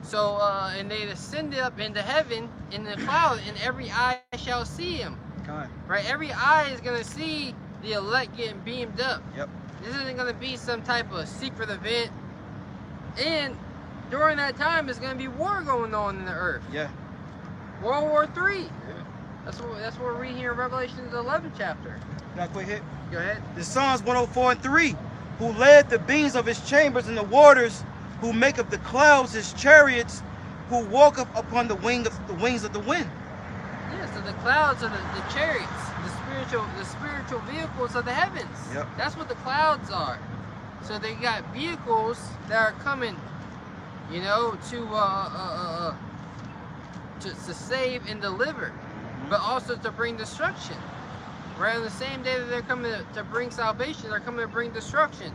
So, and they ascended up into heaven in the cloud, and every eye shall see him. Kind. Right? Every eye is going to see the elect getting beamed up. Yep. This isn't going to be some type of secret event. And during that time, there's going to be war going on in the earth. Yeah. World War III. That's what we're reading here in Revelation 11 chapter. Now, quick hit. Go ahead. The Psalms 104:3, who led the beams of his chambers in the waters, who make up the clouds his chariots, who walketh upon the wings of the wind. Yeah, so the clouds are the chariots, the spiritual vehicles of the heavens. Yep. That's what the clouds are. So they got vehicles that are coming, you know, to save and deliver, but also to bring destruction. Right on the same day that they're coming to bring salvation, they're coming to bring destruction.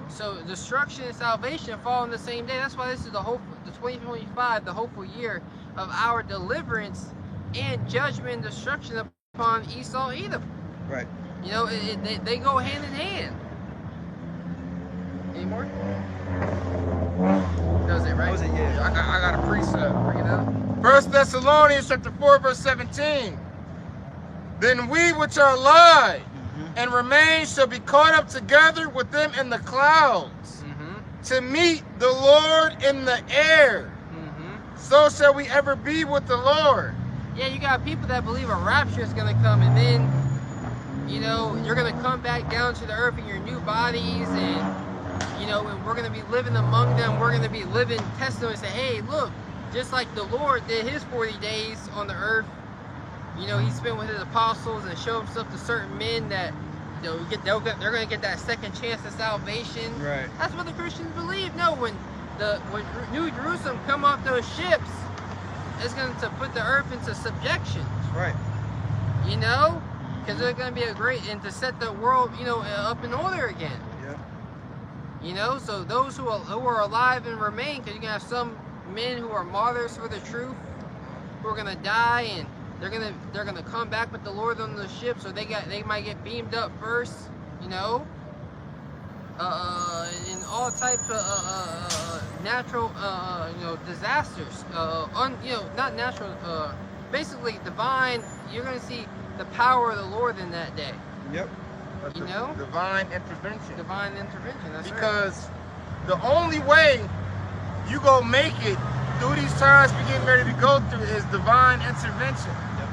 So destruction and salvation fall on the same day. That's why this is the 2025, the hopeful year of our deliverance and judgment and destruction upon Esau, Edom. Right. You know, they go hand in hand. Any more? That was it, right? That was it, yeah. I got a precept. Bring it up. 1 Thessalonians chapter 4, verse 17. Then we which are alive and remain shall be caught up together with them in the clouds to meet the Lord in the air. So shall we ever be with the Lord. Yeah, you got people that believe a rapture is going to come, and then, you know, you're going to come back down to the earth in your new bodies, and, you know, and we're going to be living among them. We're going to be living testimony and say, hey, look, just like the Lord did his 40 days on the earth, you know, he spent with his apostles and showed himself to certain men that they're going to get that second chance of salvation. Right. That's what the Christians believe. No, when New Jerusalem come off those ships, it's going to put the earth into subjection. That's right. You know, because there's going to be a great, and to set the world, you know, up in order again. Yeah. You know, so those who are alive and remain, because you're going to have some men who are martyrs for the truth, who are going to die, and they're gonna come back with the Lord on the ship, so they might get beamed up first, you know. In all types of natural you know, disasters, you know, not natural, basically divine. You're gonna see the power of the Lord in that day. Yep. You know, Divine intervention. divine intervention. That's Because the only way you gonna make it through these times we're getting ready to go through is divine intervention. Yep.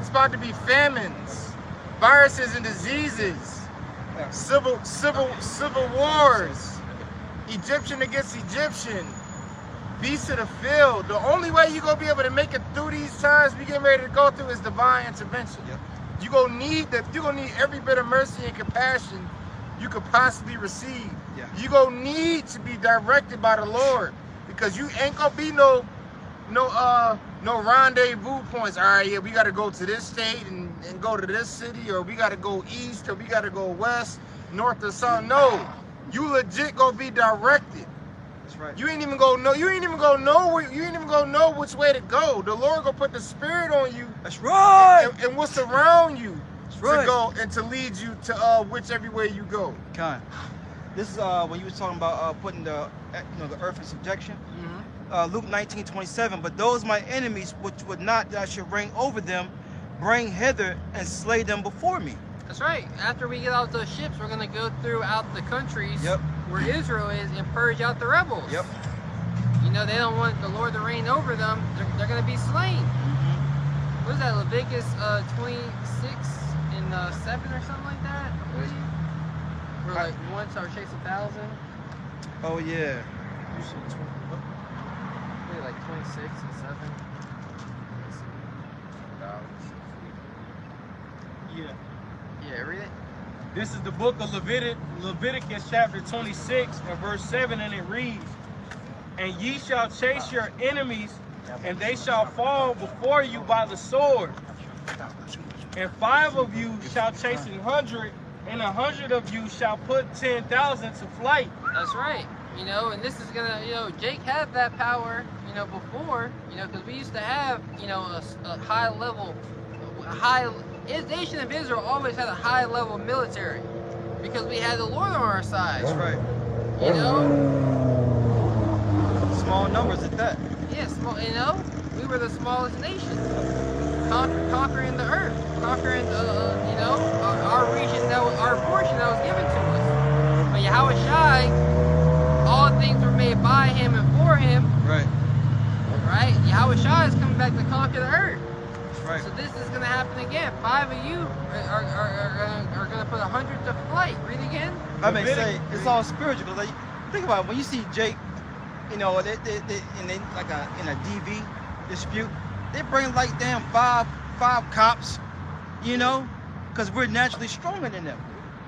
It's about to be famines, viruses and diseases, Yeah. civil wars, Egyptian against Egyptian, beasts of the field. The only way you're gonna be able to make it through these times we getting ready to go through is divine intervention. Yep. You're gonna need every bit of mercy and compassion you could possibly receive. Yeah. You're gonna need to be directed by the Lord, because you ain't gonna be no rendezvous points. All right, yeah, we gotta go to this state and go to this city, or we gotta go east, or we gotta go west, north, or south. No, you legit gonna be directed. That's right. You ain't even gonna know which way to go. The Lord gonna put the Spirit on you. That's right. And what's around you That's right. to go and to lead you to whichever way you go. Kind. This is when you was talking about putting the the earth in subjection. Luke 19:27. But those my enemies which would not that I should reign over them, bring hither and slay them before me. That's right. After we get out those ships, we're gonna go throughout the countries where Israel is and purge out the rebels. Yep. You know, they don't want the Lord to reign over them. They're gonna be slain. What is that, Leviticus 26 and 7 or something like that, I believe? Where like one shall chase 1,000. Oh yeah. Maybe like 26 and 7. Yeah. Yeah, read it. This is the book of Leviticus chapter 26 and verse 7, and it reads, "And ye shall chase your enemies, and they shall fall before you by the sword. And 5 of you shall chase 100, and 100 of you shall put 10,000 to flight." That's right. You know, and this is gonna, you know, Jake had that power, you know, before, you know, because we used to have, you know, a high level, his nation of Israel always had a high level military because we had the Lord on our side. That's right. You know? Small numbers at that. Yeah, small, you know? We were the smallest nation. Conquering the earth. Conquering, you know, our region, our portion that was given to us. But Yahweh Shai, all things were made by him and for him. Right. Right? Yahweh Shai is coming back to conquer the earth. Right. So this is going to happen again. 5 of you are going to put 100 to flight. Read again. I may say it's all spiritual. Like, think about it. When you see Jake, you know, they like in a DV dispute, they bring like damn five cops, you know, because we're naturally stronger than them.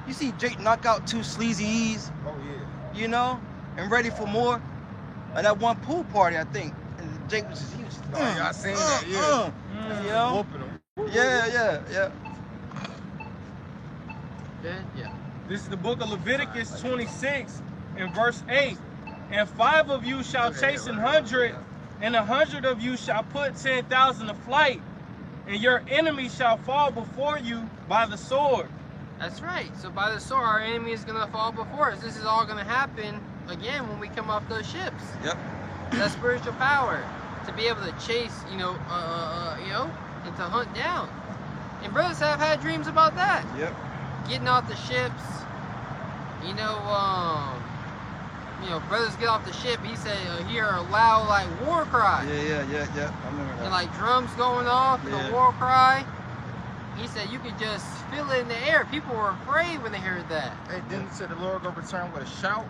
You see Jake knock out 2 sleazy E's. Oh yeah. You know, and ready for more. And that one pool party, I think, and Jake was just, he was. Oh, yeah, I seen that. Yeah. You know. Whooping them. Yeah. Yeah. This is the book of Leviticus 26 and verse 8. And 5 of you shall chase 100, and 100 of you shall put 10,000 to flight, and your enemy shall fall before you by the sword. That's right. So by the sword, our enemy is going to fall before us. This is all going to happen again when we come off those ships. Yep. That spiritual power to be able to chase, you know, and to hunt down. And brothers have had dreams about that. Yep. Getting off the ships, you know, brothers get off the ship. He said, hear a loud like war cry. Yeah. I remember that. And like drums going off, Yeah. the war cry. He said you could just feel it in the air. People were afraid when they heard that. Hey, didn't say the Lord gonna return with a shout?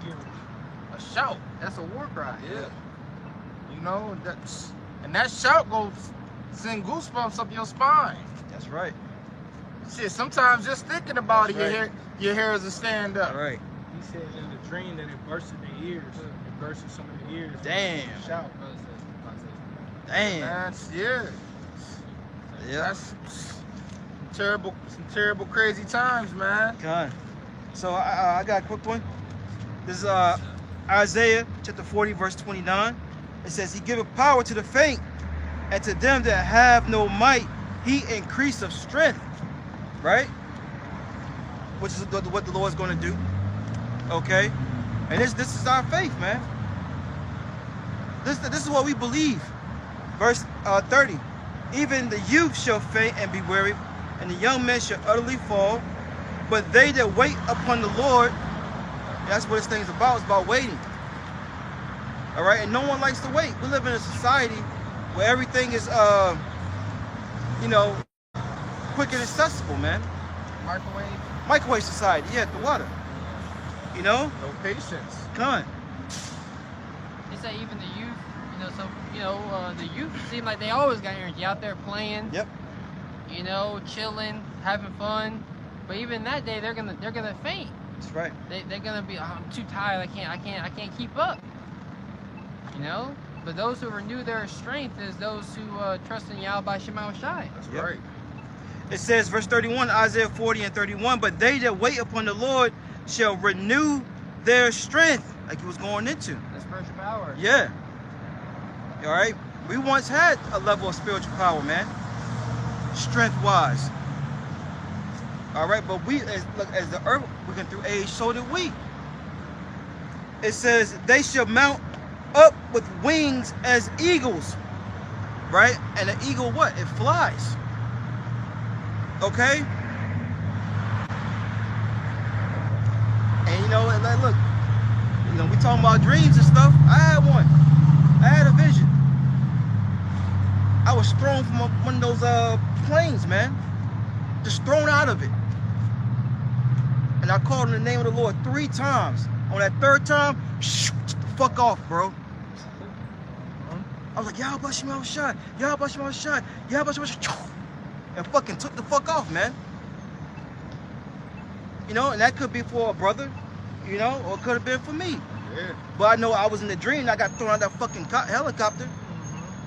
A shout. That's a war cry. Yeah. You know, and that shout goes send goosebumps up your spine. That's right. Shit, sometimes just thinking about That's it, your hairs will stand up. All right. He said in the dream that it bursted their ears. It bursted some of the ears. Damn. Shout. Damn. That's Yeah. That's some terrible, crazy times, man. God. So I got a quick one. This is Isaiah chapter 40, verse 29. It says, he giveth power to the faint, and to them that have no might, he increase of strength. Right? Which is what the Lord's going to do. Okay? And this is our faith, man. This is what we believe. Verse 30. Even the youth shall faint and be weary, and the young men shall utterly fall. But they that wait upon the Lord, that's what this thing's about. It's about waiting. All right? And no one likes to wait. We live in a society where everything is, you know, quick and accessible, man. Microwave society. Yeah, the water. You know? No patience. Come on. They say even the youth, you know, so the youth seem like they always got energy out there playing. Yep. You know, chilling, having fun. But even that day, they're gonna faint. That's right. They're gonna be, I'm too tired. I can't keep up. You know. But those who renew their strength is those who trust in Yahweh by Shema Shai. That's Yep. right. It says, verse 31, Isaiah 40 and 31, but they that wait upon the Lord shall renew their strength, like he was going into. That's spiritual power. Yeah. All right. We once had a level of spiritual power, man. Strength-wise. All right, but as the earth went through age, so did we. It says, they shall mount up with wings as eagles. Right? And an eagle, what? It flies. Okay? And you know, like, look, you know, we talking about dreams and stuff. I had one. I had a vision. I was thrown from one of those planes, man. Just thrown out of it. And I called on the name of the Lord 3 times. On that 3rd time, fuck off, bro. I was like, Yahweh Shema Shai, Yahweh Shema Shai, Yahweh Shema Shai. And fucking took the fuck off, man. You know, and that could be for a brother, you know, or it could have been for me. Yeah. But I know I was in the dream and I got thrown out of that fucking helicopter.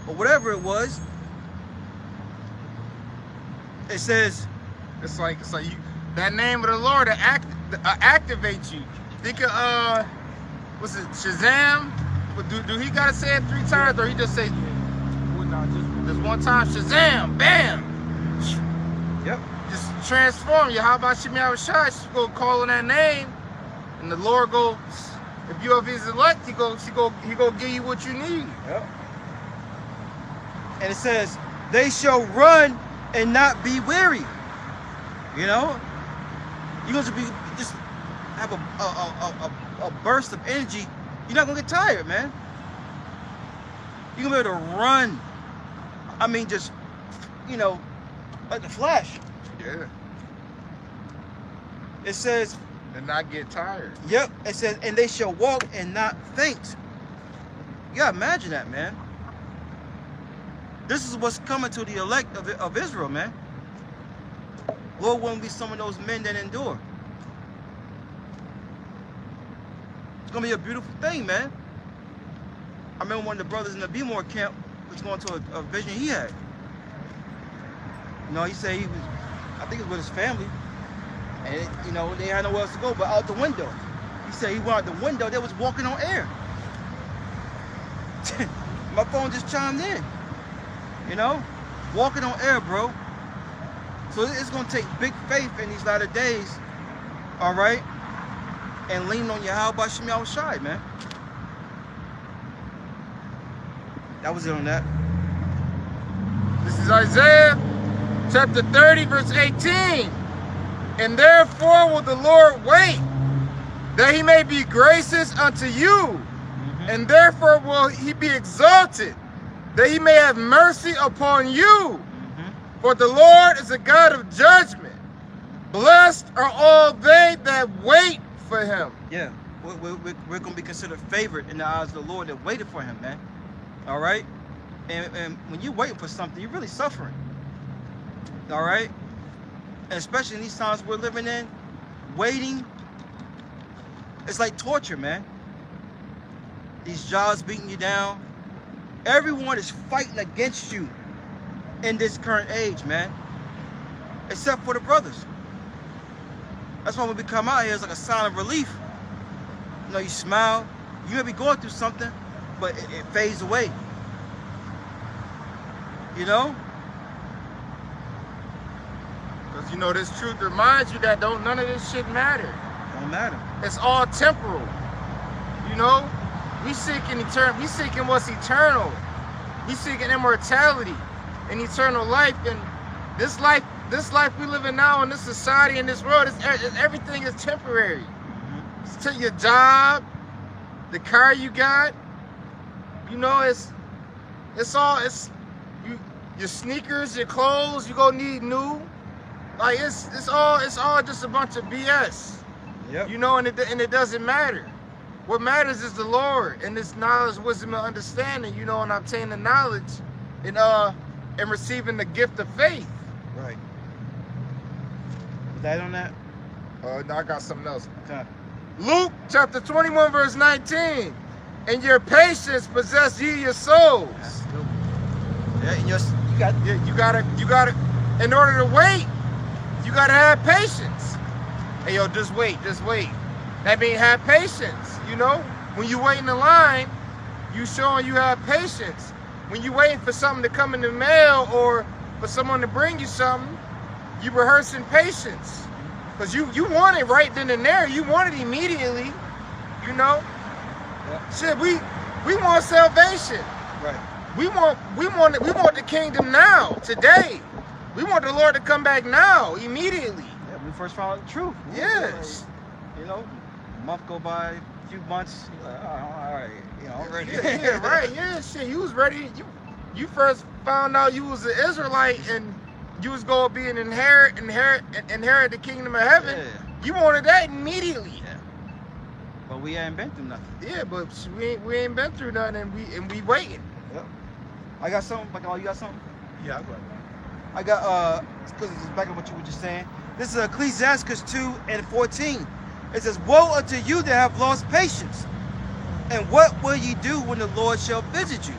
Or whatever it was. It says, It's like you, that name of the Lord to activate you. Think of what's it, Shazam? Do he gotta say it 3 times, or he just say just one time? Shazam, bam. Yep. Just transform you. How about Shemi Awashai? She go call on that name, and the Lord goes. If you of His elect, he go give you what you need. Yep. And it says, they shall run and not be weary. You know, you're going to be just have a burst of energy. You're not gonna get tired, man. You're gonna be able to run. I mean, just, you know, like the Flash. Yeah. It says, and not get tired. Yep. It says, and they shall walk and not faint. You gotta imagine that, man. This is what's coming to the elect of Israel, man. Lord won't be some of those men that endure. It's gonna be a beautiful thing, man. I remember one of the brothers in the Gms camp was going to a vision he had. You know, he said he was, I think it was with his family, and you know, they had nowhere else to go but out the window. He said he went out the window, they was walking on air. My phone just chimed in. You know, walking on air, bro. So it's gonna take big faith in these latter days, all right? And lean on Yahweh Shemi Awashai, man. That was it on that. This is Isaiah chapter 30, verse 18. And therefore will the Lord wait, that he may be gracious unto you. And therefore will he be exalted, that he may have mercy upon you. For the Lord is a God of judgment. Blessed are all they that wait for him. Yeah, we're going to be considered favored in the eyes of the Lord that waited for him, man. All right? And when you're waiting for something, you're really suffering. All right? And especially in these times we're living in, waiting, it's like torture, man. These jobs beating you down. Everyone is fighting against you in this current age, man. Except for the brothers. That's why when we come out here, it's like a sign of relief. You know, you smile. You may be going through something, but it fades away. You know? Because you know, this truth reminds you that none of this shit matter. Don't matter. It's all temporal. You know? We seeking what's eternal. We seeking immortality and eternal life. And this life we live in now in this society, in this world, everything is temporary. It's to your job, the car you got. You know, your sneakers, your clothes, you gonna need new. Like it's all just a bunch of BS. Yep. You know, and it doesn't matter. What matters is the Lord and this knowledge, wisdom, and understanding, you know, and obtaining the knowledge and receiving the gift of faith. Right. Is that on that? No, I got something else. Okay. Luke chapter 21, verse 19. And your patience possess ye your souls. Yeah, and you gotta, in order to wait, you gotta have patience. Hey, yo, just wait. That means have patience, you know? When you wait in the line, you showing you have patience. When you waiting for something to come in the mail or for someone to bring you something, you rehearsing patience. Because you want it right then and there. You want it immediately, you know? Yeah. Shit, we want salvation. Right. We want the kingdom now, today. We want the Lord to come back now, immediately. Yeah, when we first found out the truth. Yes. You know, a month go by, a few months, you're like, oh, all right, you know, I'm ready. Yeah, right. Yeah, shit. You was ready. You first found out you was an Israelite and you was gonna be an inherit the kingdom of heaven. Yeah. You wanted that immediately. Yeah. But we ain't been through nothing. Yeah, but we ain't been through nothing, and we waiting. Yep. I got something. Oh, you got something? Yeah, I got it. I got because it's back on what you were just saying. This is Ecclesiastes 2:14. It says, "Woe unto you that have lost patience, and what will ye do when the Lord shall visit you?"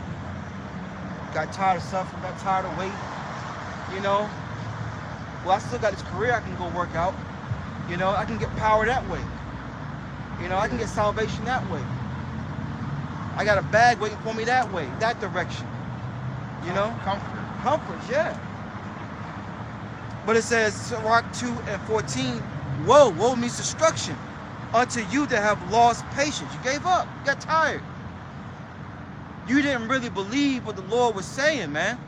Got tired of suffering, got tired of waiting. You know, well, I still got this career I can go work out. You know, I can get power that way. You know, I can get salvation that way. I got a bag waiting for me that way, that direction. You know? Comfort, yeah. But it says, Sirach 2:14, woe means destruction unto you that have lost patience. You gave up, you got tired. You didn't really believe what the Lord was saying, man.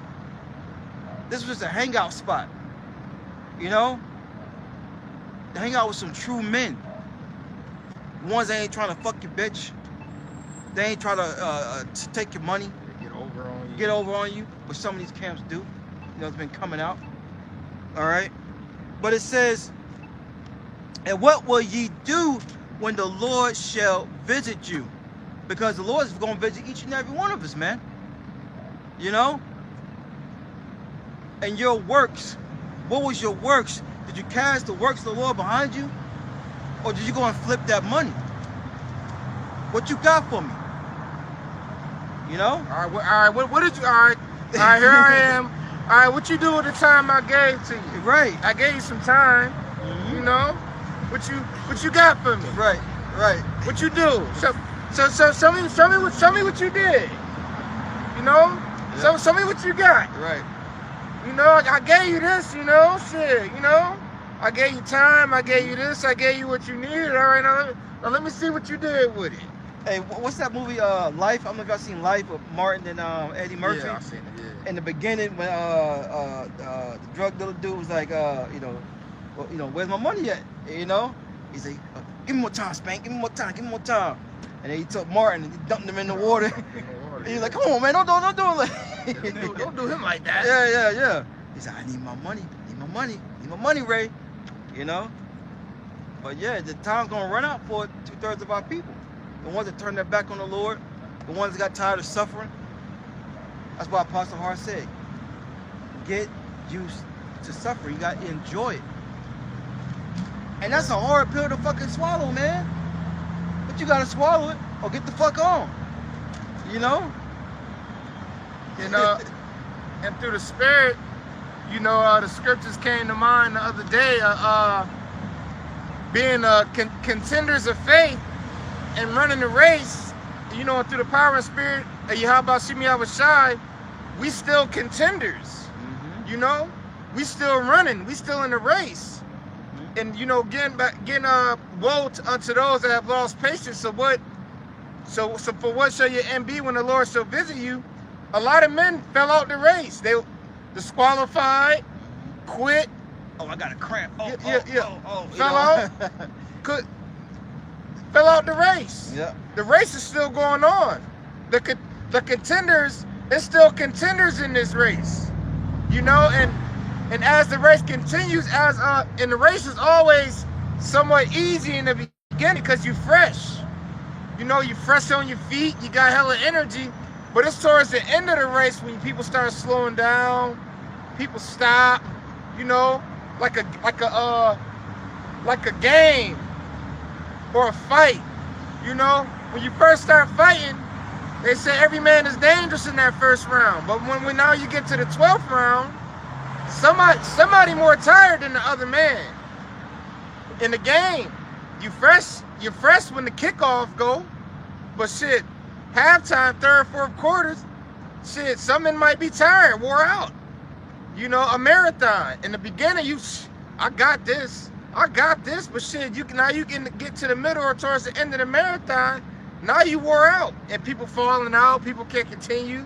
This was a hangout spot, you know? To hang out with some true men. Ones that ain't trying to fuck your bitch. They ain't trying to take your money. Get over on you, but some of these camps do. You know, it's been coming out. All right? But it says, and what will ye do when the Lord shall visit you? Because the Lord is going to visit each and every one of us, man. You know? And your works, what was your works? Did you cast the works of the Lord behind you? Or did you go and flip that money? What you got for me? You know? All right, what did you, all right, here I am. All right, what you do with the time I gave to you? Right. I gave you some time, you know? What you got for me? Right. What you do? So show me what you did. You know? Yeah. Show me what you got. Right. You know, I gave you this, you know, shit, you know? I gave you time, I gave you this, I gave you what you needed. All right, now let me see what you did with it. Hey, what's that movie, Life? I don't know if y'all seen Life with Martin and Eddie Murphy. Yeah, I've seen it, yeah. In the beginning, when the drug dealer dude was like, you know, where's my money at? You know? He's like, give me more time, Spank, give me more time. And then he took Martin and he dumped him in the water. He's like, come on, man, don't do it like Don't do him like that. Yeah. He's like, I need my money, Ray. You know? But yeah, the time's gonna run out for 2/3 of our people. The ones that turned their back on the Lord, the ones that got tired of suffering. That's why Apostle Hart said, get used to suffering. You got to enjoy it. And that's a hard pill to fucking swallow, man. But you got to swallow it or get the fuck on. You know? You know, and through the Spirit, you know, the scriptures came to mind the other day, being contenders of faith and running the race, you know, through the power and Spirit of Yahweh Shimi Awashai, we still contenders. You know, we still running, we still in the race. And you know, getting woe unto those that have lost patience. So for what shall your end be when the Lord shall visit you? A lot of men fell out the race. They disqualified, quit. Oh, I got a cramp. Fell out. Fell out the race. Yeah. The race is still going on. The contenders, there's still contenders in this race. You know, and as the race continues, and the race is always somewhat easy in the beginning because you're fresh. You know, you're fresh on your feet, you got hella energy, but it's towards the end of the race when people start slowing down, people stop, you know, like a game or a fight. You know, when you first start fighting, they say every man is dangerous in that first round, but when now you get to the 12th round, somebody more tired than the other man. In the game, you're fresh when the kickoff go, but shit, halftime, third, fourth quarters, shit, some men might be tired, wore out. You know, a marathon. In the beginning, I got this, but shit, now you can get to the middle or towards the end of the marathon, now you wore out, and people falling out, people can't continue.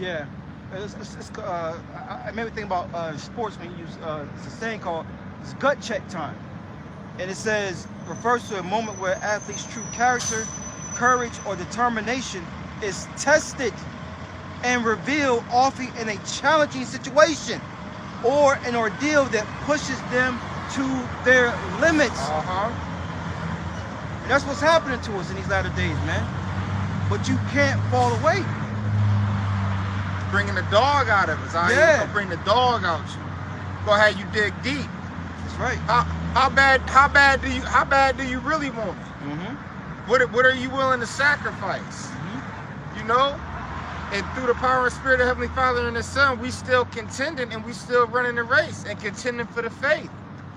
Yeah. I made me think about sports when you use it's a saying called it's gut check time, and it refers to a moment where athletes' true character, courage, or determination is tested and revealed often in a challenging situation or an ordeal that pushes them to their limits. And that's what's happening to us in these latter days, man. But you can't fall away. Bringing the dog out of us. Yeah. Gonna bring the dog out you. Go ahead, you dig deep. That's right. How bad do you really want it? What are you willing to sacrifice? You know? And through the power and Spirit of Heavenly Father and His Son, we still contending and we still running the race and contending for the faith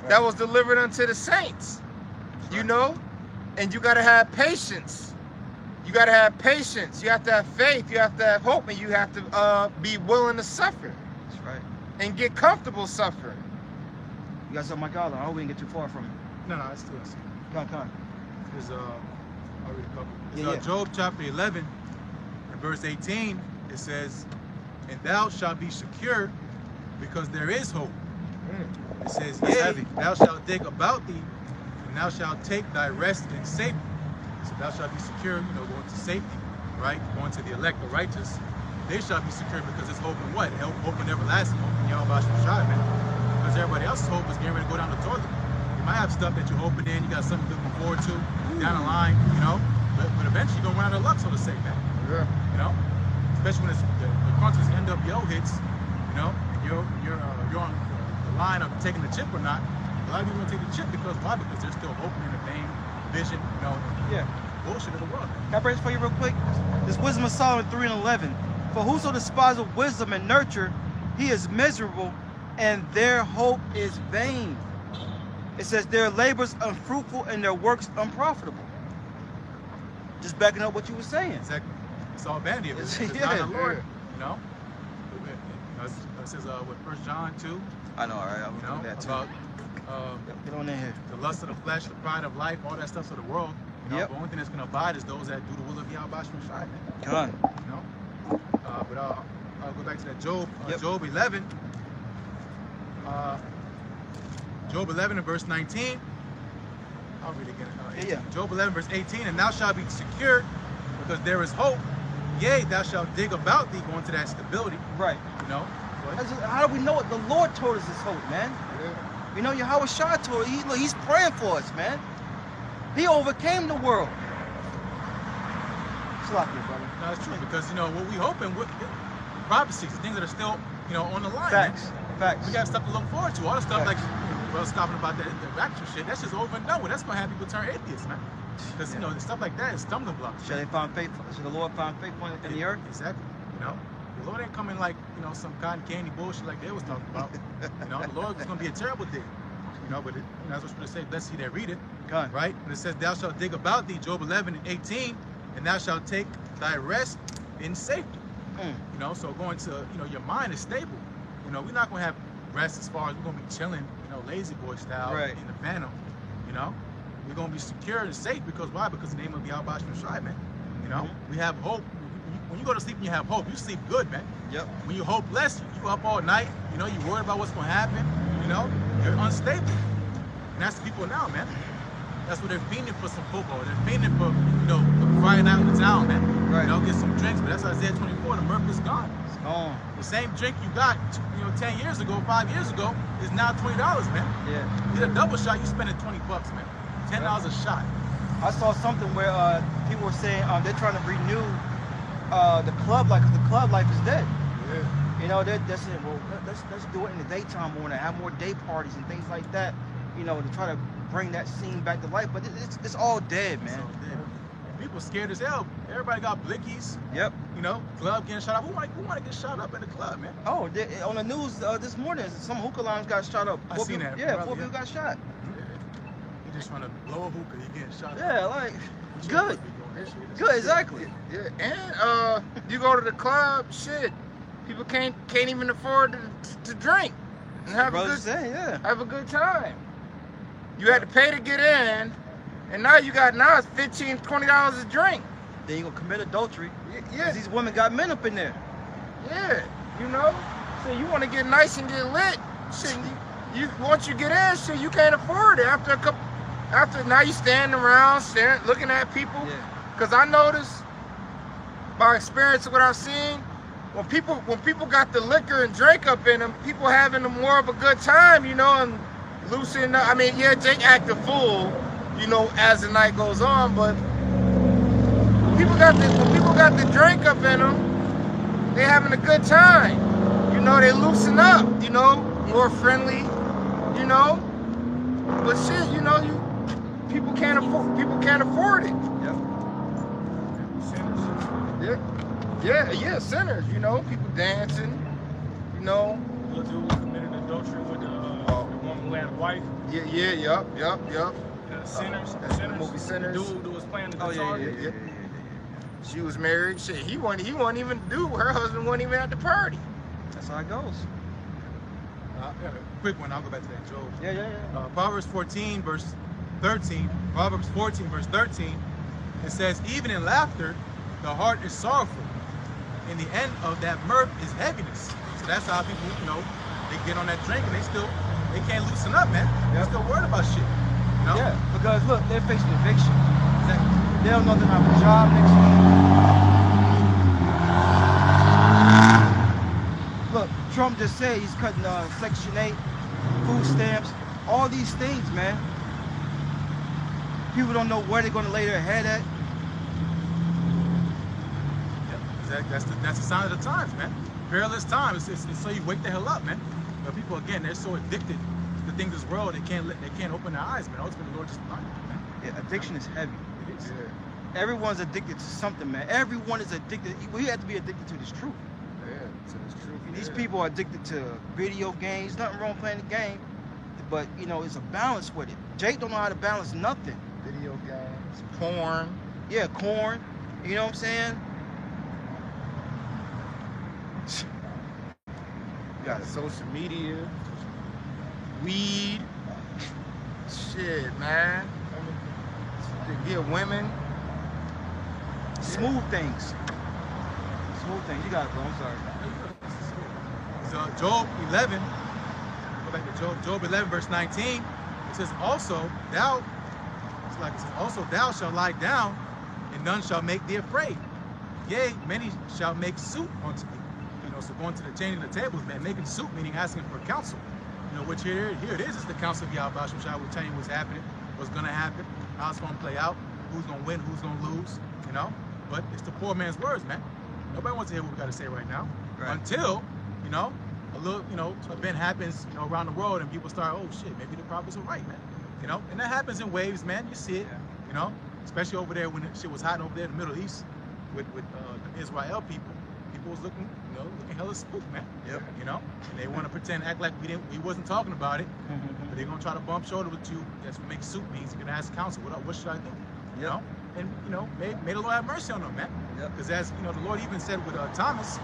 that was delivered unto the saints. You know? And you gotta have patience. You got to have patience. You have to have faith. You have to have hope, and you have to be willing to suffer. That's right. And get comfortable suffering. You got something, Mike? I hope we didn't get too far from it. No, I still see. Come on. There's I'll read a couple. Yeah, It's, Job chapter 11 and verse 18. It says, "And thou shalt be secure, because there is hope." It says, "Yea, thou shalt dig about thee, and thou shalt take thy rest in safety." So thou shalt be secure, going to safety, right? Going to the elect, the righteous. They shall be secure because it's hope in what? Hope in everlasting, hope in Yahweh Shai, man. Because everybody else's hope is getting ready to go down the toilet. You might have stuff that you're hoping in, you got something to look forward to down the line, but eventually you're gonna run out of luck, so to say, man. Yeah. Especially when the crunches NWO hits, and you're on the line of taking the chip or not. A lot of people don't take the chip because why? Because they're still hoping in the vain vision, Yeah. bullshit of the world. Can I bring this for you real quick? This Wisdom of Solomon 3:11. For whoso despises wisdom and nurture, he is miserable, and their hope is vain. It says their labors unfruitful and their works unprofitable. Just backing up what you were saying. Exactly. It's all vanity. It's Yeah. not the Lord, It says with 1 John 2, I know, all right. I'm looking at that too. about Get on in here. the lust of the flesh, the pride of life, all that stuff's of the world. Yep. The only thing that's going to abide is those that do the will of Yahweh Shai. Come on. But I'll go back to that Job, Yep. Job 11. Job 11 and verse 19. I'll read it again. Yeah. Job 11 verse 18. "And thou shalt be secure, because there is hope. Yea, thou shalt dig about thee," going to that stability. Right. But How do we know it? The Lord told us this hope, man. Yahweh Shai told us. He's praying for us, man. He overcame the world. Slap you, brother. No, it's true, because what we hoping with prophecies, things that are still on the line. Facts. Man. Facts. We got stuff to look forward to. All the stuff Facts. stopping about the rapture shit. That's just over and done with. That's gonna have people turn atheists, man. Because the stuff like that is stumbling blocks. Shall the Lord find faithful in the earth? Exactly. The Lord ain't coming like some cotton candy bullshit like they was talking about. The Lord is gonna be a terrible day. But that's what it's going to say. Blessed he that read it. God. Right? And it says, "Thou shalt dig about thee," Job 11 and 18, "and thou shalt take thy rest in safety." So going to, your mind is stable. We're not going to have rest as far as we're going to be chilling, lazy boy style Right. in the phantom. We're going to be secure and safe because why? Because the name of Yahweh Shai, man. We have hope. When you go to sleep and you have hope, you sleep good, man. Yep. When you hopeless, you up all night, you worried about what's going to happen, you're unstable. And that's the people now, man. That's what they're fiending for, some football. They're fiending for, Friday night in the town, man. Right. Get some drinks, but that's Isaiah 24, the murk is gone. It's gone. The same drink you got, 10 years ago, 5 years ago, is now $20, man. Yeah. You get a double shot, you spending $20, man. $10 a shot. I saw something where people were saying they're trying to renew the club life, because the club life is dead. Yeah. They're saying, well, let's do it in the daytime more and have more day parties and things like that, to try to bring that scene back to life. But it's all dead, man. So, people scared as hell. Everybody got blickies. Yep. Club getting shot up. Who want to get shot up in the club, man? Oh, on the news this morning, some hookah lounge got shot up. I seen that. Yeah, Brother, 4 people got shot. You just trying to blow a hookah, you getting shot up. Yeah, like, What you good. supposed to be doing? That shit is- Good, exactly. Yeah. And you go to the club, shit. People can't even afford to drink and have a good time. You had to pay to get in, and now it's $15, $20 a drink. Then you gonna commit adultery. Yeah. 'Cause these women got men up in there. Yeah. So you want to get nice and get lit. Shit, you once you get in, shit, you can't afford it. After now you standing around, looking at people. Yeah. Cause I noticed, by experience of what I've seen, when people got the liquor and drink up in them, people having more of a good time, and loosening up. I mean, yeah, Jake act a fool, as the night goes on, but when people got the drink up in them, they having a good time. They loosen up, more friendly, But shit, people can't afford it. Yep. Sinners. Yeah, sinners. People dancing. The dude who committed adultery with the woman who had a wife. Yup. Sinners. That's the movie Sinners. The dude who was playing the Oh guitar. yeah. she was married. Shit, he wasn't even do. Her husband wasn't even at the party. That's how it goes. Quick one, I'll go back to that, Job. Yeah. Proverbs 14, verse 13. Proverbs 14, verse 13. It says, even in laughter, the heart is sorrowful. And the end of that mirth is heaviness. So that's how people, they get on that drink and they can't loosen up, man. They're still worried about shit. Yeah, because look, they're facing eviction. Exactly. They don't know they're not have a job next week. Look, Trump just said he's cutting Section 8, food stamps, all these things, man. People don't know where they're going to lay their head at. Exactly. That's the sign of the times, man. Perilous times. It's so you wake the hell up, man. But people, again, they're so addicted to the things of this world, they can't open their eyes, man. Ultimately, the Lord just blinded them, man. Yeah, addiction is heavy. It is. Yeah. Everyone's addicted to something, man. Everyone is addicted. We have to be addicted to this truth. Yeah, to this truth. These people are addicted to video games. Nothing wrong playing the game, but it's a balance with it. Jake don't know how to balance nothing. Video games, porn. Yeah, corn. You know what I'm saying? You got social media, weed, shit, man. Get women. Smooth things. Smooth things. You got it, bro. I'm sorry. So Job 11, go back to Job 11, verse 19. It says, also thou shalt lie down, and none shall make thee afraid. Yea, many shall make suit unto thee. So going to the changing the tables, man, making suit, meaning asking for counsel. Which here it is the counsel of Yahweh Shai will tell you what's happening, what's gonna happen, how it's gonna play out, who's gonna win, who's gonna lose, But it's the poor man's words, man. Nobody wants to hear what we gotta say right now. Right. Until, a little, event happens, around the world and people start, oh shit, maybe the prophets are right, man. And that happens in waves, man. You see it, especially over there when shit was hot over there in the Middle East with the Israel people. People was looking hella spooked, man. Yep. And they want to pretend, act like we wasn't talking about it, but they're gonna try to bump shoulder with you. That's what makes suit means. You're gonna ask counsel. What should I do? Yep. And may the Lord have mercy on them, man. Because as the Lord even said with Thomas,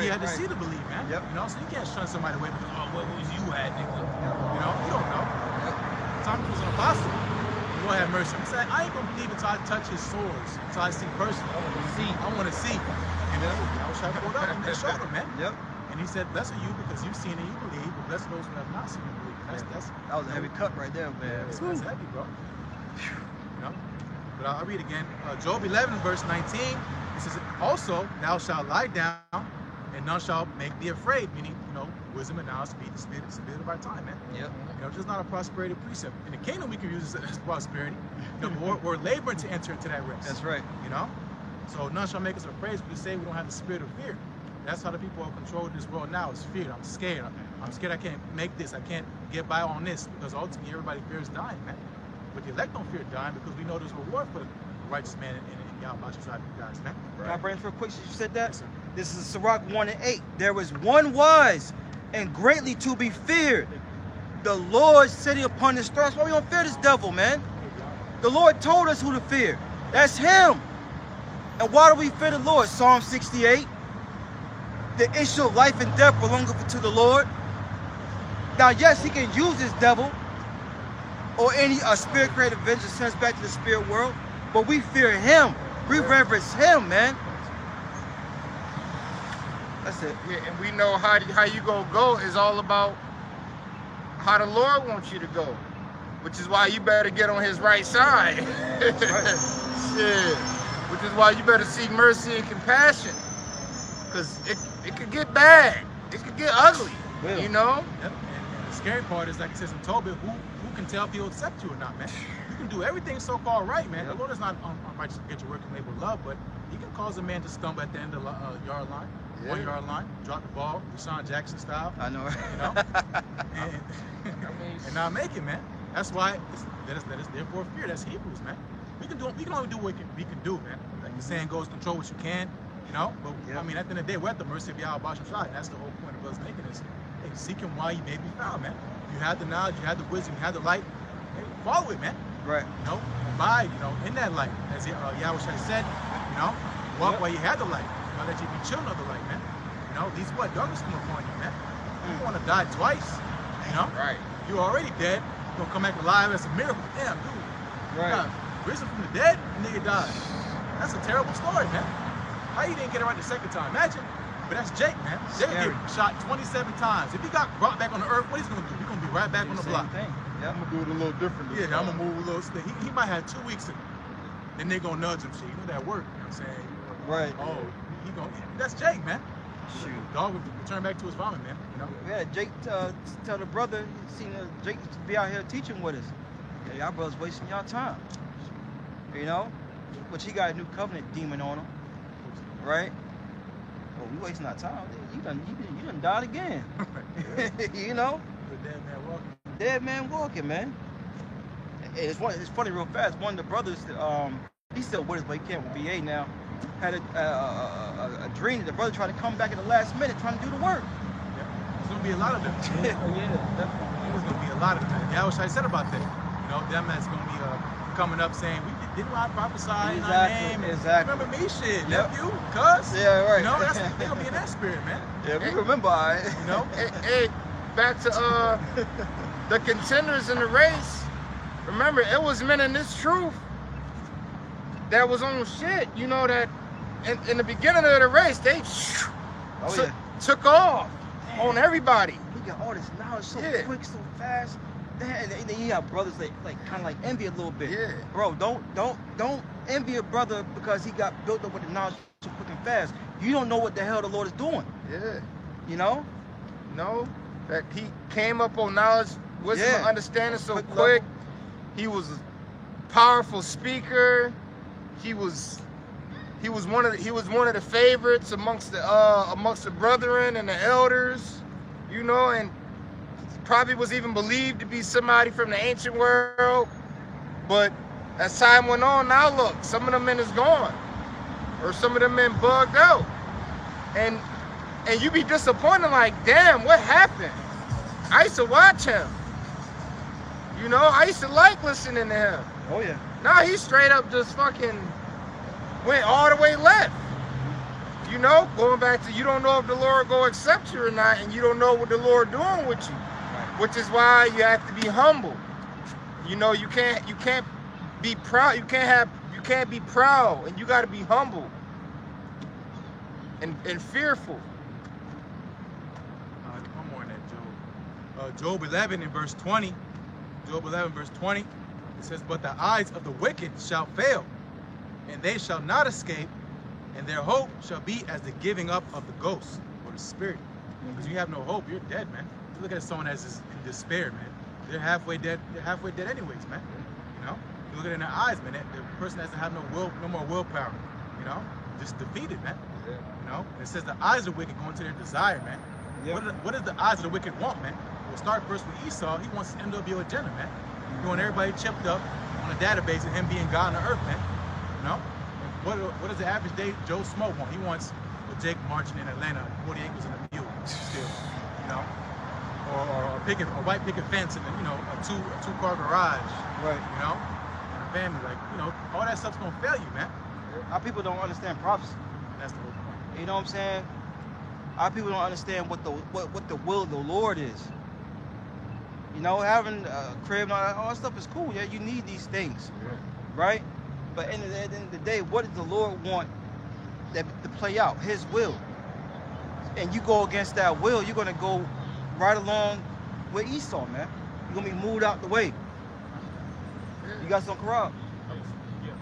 he had to see to believe, man. Yep. So you can't shun somebody away because where was you at, nigga? You don't know. Yep. Thomas was an apostle. The Lord have mercy. He said, I ain't gonna believe until I touch his swords, until I see personally. I want to see. And then I was trying to pull up on his shoulder, man. Yep. And he said, blessed are you because you've seen and you believe, but blessed are those who have not seen and believe. That was a heavy cut right there, man. That's heavy, bro. But I'll read again. Job 11, verse 19. It says, also thou shalt lie down, and none shall make thee afraid. Meaning, wisdom and knowledge be the spirit of our time, man. Yep. Just not a prosperity precept. In the kingdom, we can use this as prosperity. We're laboring to enter into that rest. That's right. So none shall make us afraid. We say we don't have the spirit of fear. That's how the people are controlling this world now, is fear. I'm scared. I'm scared I can't make this. I can't get by on this, because ultimately everybody fears dying, man. But the elect don't fear dying because we know there's a reward for the righteous man in Yahweh Shai, guys, man. Can I bring it real quick since you said that? Yes, sir. This is Sirach 1:8. There was one wise and greatly to be feared, the Lord sitting upon his throne. Why we don't fear this devil, man? The Lord told us who to fear. That's him. And why do we fear the Lord? Psalm 68. The issue of life and death belongeth to the Lord. Now, yes, he can use this devil or any spirit created vengeance sends back to the spirit world, but we fear him. We reverence him, man. That's it. Yeah, and we know how you gonna go is all about how the Lord wants you to go, which is why you better get on his right side. Shit. Which is why you better seek mercy and compassion, because it could get bad. It could get ugly. Will. Yep. And the scary part is, like it says in Tobit, who can tell if he'll accept you or not, man? You can do everything so far right, man. The Lord is not unrighteous to get your work and labor love, but he can cause a man to stumble at the end of the yard line, 1 yard line, drop the ball, Deshaun Jackson style. I know. And not make it, man. That's why that is therefore fear. That's Hebrews, man. We can only do what we can do, man. Like the saying goes, control what you can, But I mean, at the end of the day, we're at the mercy of Yahweh Shai, and that's the whole point of us making this. Hey, seek him while you may be found, man. You have the knowledge, you have the wisdom, you have the light. Hey, follow it, man. Right. Abide, in that light, as Yahweh Shai said, Walk while you had the light. Now that you be children of the light, man. You know, these what darkness come upon you, man. You don't want to die twice. You know? Right. You're already dead. You're gonna come back alive. That's a miracle. Damn, dude. Right. Risen from the dead, and nigga died. That's a terrible story, man. How you didn't get it right the second time? Imagine. But that's Jake, man. Jake get shot 27 times. If he got brought back on the earth, what he's gonna do? He's gonna be right back on the block. Yeah. I'm gonna do it a little different. Yeah, I'm gonna move a little. He might have 2 weeks in him. Then they gonna nudge him. Shit, you know that work. You know what I'm saying? Right. Oh, he gonna. That's Jake, man. Shoot. Dog will return back to his vomit, man. You know. Yeah, Jake tell the brother, seen Jake be out here teaching with us. Yeah, y'all brothers wasting y'all time. You know? But he got a new covenant demon on him. Right? Well, we wasting our time. You done died again. You know? The dead man walking. Dead man walking, man. It's funny real fast. One of the brothers, he's still with us, but he can't with BA now. Had a dream that the brother tried to come back at the last minute trying to do the work. Yeah. There's gonna be a lot of them. Yeah, definitely. There's gonna be a lot of them. Yeah, what I said about that. You know, them that's gonna be coming up saying, didn't I prophesy in our name? Exactly. Remember me, shit, Yep. nephew, cuz? Yeah, right. You know, they're gonna be in that spirit, man. Yeah, we remember, all right. You know? Hey, back to the contenders in the race. Remember, it was men in this truth that was on shit. You know that in the beginning of the race, they took off on everybody. He got all this knowledge so Yeah. quick, so fast. And then you have brothers that kind of like envy a little bit. Yeah. Bro, don't envy a brother because he got built up with the knowledge so quick and fast. You don't know what the hell the Lord is doing. Yeah. You know? No, that he came up on knowledge, wisdom, Yeah. and understanding so Quick quick. level. He was a powerful speaker. He was one of the favorites amongst the brethren and the elders, you know, and probably was even believed to be somebody from the ancient world. But as time went on, now look, some of the men is gone, or some of the men bugged out, and you be disappointed, like, damn, what happened? I used to watch him. You know, I used to like listening to him. Oh yeah. Now he straight up just fucking went all the way left. You know, going back to, you don't know if the Lord go accept you or not, and you don't know what the Lord doing with you. Right. Which is why you have to be humble. You know, you can't be proud. You can't be proud, and you got to be humble and fearful. One more in that Job. Job 11 in verse 20. Job 11 verse 20. It says, but the eyes of the wicked shall fail, and they shall not escape, and their hope shall be as the giving up of the ghost or the spirit. Because you have no hope, you're dead, man. You look at someone that's in despair, man. They're halfway dead. They're halfway dead anyways, man. You know, you look at it in their eyes, man. The person doesn't have no more willpower. You know, just defeated, man. Yeah. You know, and it says the eyes of the wicked go into their desire, man. Yep. What does the eyes of the wicked want, man? We'll start first with Esau. He wants his NWO agenda, man. He wants everybody chipped up on a database of him being God on the earth, man. You know? What does the average day Joe Smoke want? He wants Jake marching in Atlanta, 40 acres in a mule still, you know? Or a white picket fence and, you know, a two-car garage. Right. You know? And a family, like, you know, all that stuff's gonna fail you, man. Our people don't understand prophecy. That's the whole point. You know what I'm saying? Our people don't understand what the will of the Lord is. You know, having a crib and all that stuff is cool. Yeah, you need these things, right? But at the end of the day, what does the Lord want to play out? His will. And you go against that will, you're gonna go right along with Esau, man. You're gonna be moved out the way. You got some corrupt? Yeah.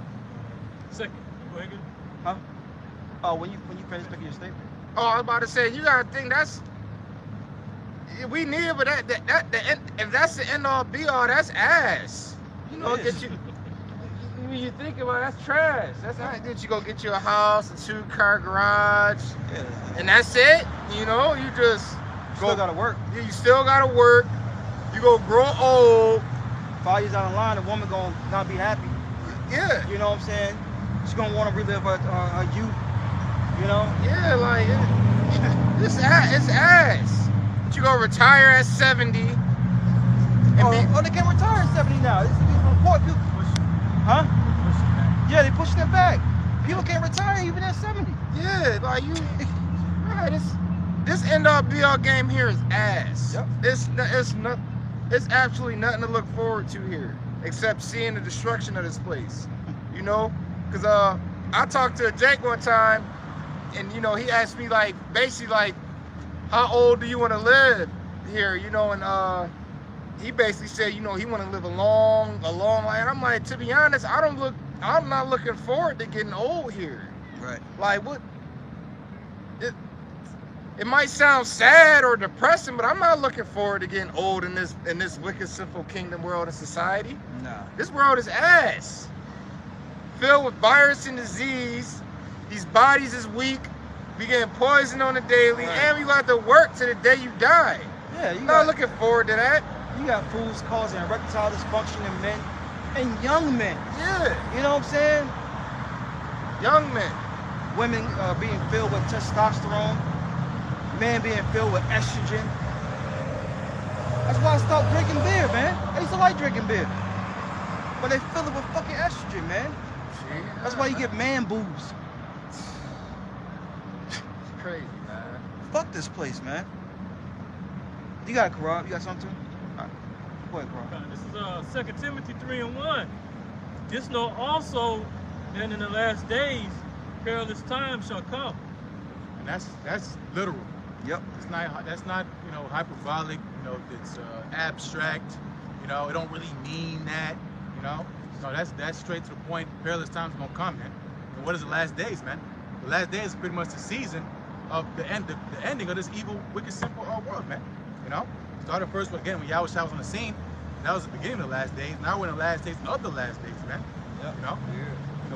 Second. Go ahead. Huh? Oh, when you finish making your statement. Oh, I was about to say, you gotta think we need it, but if that's the end all be all, that's ass. You know, It is. get you. When you think about it, that's trash. That's how. That you go get you a house, a 2-car garage, Yeah. and that's it. You know, you just Still gotta work. You still gotta work. You go grow old. 5 years down the line, the woman gonna not be happy. Yeah. You know what I'm saying? She's gonna want to relive her youth. You know? Yeah, like it's ass. But you go retire at 70. And They can retire at 70 now. This is from court. Huh? Yeah, they pushing it back. People can't retire even at 70. Yeah, like you, right, this end-all be-all game here is ass. Yep. It's absolutely nothing to look forward to here, except seeing the destruction of this place. You know, because I talked to Jake one time, and you know, he asked me like, basically like, how old do you want to live here? You know, and he basically said, you know, he want to live a long life. And I'm like, to be honest, I'm not looking forward to getting old here. Right. Like what? It might sound sad or depressing, but I'm not looking forward to getting old in this wicked, sinful kingdom world and society. Nah. This world is ass. Filled with virus and disease. These bodies is weak. We getting poisoned on the daily, Right. and we got to work to the day you die. Yeah, you I'm got not looking forward to that. you got fools causing erectile dysfunction in men and young men. Yeah, You know what I'm saying? young men. Women being filled with testosterone, men being filled with estrogen. That's why I stopped drinking beer, man. I used to like drinking beer, but they fill it with fucking estrogen, man. That's why you get man boobs. It's crazy, man. Fuck this place, man. You got it, Karab. You got something? All right. Go ahead, Karab. This is 2 Timothy 3:1. This know also that in the last days perilous times shall come. And that's literal. Yep. That's not you know, hyperbolic. You know, it's abstract. You know, it don't really mean that. You know, no, that's straight to the point. Perilous times gonna come, man. And what is the last days, man? The last days is pretty much the season of the ending of this evil, wicked, sinful world, man. You know, started first again when Yahweh Shah was on the scene. That was the beginning of the last days. Now we're in the last days of the last days, man. Yep. You know,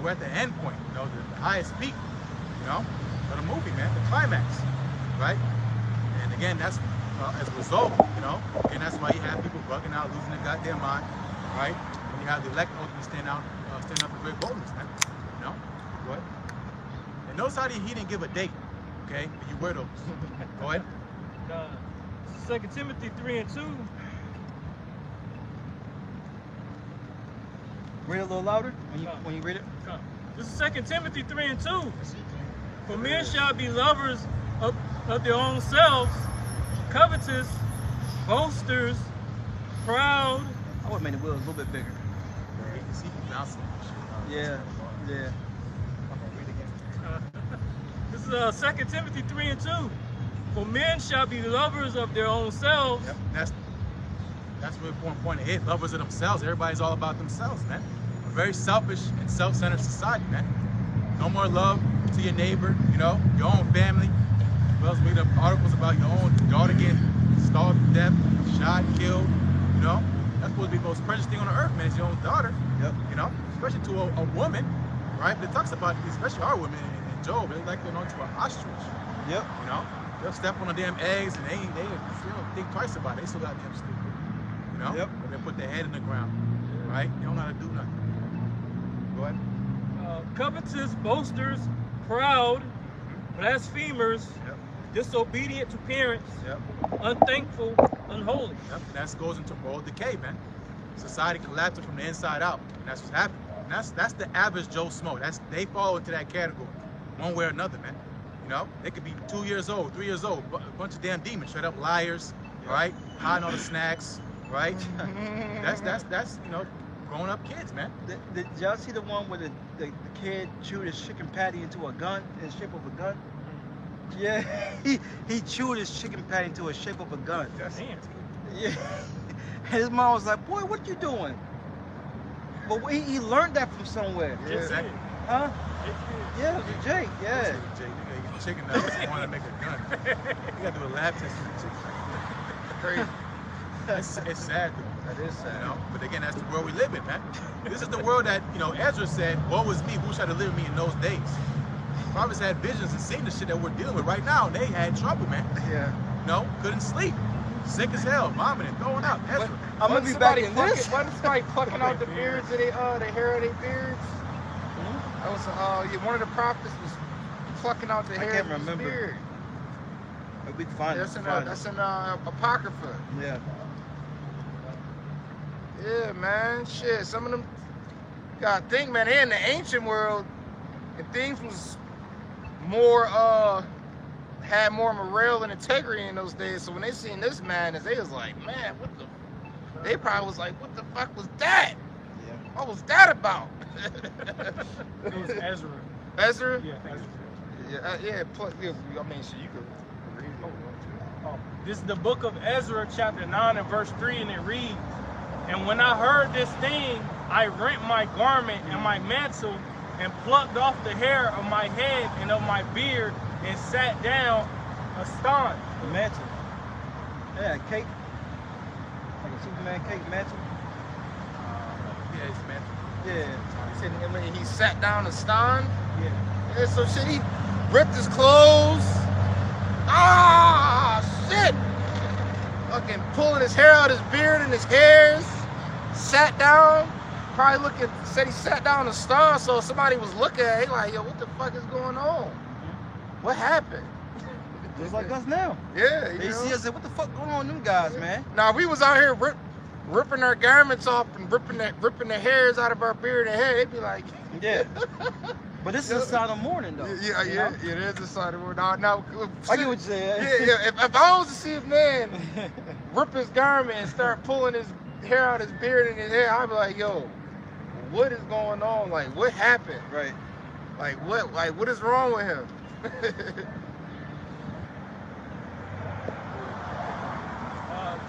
we're at the end point. You know, the highest peak. You know, of the movie, man, the climax, right? And again, that's as a result. You know, and that's why you have people bugging out, losing their goddamn mind, right? When you have the elect ultimately stand up for great boldness, man. You know, what? And notice how he didn't give a date, okay? For you weirdos. Go ahead. 2 Timothy 3:2. Read it a little louder when you read it. This is 2 Timothy 3:2. For men shall be lovers of their own selves, covetous, boasters, proud. I would have made the wheels a little bit bigger. You can see he bouncing. Yeah. This is 2 Timothy 3:2. For men shall be lovers of their own selves. Yep. That's a really important point to hit. Lovers of themselves. Everybody's all about themselves, man. A very selfish and self-centered society, man. No more love to your neighbor, you know, your own family. Well, read up articles about your own daughter getting starved to death, shot, killed, you know. That's supposed to be the most precious thing on the earth, man, is your own daughter. Yep. You know, especially to a woman, right? But it talks about, especially our women in Job, they like to know to an ostrich. Yep. You know, they'll step on the damn eggs and they think twice about it. They so goddamn stupid. You know? Yep. Or they put their head in the ground, right? They don't know how to do nothing. Go ahead. Covetous, boasters, proud, blasphemers, Yep. disobedient to parents, Yep. unthankful, unholy. Yep. And that goes into moral decay, man. Society collapsing from the inside out, and that's what's happening. And that's the average Joe Smo. They fall into that category, one way or another, man. You know, they could be 2 years old, 3 years old, a bunch of damn demons, straight up liars, right? Hiding all the snacks, right? that's you know, grown up kids, man. Did y'all see the one where the kid chewed his chicken patty into a gun, in the shape of a gun? Yeah, he chewed his chicken patty into a shape of a gun. That's Damn. Yeah, and his mom was like, "Boy, what you doing?" But he learned that from somewhere. Yeah, exactly. Huh? Yeah, it was Jake. Yeah. Jake, you gotta get chicken nuggets. Want to make a gun? You gotta do a lab test for the chicken. Crazy. It's sad though. That is sad. You know, but again, that's the world we live in, man. This is the world that, you know, Ezra said, woe is me, who shall deliver me in those days? Prophets had visions and seen the shit that we're dealing with right now, and they had trouble, man. Yeah. You know, couldn't sleep. Sick as hell, vomiting, throwing up. Ezra. I'm gonna be back in this. Wasn't somebody plucking out the beards of the hair of their beards? That was one of the prophets was plucking out the I hair can't of his remember. beard. We can find it. That's in Apocrypha. Yeah. Yeah, man. Shit, some of them. You gotta think, man. They in the ancient world. and things was more had more morale and integrity in those days. So when they seen this madness, they was like, man, what the? They probably was like, what the fuck was that? Yeah. What was that about? It was Ezra. Ezra? Yeah, Ezra. Yeah. Plus, yeah, I mean, shit, you could read it. This is the book of Ezra, chapter 9 and verse 3, and it reads, "And when I heard this thing, I rent my garment and my mantle, and plucked off the hair of my head and of my beard, and sat down astonished." The mantle. Yeah, cake. Like a Superman cake mantle. Yeah, it's meant. Yeah. He said, I mean, he sat down and stunned. Yeah. Yeah, so shit, he ripped his clothes. Ah, shit. Fucking pulling his hair out, his beard and his hairs. Sat down. Probably looking, said he sat down and stunned, so somebody was looking at it, like, yo, what the fuck is going on? What happened? Just like us now. Yeah, you They know? see us and say, what the fuck going on with them guys, man? Now, we was out here ripping our garments off and ripping the hairs out of our beard and hair. They'd be like, Yeah. But this is a sign of mourning, though. yeah, you yeah, know? it is a sign of war. Now, I get what you're saying. yeah. If I was to see a man rip his garment and start pulling his hair out his beard and his hair, I'd be like, yo, what is going on? Like, what happened? Right. Like, what is wrong with him?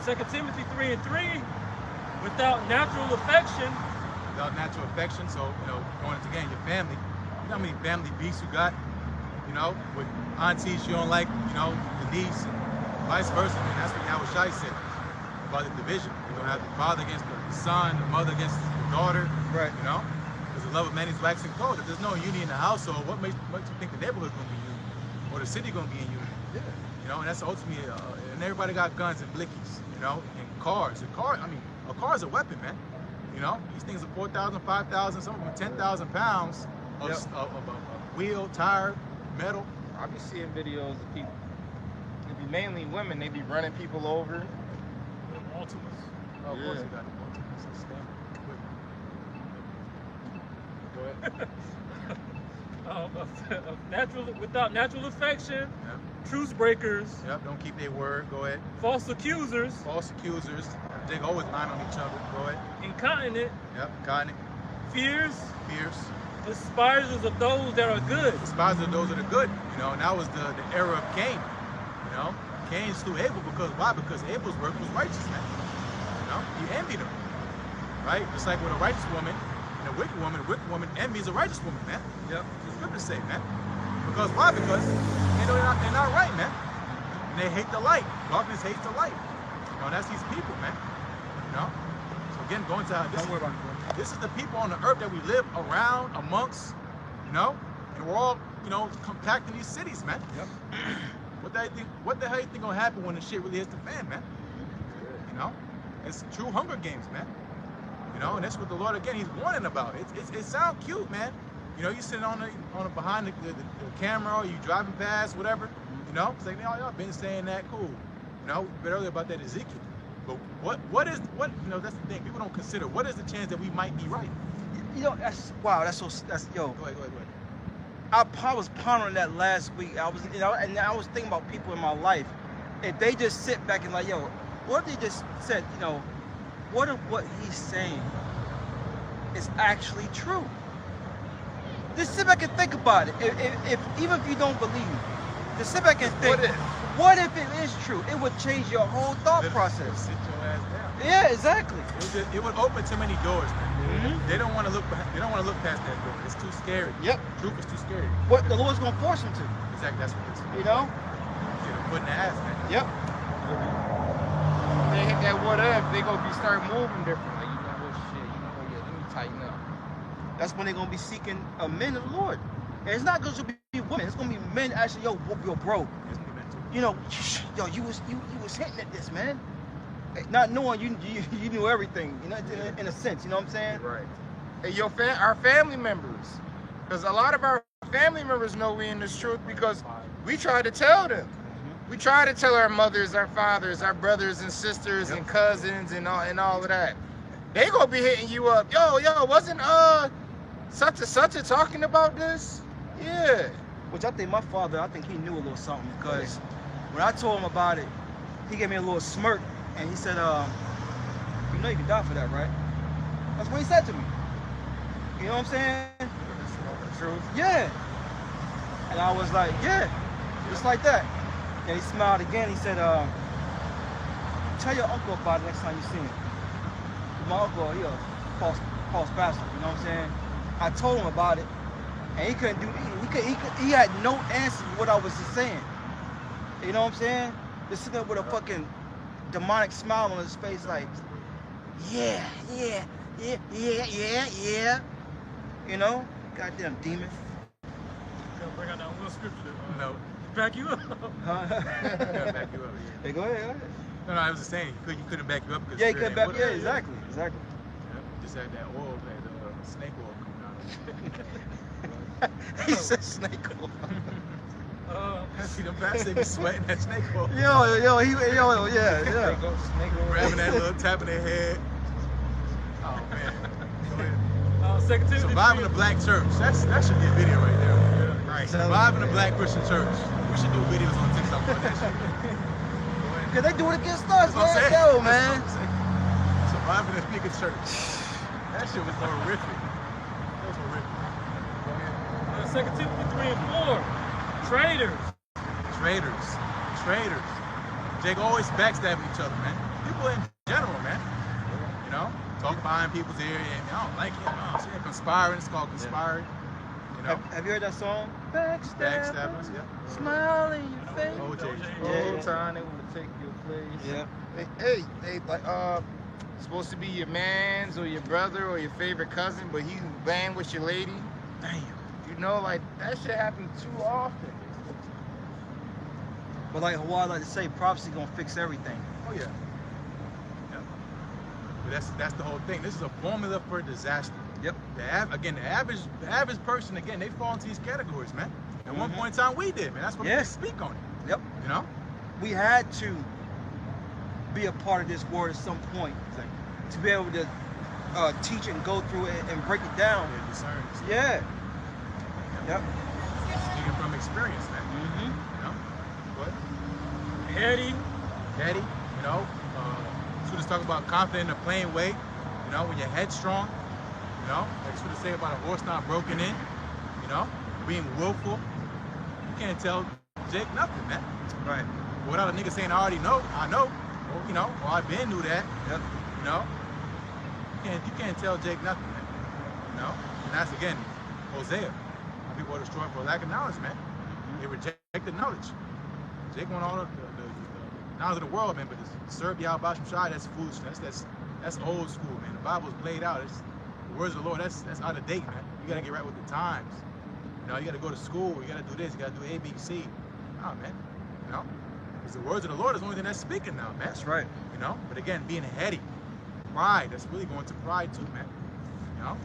2 Timothy 3 and 3, without natural affection. Without natural affection, so, you know, going into again, your family. You know how many family beefs you got? You know, with aunties you don't like, you know, the niece, and vice versa. And that's what Yahweh Shai said about the division. You're going to have the father against the son, the mother against the daughter. Right. You know? Because the love of many is waxing cold. If there's no unity in the household, what makes you think the neighborhood's going to be unity? Or the city going to be in unity? Yeah. You know, and that's ultimately, and everybody got guns and blickies, you know, and cars. A car is a weapon, man. You know, these things are 4,000, 5,000, some of them 10,000 pounds of, Yep. of wheel, tire, metal. I be seeing videos of people. It be mainly women. They be running people over. Ultimas. Oh, of course Yeah. you got the That's standard. Go ahead. Without natural affection, Yep. truce breakers, Yep, don't keep their word. Go ahead. false accusers, False accusers. They always lying on each other. Go ahead. incontinent, Yep, cotton, fierce, fierce. despisers of those that are good. Despisers of those that are good. You know, and that was the era of Cain. You know, Cain slew Abel because why? Because Abel's work was righteous, man. You know, he envied him. Right? Just like with a righteous woman and a wicked woman envies a righteous woman, man. Yep. The scriptures say, man. Because why? Because they know they're not right, man. And they hate the light. Darkness hates the light. You know, that's these people, man. You know? So again, going to Don't worry about it, bro. this is the people on the earth that we live around, amongst, you know, and we're all, you know, compact in these cities, man. Yep. What the hell you think gonna happen when the shit really hits the fan, man? You know? It's true Hunger Games, man. You know, and that's what the Lord, again, he's warning about. It sounds cute, man. You know, you sitting on the behind the camera, or you driving past, whatever, you know, it's like, y'all been saying that, cool. You know, we read earlier about that Ezekiel. But what, you know, that's the thing. People don't consider, what is the chance that we might be right? You know, that's yo. Go ahead. I was pondering that last week. I was thinking about people in my life. If they just sit back and like, yo, what if they just said, you know, what if what he's saying is actually true? Just sit back and think about it. If even if you don't believe, just sit back and think. What if it is true? It would change your whole thought process. Sit your ass down. Yeah, exactly. It would open too many doors, man. Mm-hmm. They don't want to look. They don't want to look past that door. It's too scary. Yep. Truth is too scary. What the Lord's gonna force him to, Exactly. That's what it's. you know? Get a foot in the ass, man. Yep. They hit that what if, they gonna be start moving different. Like, you know what shit, you know what, yeah, let me tighten up. That's when they're gonna be seeking a men of the Lord. And it's not gonna be women. It's gonna be men actually. Yo, bro. It's gonna be mental. You know, yo, you was hitting at this, man. Not knowing you knew everything. You know, in a sense. You know what I'm saying? Right. And our family members, because a lot of our family members know we in this truth because we try to tell them. We try to tell our mothers, our fathers, our brothers and sisters and cousins and all of that. They gonna be hitting you up. Yo, wasn't such and such talking about this? Yeah. Which I think my father, I think he knew a little something, because when I told him about it, he gave me a little smirk and he said, you know you can die for that, right? That's what he said to me. You know what I'm saying? Truth. Yeah. And I was like, yeah, just like that. And he smiled again. He said, tell your uncle about it next time you see him. My uncle, he a false bastard, you know what I'm saying? I told him about it, and he couldn't do, he had no answer to what I was just saying. You know what I'm saying? Just sitting there with a fucking demonic smile on his face, like, yeah. You know? Goddamn demon. Bring out that one scripture. No. Back you up. Huh? Gotta back you up. Hey, go ahead. No, I was just saying, you couldn't back you up because Yeah, he couldn't back. Yeah, exactly. Yeah, just had that oil, that snake oil coming out of it. He said snake oil. See them bats, they be sweating that snake oil. Yeah. Snake oil. Grabbing that little, tapping their head. Oh man. Go ahead. 2 Timothy Surviving the 3. black church. That should be a video right there. Right. Surviving the black Christian church. We should do videos on TikTok about that shit. Cause they do it against us, That's what I'm man. saying. Yo, That's man. what I'm saying. Surviving the nigga church. That shit was horrific. That was horrific. Go ahead. 2 Timothy 3 and 4. Traitors. Traitors. Jake always backstabbing each other, man. People in general, man. You know, talk behind people's ear, and I don't like it. No, so conspiring. It's called conspiring. You know, Have you heard that song? Backstabbers. backstabbers. Yeah. Smile in your face. OJ. Whole time they want to take your place. Yeah. They like supposed to be your man's or your brother or your favorite cousin, but he's laying with your lady. Damn. You know, like that shit happens too often. But like Hawaii like to say, prophecy gonna fix everything. Oh yeah. Yep. But that's the whole thing. This is a formula for disaster. Yep. The average person, again, they fall into these categories, man. At one point in time, we did, man. That's what we speak on it. Yep. You know? We had to be a part of this word at some point to be able to teach it and go through it and break it down. Yeah, discern. Yeah. Yep. Speaking from experience, man. Mm-hmm. You know? What? Heady. Daddy, you know? Students talk about confident in a plain way. You know, when you're headstrong. You know? Like students say about a horse not broken in. You know? Being willful. You can't tell Jake nothing, man. Right. Without a nigga saying, I already know, I know. Or, you know, or I been knew that. Yep. You know? You can't tell Jake nothing, man. You know? And that's again, Hosea. People are destroyed for lack of knowledge, man. They rejected knowledge. Jake want all the knowledge of the world, man, but to serve Yahweh Basham Shai, that's foolishness. That's old school, man. The Bible's played out. It's the words of the Lord, that's out of date, man. You gotta get right with the times. You know, you gotta go to school, you gotta do this, you gotta do A, B, C. Nah, man. You know? Because the words of the Lord is the only thing that's speaking now, man. That's right. You know? But again, being heady, pride, that's really going to pride too, man. You know?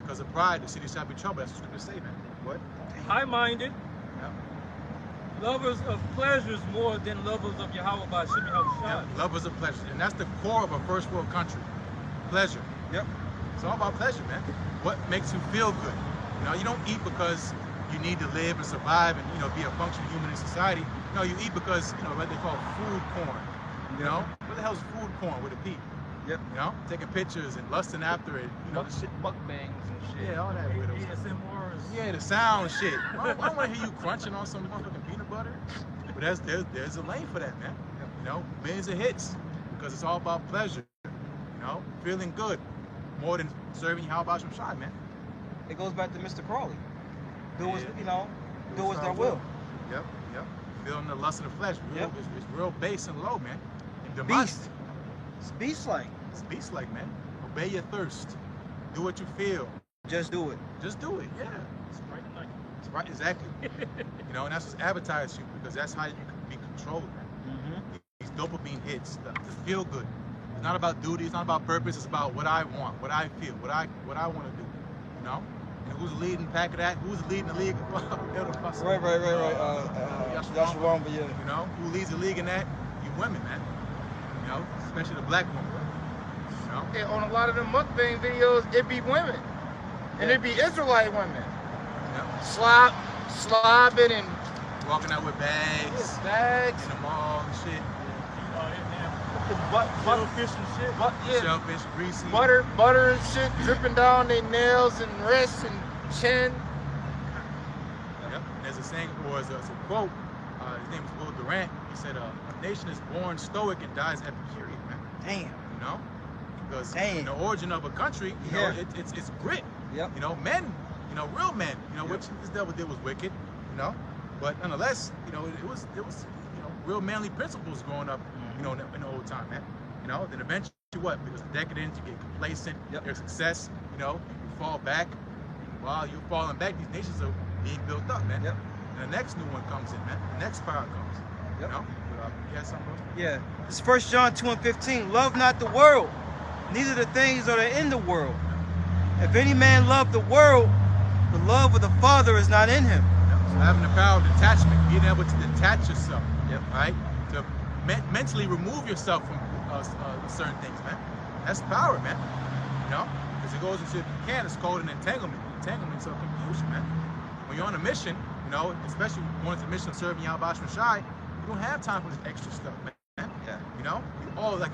Because of pride, the city shall be troubled. That's what scriptures say, man. What? High-minded. Yeah. Lovers of pleasures more than lovers of Yahweh by Shimmy Yeah. Lovers of pleasure. And that's the core of a first world country. Pleasure. Yep. It's all about pleasure, man. What makes you feel good? You know, you don't eat because you need to live and survive and, you know, be a functional human in society. No, you eat because, you know, what they call food porn. You know? What the hell's food porn with a P? Yep. You know? Taking pictures and lusting after it. You know, the shit. Mukbangs and shit. Yeah, all that with them. ASMRs. Yeah, the sound shit. I don't want to hear you crunching on some motherfucking peanut butter. But there's a lane for that, man. You know, millions of hits because it's all about pleasure. You know, feeling good more than serving Yahweh Basham Shai, man. It goes back to Mr. Crawley. Do as, Yeah. you know, do as our thou will. Yep. Feeling the lust of the flesh. Yep. It's real base and low, man. And demonic. Beast. It's beast-like. It's beast-like, man. Obey your thirst. Do what you feel. Just do it. Just do it. Yeah. It's right tonight. It's right. Exactly. You know, and that's what's advertised to you because that's how you can be controlled, man. These dopamine hits, the feel good. It's not about duty. It's not about purpose. It's about what I want, what I feel, what I want to do. You know. And who's leading the pack of that? Who's leading the league? Right. That's wrong, but yeah. You know, who leads the league in that? You women, man. You know, especially the black woman. You know. And on a lot of them mukbang videos, it be women. And it be Israelite women. slobbing and Walking out with bags. bags. In the mall and shit. Shellfish and shit. Shellfish, greasy. Butter and shit dripping down their nails and wrists and chin. Yep. There's a saying, or it's a quote. His name is Will Durant. He said, "A nation is born stoic and dies Epicurean." Man. Damn. You know, because Damn. the origin of a country, you know, it's grit. Yep. You know, men. You know, real men. You know, which this devil did was wicked. You know, but nonetheless, you know, it was you know, real manly principles growing up. You know, in the old time, man. You know, then eventually what? Because decadent, you get complacent. There's success. You know, you fall back. While you're falling back, these nations are being built up, man. Yep. And the next new one comes in, man. The next power comes. You know? You got something, bro? Yeah. It's 1 John 2:15. Love not the world, neither the things that are in the world. If any man love the world, the love of the Father is not in him. So having the power of detachment, being able to detach yourself, right? To mentally remove yourself from certain things, man. That's power, man. You know? Because it goes into, it's called an entanglement. Entanglement, so confusion, man. When you're on a mission, you know, especially going to the mission of serving Yahweh Shai, you don't have time for this extra stuff, man. You know?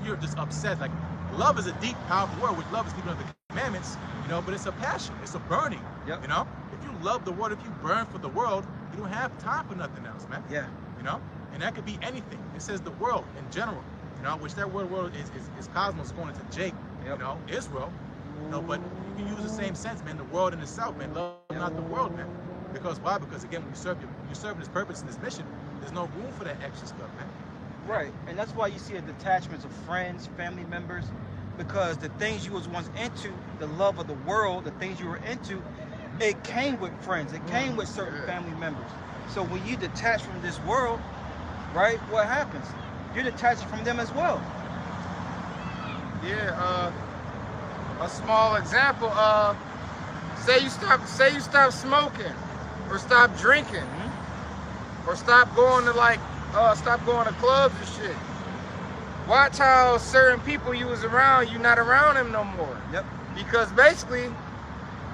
You're just upset. Like, love is a deep, powerful word, which love is keeping of the commandments, you know, but it's a passion. It's a burning. You know? If you love the world, if you burn for the world, you don't have time for nothing else, man. You know? And that could be anything. It says the world in general, you know, which that word world is cosmos going into Jake, you know, Israel. You know, but you can use the same sense, man, the world in itself, man. Love not the world, man. Because why? Because again, when you serve this purpose and this mission, there's no room for that extra stuff, man. Right. And that's why you see a detachment of friends, family members, because the things you was once into, the love of the world, the things you were into, it came with friends, it came with certain family members. So when you detach from this world, right, what happens? You're detaching from them as well. Yeah, a small example, say you stop smoking or stop drinking or stop going to clubs and shit. Watch how certain people you was around, you not around them no more. Because basically,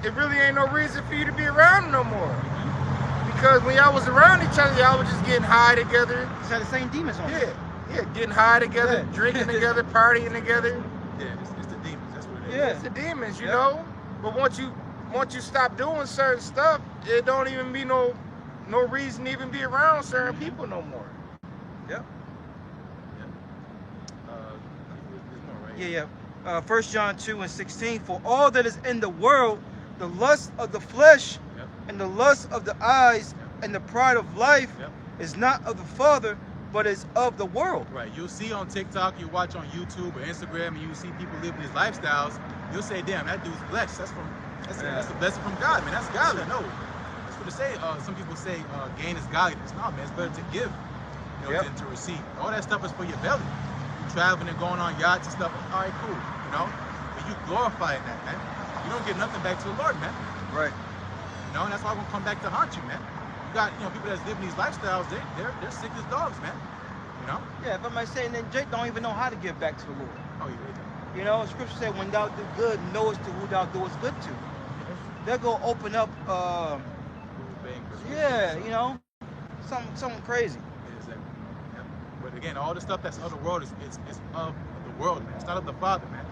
it really ain't no reason for you to be around them no more. Because when y'all was around each other, y'all was just getting high together. Just had the same demons on you. Yeah, getting high together, drinking together, partying together. Yeah, it's the demons. That's what it is. Yeah, it's the demons, you know. But once you stop doing certain stuff, it don't even be no reason to even be around certain people no more. There's more, right? 1 John 2:16. For all that is in the world, the lust of the flesh and the lust of the eyes and the pride of life is not of the Father, but is of the world. Right. You'll see on TikTok, you watch on YouTube or Instagram, and you see people living these lifestyles. You'll say, "Damn, that dude's blessed. That's a blessing from God, man. That's godly." No, that's what they say. Some people say gain is godliness. No, man, it's better to give, you know, than to receive. All that stuff is for your belly. You traveling and going on yachts and stuff. All right, cool. You know, but you glorifying that, man. You don't give nothing back to the Lord, man. Right. You know, and that's why I'm gonna come back to haunt you, man. You got, you know, people that's living these lifestyles. They're sick as dogs, man. You know? Yeah, if I might say, and then Jake don't even know how to give back to the Lord. Oh, yeah. You know, Scripture said, when thou do good, knowest to who thou doest good to. They'll go open up, you know, something crazy. Exactly. Yeah. But again, all the stuff that's of the world is of the world, man. It's not of the Father, man.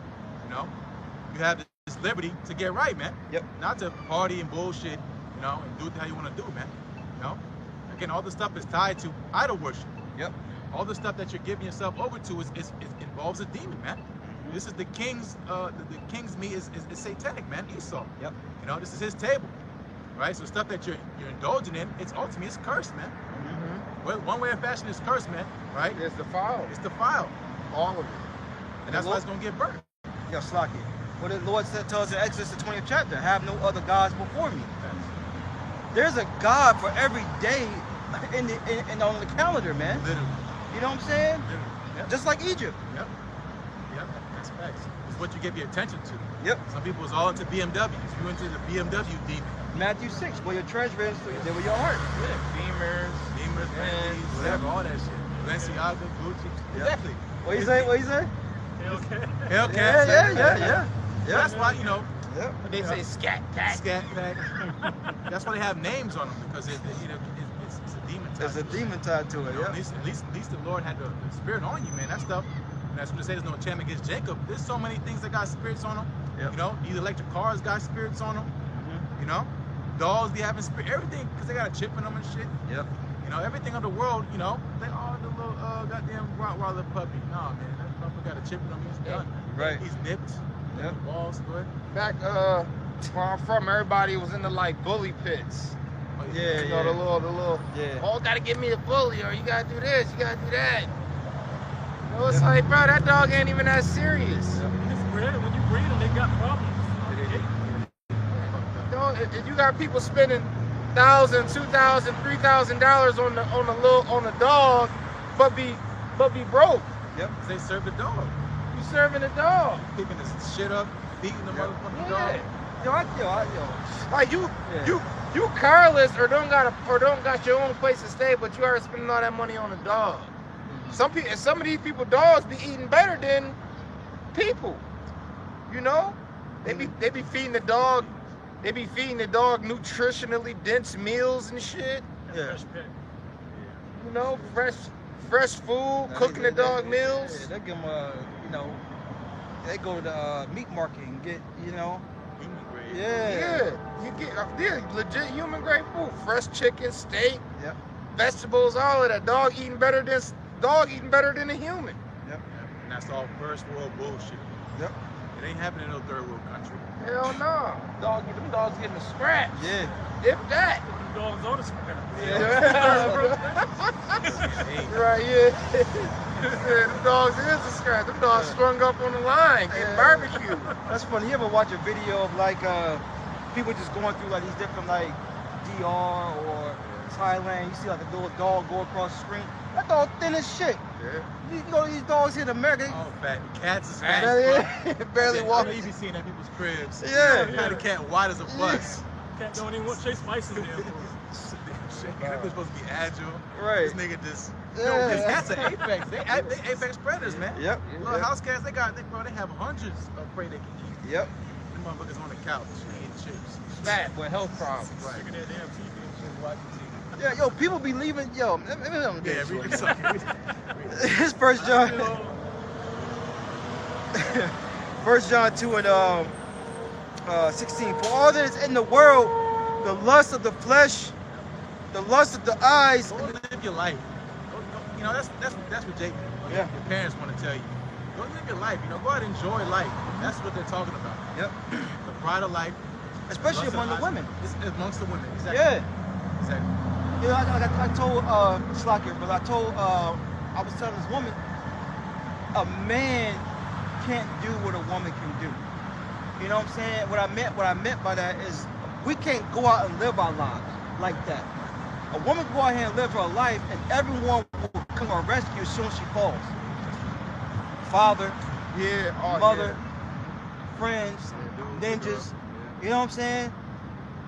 You know? You have this liberty to get right, man. Not to party and bullshit, you know, and do it how you want to do, man. You know? Again, all the stuff is tied to idol worship. All the stuff that you're giving yourself over to it involves a demon, man. This is the king's meat is satanic, man. Esau. You know, this is his table, right? So stuff that you're indulging in, it's cursed, man. Well, one way of fashion is cursed, man. Right? It's defiled. It's defiled. All of it. And that's why it's gonna get burnt. Slaki. What the Lord tells us in Exodus the 20th chapter, have no other gods before me. There's a God for every day in on the calendar, man. Literally. You know what I'm saying? Just like Egypt. That's facts. It's what you give your attention to. Some people is all into BMWs. You into the BMW demon. Matthew 6, where your treasure is, there where your heart. Beamers, Bentleys, whatever, all that shit. Balenciaga, Gucci. What you say? Hellcat. Yeah. That's why, you know, Yep. But they say scat pack. Scat pack. That's why they have names on them, because it's a demon tied. There's a demon tied to it. You know, Yeah. at least the Lord had the spirit on you, man. That stuff. And that's what they say. There's no enchantment against Jacob. There's so many things that got spirits on them. Yep. You know, these electric cars got spirits on them. Mm-hmm. You know, dogs they having spirit. Everything, because they got a chip in them and shit. Yep. You know, everything of the world. You know, they all the little goddamn Rottweiler puppy. Nah, man, that motherfucker got a chip in him. He's done. Right. He's nipped. Yep. Balls good. Back where I'm from, everybody was into like bully pits. Oh, Yeah, You know, the little, Yeah. oh, gotta give me a bully, or you gotta do this, you gotta do that. You know, it's like, bro, that dog ain't even that serious. It's bred. When you breed them, they got problems. You know, if you got people spending $1,000, $2,000, $3,000 on the dog, but be broke. Yep. They serve the dog. You serving the dog. Picking this shit up, beating the motherfucking dog. Like Yeah. you careless or don't got your own place to stay, but you are spending all that money on a dog. Some of these people dogs be eating better than people. You know, they be feeding the dog. They be feeding the dog nutritionally dense meals and shit. Yeah. You know, fresh food, cooking the dog meals. Yeah, they give them, you know, they go to the meat market and get, you know. Human grade. Yeah. You get legit human grade food, fresh chicken, steak, Yep. vegetables, all of that. Dog eating better than a human. Yep. And that's all first world bullshit. Yep. It ain't happening in no third world country. Hell no. Them dogs getting a scratch. Yeah. If that. Dogs on the scrap. Hey, Right, yeah. Yeah, them dogs is a scratch. Them dogs strung up on the line, getting barbecued. That's funny. You ever watch a video of like people just going through like these different like DR or Thailand? You see like a little dog go across the screen. That dog thin as shit. Yeah. You know these dogs here in America. oh, fat. Cats is Barely, fat. barely walking. You be seeing at people's cribs. Yeah. You got a cat wide as a bus. Cat don't even want Chase Spices there. Shit, that bitch supposed to be agile. Right. This nigga just. Yeah. No, because cats are apex. They apex predators, man. Yep. Little house cats, they have hundreds of prey they can eat. Yep. Them motherfuckers on the couch eating chips. Fat with health problems. Right. Look at that damn TV. Just watching TV. Yeah, yo, people be leaving. Yo, let me Yeah, read something. It's First John. 1 John 2 and 16. For all that is in the world, the lust of the flesh, the lust of the eyes. Go live your life. You know, that's what Jake, Yeah. your parents want to tell you. Go live your life. You know, go out and enjoy life. That's what they're talking about. Yep. The pride of life. Especially Lust of among the eyes. women. It's amongst the women. Exactly. Yeah. Exactly. You know, I told Slacker, but I was telling this woman, a man can't do what a woman can do. You know what I'm saying? What I meant by that is we can't go out and live our lives like that. A woman can go out here and live her life, and everyone will come to rescue as soon as she falls. Father, Yeah. Oh, mother, friends, Yeah, dude, ninjas. girl. You know what I'm saying?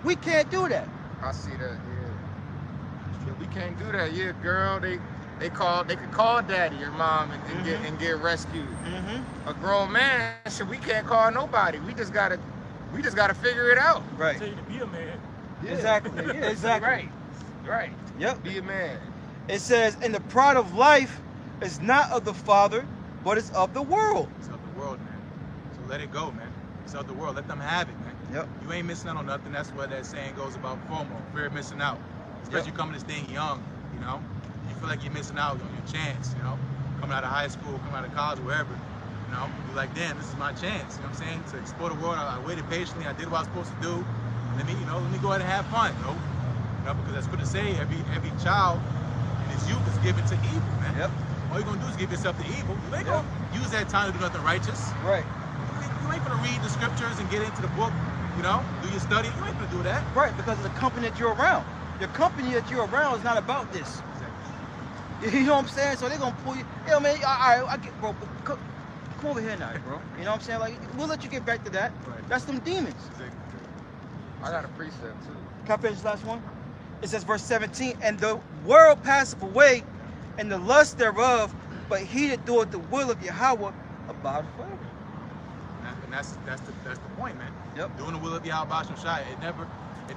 We can't do that. Yeah. I see that. Yeah. We can't do that. Yeah, girl. They could call daddy or mom and get rescued. Mm-hmm. A grown man, shit, we can't call nobody. We just gotta figure it out. Right. Tell you to be a man. Exactly. Yeah, exactly. Right. Yep. Be a man. It says, and the pride of life is not of the Father, but it's of the world. It's of the world, man. So let it go, man. It's of the world. Let them have it, man. Yep. You ain't missing out on nothing. That's what that saying goes about FOMO, fear of missing out. Especially Yep. coming this thing young, you know. You feel like you're missing out on your chance, you know. Coming out of high school, coming out of college, wherever. You know, you're like, damn, this is my chance. You know what I'm saying? To explore the world. I waited patiently. I did what I was supposed to do. Let me go ahead and have fun, you know. You know, because that's what it say. Every child in his youth is given to evil, man. Yep. All you're gonna do is give yourself to evil. You ain't gonna use that time to do nothing righteous. Right. You ain't gonna read the scriptures and get into the book, you know, do your study. You ain't gonna do that. Right, because of the company that you're around. The company that you're around is not about this. You know what I'm saying? So they're gonna pull you. Yo, man, all right, I get, bro. Come over here now, bro. You know what I'm saying? Like, we'll let you get back to that. Right. That's them demons. I got a precept too. Can I finish the last one? It says, verse 17, and the world passeth away, and the lust thereof, but he that doeth the will of Yahweh abideth forever. And that's the point, man. Yep. Doing the will of Yahweh Basham Shai, it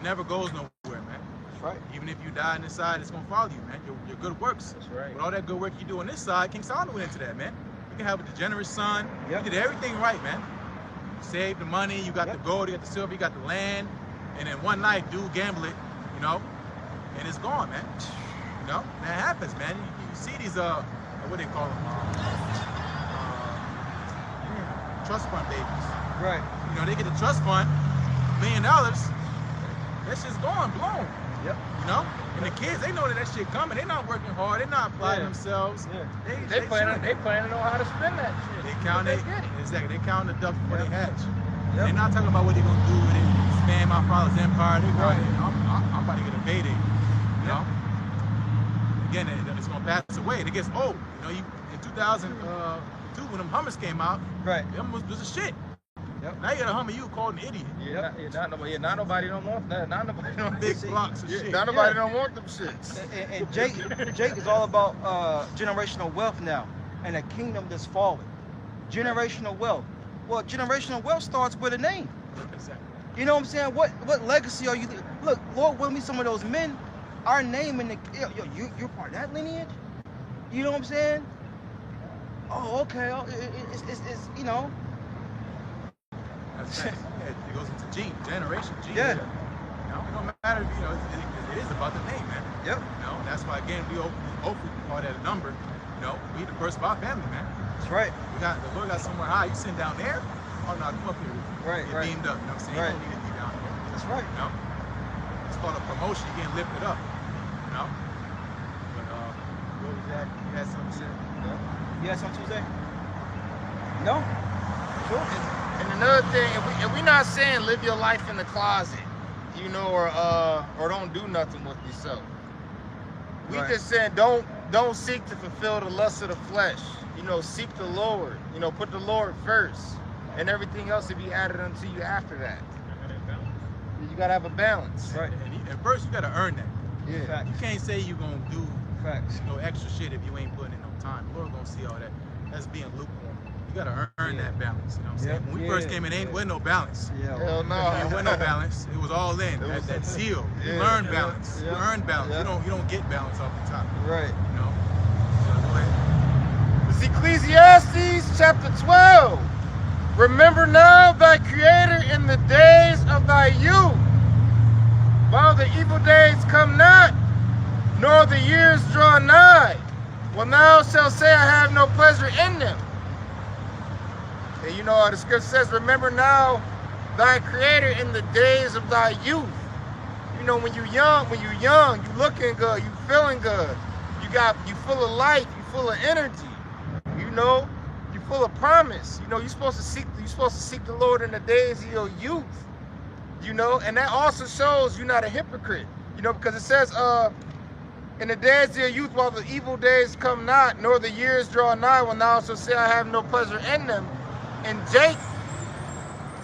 never goes nowhere, man. That's right. Even if you die on this side, it's gonna follow you, man. Your good works. That's right. With all that good work you do on this side, King Solomon went into that, man. You can have a degenerate son. Yep. You did everything right, man. You saved the money, you got Yep. the gold, you got the silver, you got the land, and then one night, dude gamble it, you know, and it's gone, man. You know, and that happens, man. You see these what they call them, trust fund babies. Right. You know, they get the trust fund, $1 million, that shit's gone, blown. Yep. You know? And the kids, they know that shit coming. They're not working hard. They're not applying themselves. Yeah. They planning on how to spend that shit. They count it. Get it. Exactly. They count the ducks before they hatch. Yep. They're not talking about what they're gonna do with it. Expand my father's empire. They're going, I'm about to get a payday. You know? Again, it's gonna pass away. It gets old. You know, in 2002 when them Hummers came out, Right. them was a shit. Yep. Now you got a Hummer you called an idiot. Not nobody don't want that. Not nobody don't Big blocks of shit. Not nobody don't want them shits. And Jake is all about generational wealth now, and a kingdom that's fallen. Generational wealth. Well, generational wealth starts with a name. Exactly. You know what I'm saying? What legacy are you? Look, Lord, will me some of those men. Our name in the you're part of that lineage. You know what I'm saying? Oh, okay. Oh, it's you know. That's right. Yeah, it goes into generation. Yeah. You know, it don't matter. You know, it is about the name, man. Yep. You know, and that's why again we hopefully call that a number. You know, we the first of our family, man. That's right. We got the Lord got somewhere high. You sitting down there? Oh no, come up here. Right, You're right. beamed up. You know what I'm saying? Right. You don't need to be down here. That's right. You know, it's called a promotion. You're getting lifted up. You know. But what was that? You had something to say? You had something Tuesday? No. Sure. And another thing, if we not saying live your life in the closet, you know, or don't do nothing with yourself. We Right. just saying don't seek to fulfill the lust of the flesh. You know, seek the Lord. You know, put the Lord first, and everything else will be added unto you after that. You gotta have a balance. Right. And first you gotta earn that. Yeah. Facts. You can't say you're gonna do Facts. no extra shit if you ain't putting in no time. The Lord gonna see all that. That's being lukewarm. You gotta earn that balance. You know what I'm saying? Yeah. When we first came in, ain't wasn't no balance. Yeah. Hell no. There wasn't no balance. It was all in. It was- That zeal. You Yeah. learn balance. Yeah. You earn balance. Yeah. You don't get balance off the top. Right. You know. So go ahead. It's Ecclesiastes chapter 12. Remember now thy Creator in the days of thy youth, while the evil days come not, nor the years draw nigh, when thou shalt say, I have no pleasure in them. And you know, the scripture says, remember now thy Creator in the days of thy youth. You know, when you're young, you looking good, you feeling good, you full of life, you full of energy. You know, you full of promise. You know, you're supposed to seek the Lord in the days of your youth. You know, and that also shows you're not a hypocrite. You know, because it says, in the days of your youth, while the evil days come not, nor the years draw nigh, when thou shalt say, I have no pleasure in them. And Jake,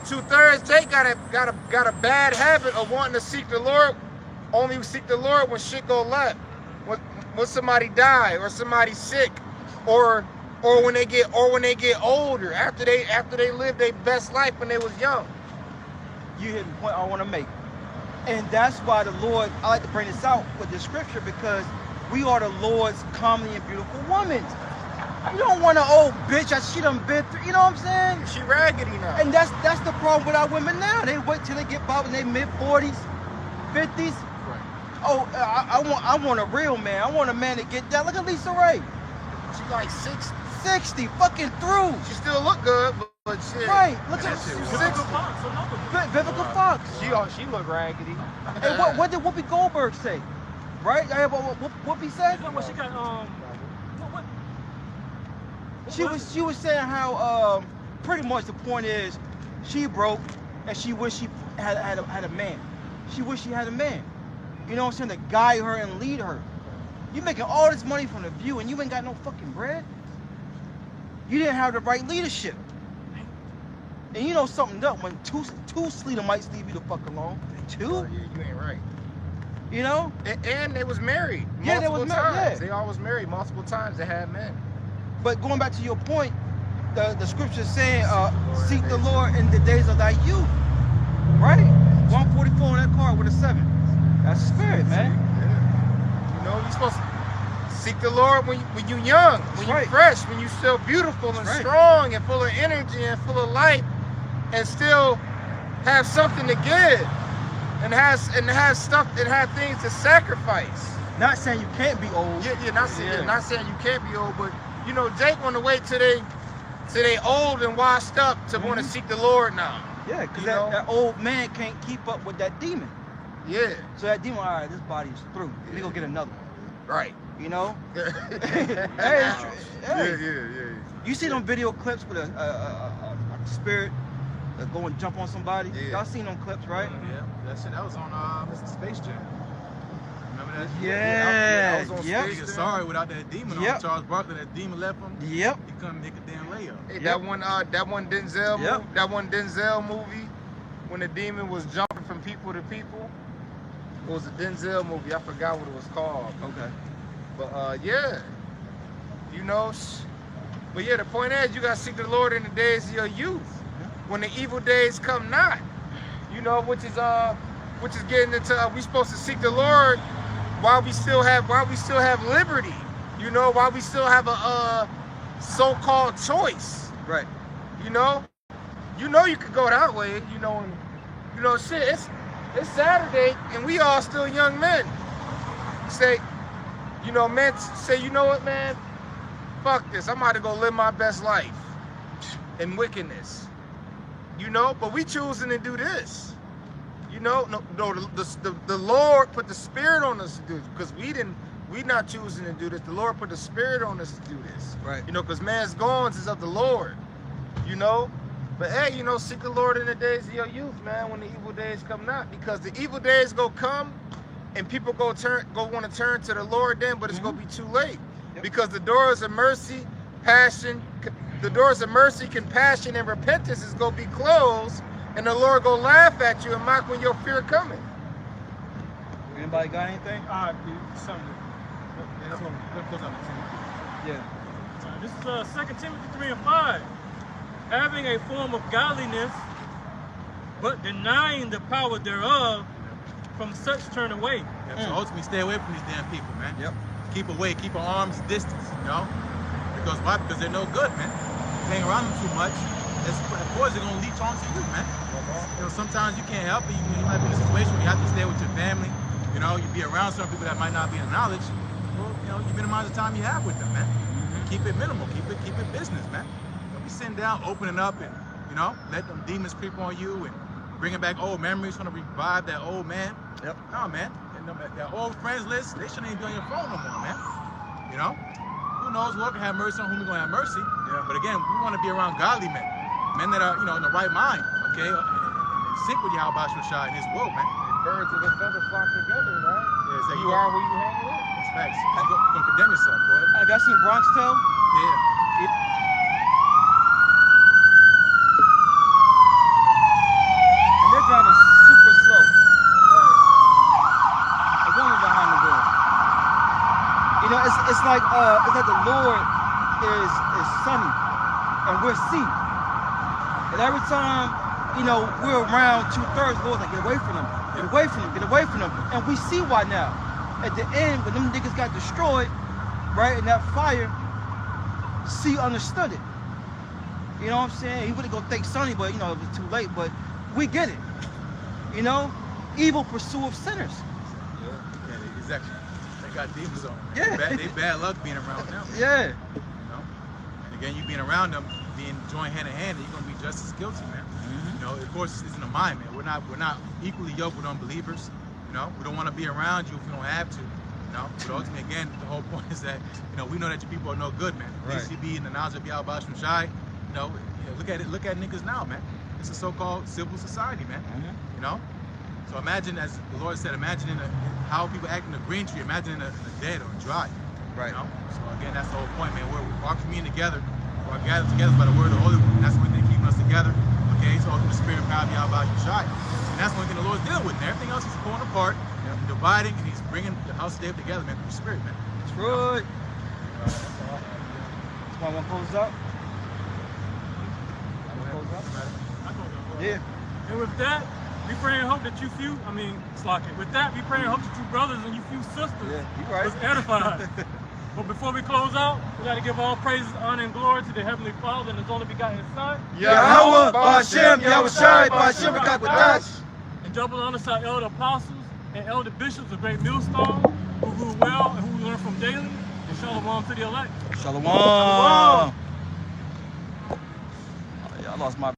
2/3, Jake got a bad habit of wanting to seek the Lord. Only seek the Lord when shit go left, when somebody die or somebody's sick, or when they get older, after they live their best life when they was young. You hit the point I want to make. And that's why the Lord, I like to bring this out with the scripture, because we are the Lord's comely and beautiful woman. You don't want an old bitch that she done been through, you know what I'm saying? She raggedy now. And that's the problem with our women now. They wait till they get about in their mid-40s, 50s. Right. Oh, I want a real man. I want a man to get that. Look at Lisa Ray. She like 60. 60, fucking through. She still look good, but shit. Right, look at That shit she's was- 60. Vivica Fox. She look raggedy. Hey, what did Whoopi Goldberg say? Right? I heard what Whoopi said? What she got? What? She was saying how pretty much the point is she broke and she wished she had a man. She wished she had a man. You know what I'm saying? To guide her and lead her. You making all this money from the View and you ain't got no fucking bread. You didn't have the right leadership. And you know something up when two Sleeter-mites leave you the fuck alone. Two? You ain't right. You know? And they was married. Yeah, they was multiple married, times. yeah. They all was married multiple times. They had men. But going back to your point, the scripture saying, seek the Lord in the days of thy youth. Right? 144 on that card with a 7. That's spirit, man. Yeah. You know, you're supposed to seek the Lord when you're young, when you're fresh, when you're still beautiful and strong and full of energy and full of life, and still have something to give, and have stuff and have things to sacrifice. Not saying you can't be old. Yeah, not saying you can't be old, but you know, Jake on the way to they old and washed up to want to seek the Lord now. Yeah, because that old man can't keep up with that demon. Yeah. So that demon, all right, this body's through. Let me go get another one. Right. You know? Yeah. You see them video clips with a spirit that go and jump on somebody? Yeah. Y'all seen them clips, right? Yeah, that was on Space Jam. Remember that? Yeah. I was on Space Jam. Sorry, without that demon on Charles Barkley, that demon left him. Yep. He couldn't make a damn layup. Hey, that one Denzel movie, when the demon was jumping from people to people. It was a Denzel movie. I forgot what it was called. Okay. But yeah, you know. But yeah, the point is, you gotta seek the Lord in the days of your youth, when the evil days come not. You know, which is getting into. We supposed to seek the Lord while we still have liberty. You know, while we still have a so-called choice. Right. You know you could go that way. Shit. It's Saturday and we all still young men. Men say, you know what, man? Fuck this. I'm about to go live my best life in wickedness. But we choosing to do this. The Lord put the Spirit on us to do this because we not choosing to do this. The Lord put the Spirit on us to do this. Right. Because man's goings is of the Lord. But hey, seek the Lord in the days of your youth, man, when the evil days come not. Because the evil days go come and people go want to turn to the Lord then, but it's gonna be too late. Yep. Because the doors of mercy, compassion, and repentance is gonna be closed, and the Lord gonna laugh at you and mock when your fear coming. Anybody got anything? Something. Yeah. This is 2 Timothy 3:5. Having a form of godliness, but denying the power thereof, from such turn away. Yep, so ultimately, stay away from these damn people, man. Yep. Keep away, keep an arm's distance, Because why? Because they're no good, man. Hang around them too much, of course they're gonna leech onto you, man. Sometimes you can't help it. You might be in a situation where you have to stay with your family. You be around some people that might not be in knowledge. Well, you minimize the time you have with them, man. Keep it minimal. Keep it business, man. Don't be sitting down, opening up, and let them demons creep on you and bringing back old memories, trying to revive that old man. Yep. No, man. And that old friends list, they shouldn't even be on your phone no more, man. Who knows what can have mercy on whom we're gonna have mercy. Yeah. But again, we want to be around godly men that are in the right mind, okay, and sync with Yahweh Shai in His will, man. Birds of a feather flock together, right? Yeah, so you are where you hang with. That's facts. You're gonna condemn yourself, boy. Have y'all seen Bronx Tale? Yeah. And they're driving super slow. Right. A woman behind the wheel. It's like the Lord is sunny and we're sea. And every time, we're around 2/3, the Lord's like, get away from them. Get away from them, get away from them. And we see why now. At the end, when them niggas got destroyed, right, in that fire, C understood it. You know what I'm saying? He wouldn't go thank Sonny, but it was too late. But we get it. Evil pursueth sinners. Yeah, exactly. They got demons on them. Yeah. They bad luck being around them. Yeah. And again, you being around them, being joined hand in hand, you're gonna be just as guilty, man. Of course, it's in the mind, man. We're not equally yoked with unbelievers. We don't want to be around you if we don't have to. But ultimately, again, the whole point is that we know that your people are no good, man. Right. ACB and the knowledge of Yahweh Shai. Look at niggas now, man. It's a so-called civil society, man. So imagine, as the Lord said, imagine how people act in the green tree. Imagine in the dead or dry. Right. So again, that's the whole point, man. We're all communing together. We're gathered together by the word of the Holy One. And that's the one thing keeping us together. Okay, so the spirit of power of Yahweh Shai. And that's one thing the Lord's dealing with. And everything else is pulling apart and dividing, and He's bringing the house of David together, man, through the Spirit, man. That's right. That's why I want to close up. Yeah. And with that, we pray and hope that you few, with that, we pray and hope that you brothers and you few sisters You right. was edified. But before we close out, we got to give all praises, honor, and glory to the Heavenly Father and His only begotten Son. Yahweh, Ba'Shem, Yahushai, Ba'Shem, B'Kakadash. And double honor to our elder apostles and elder bishops of Great Millstone, who rule well and who we learn from daily. And shalom to the elect. Shalom. Oh, yeah, I lost my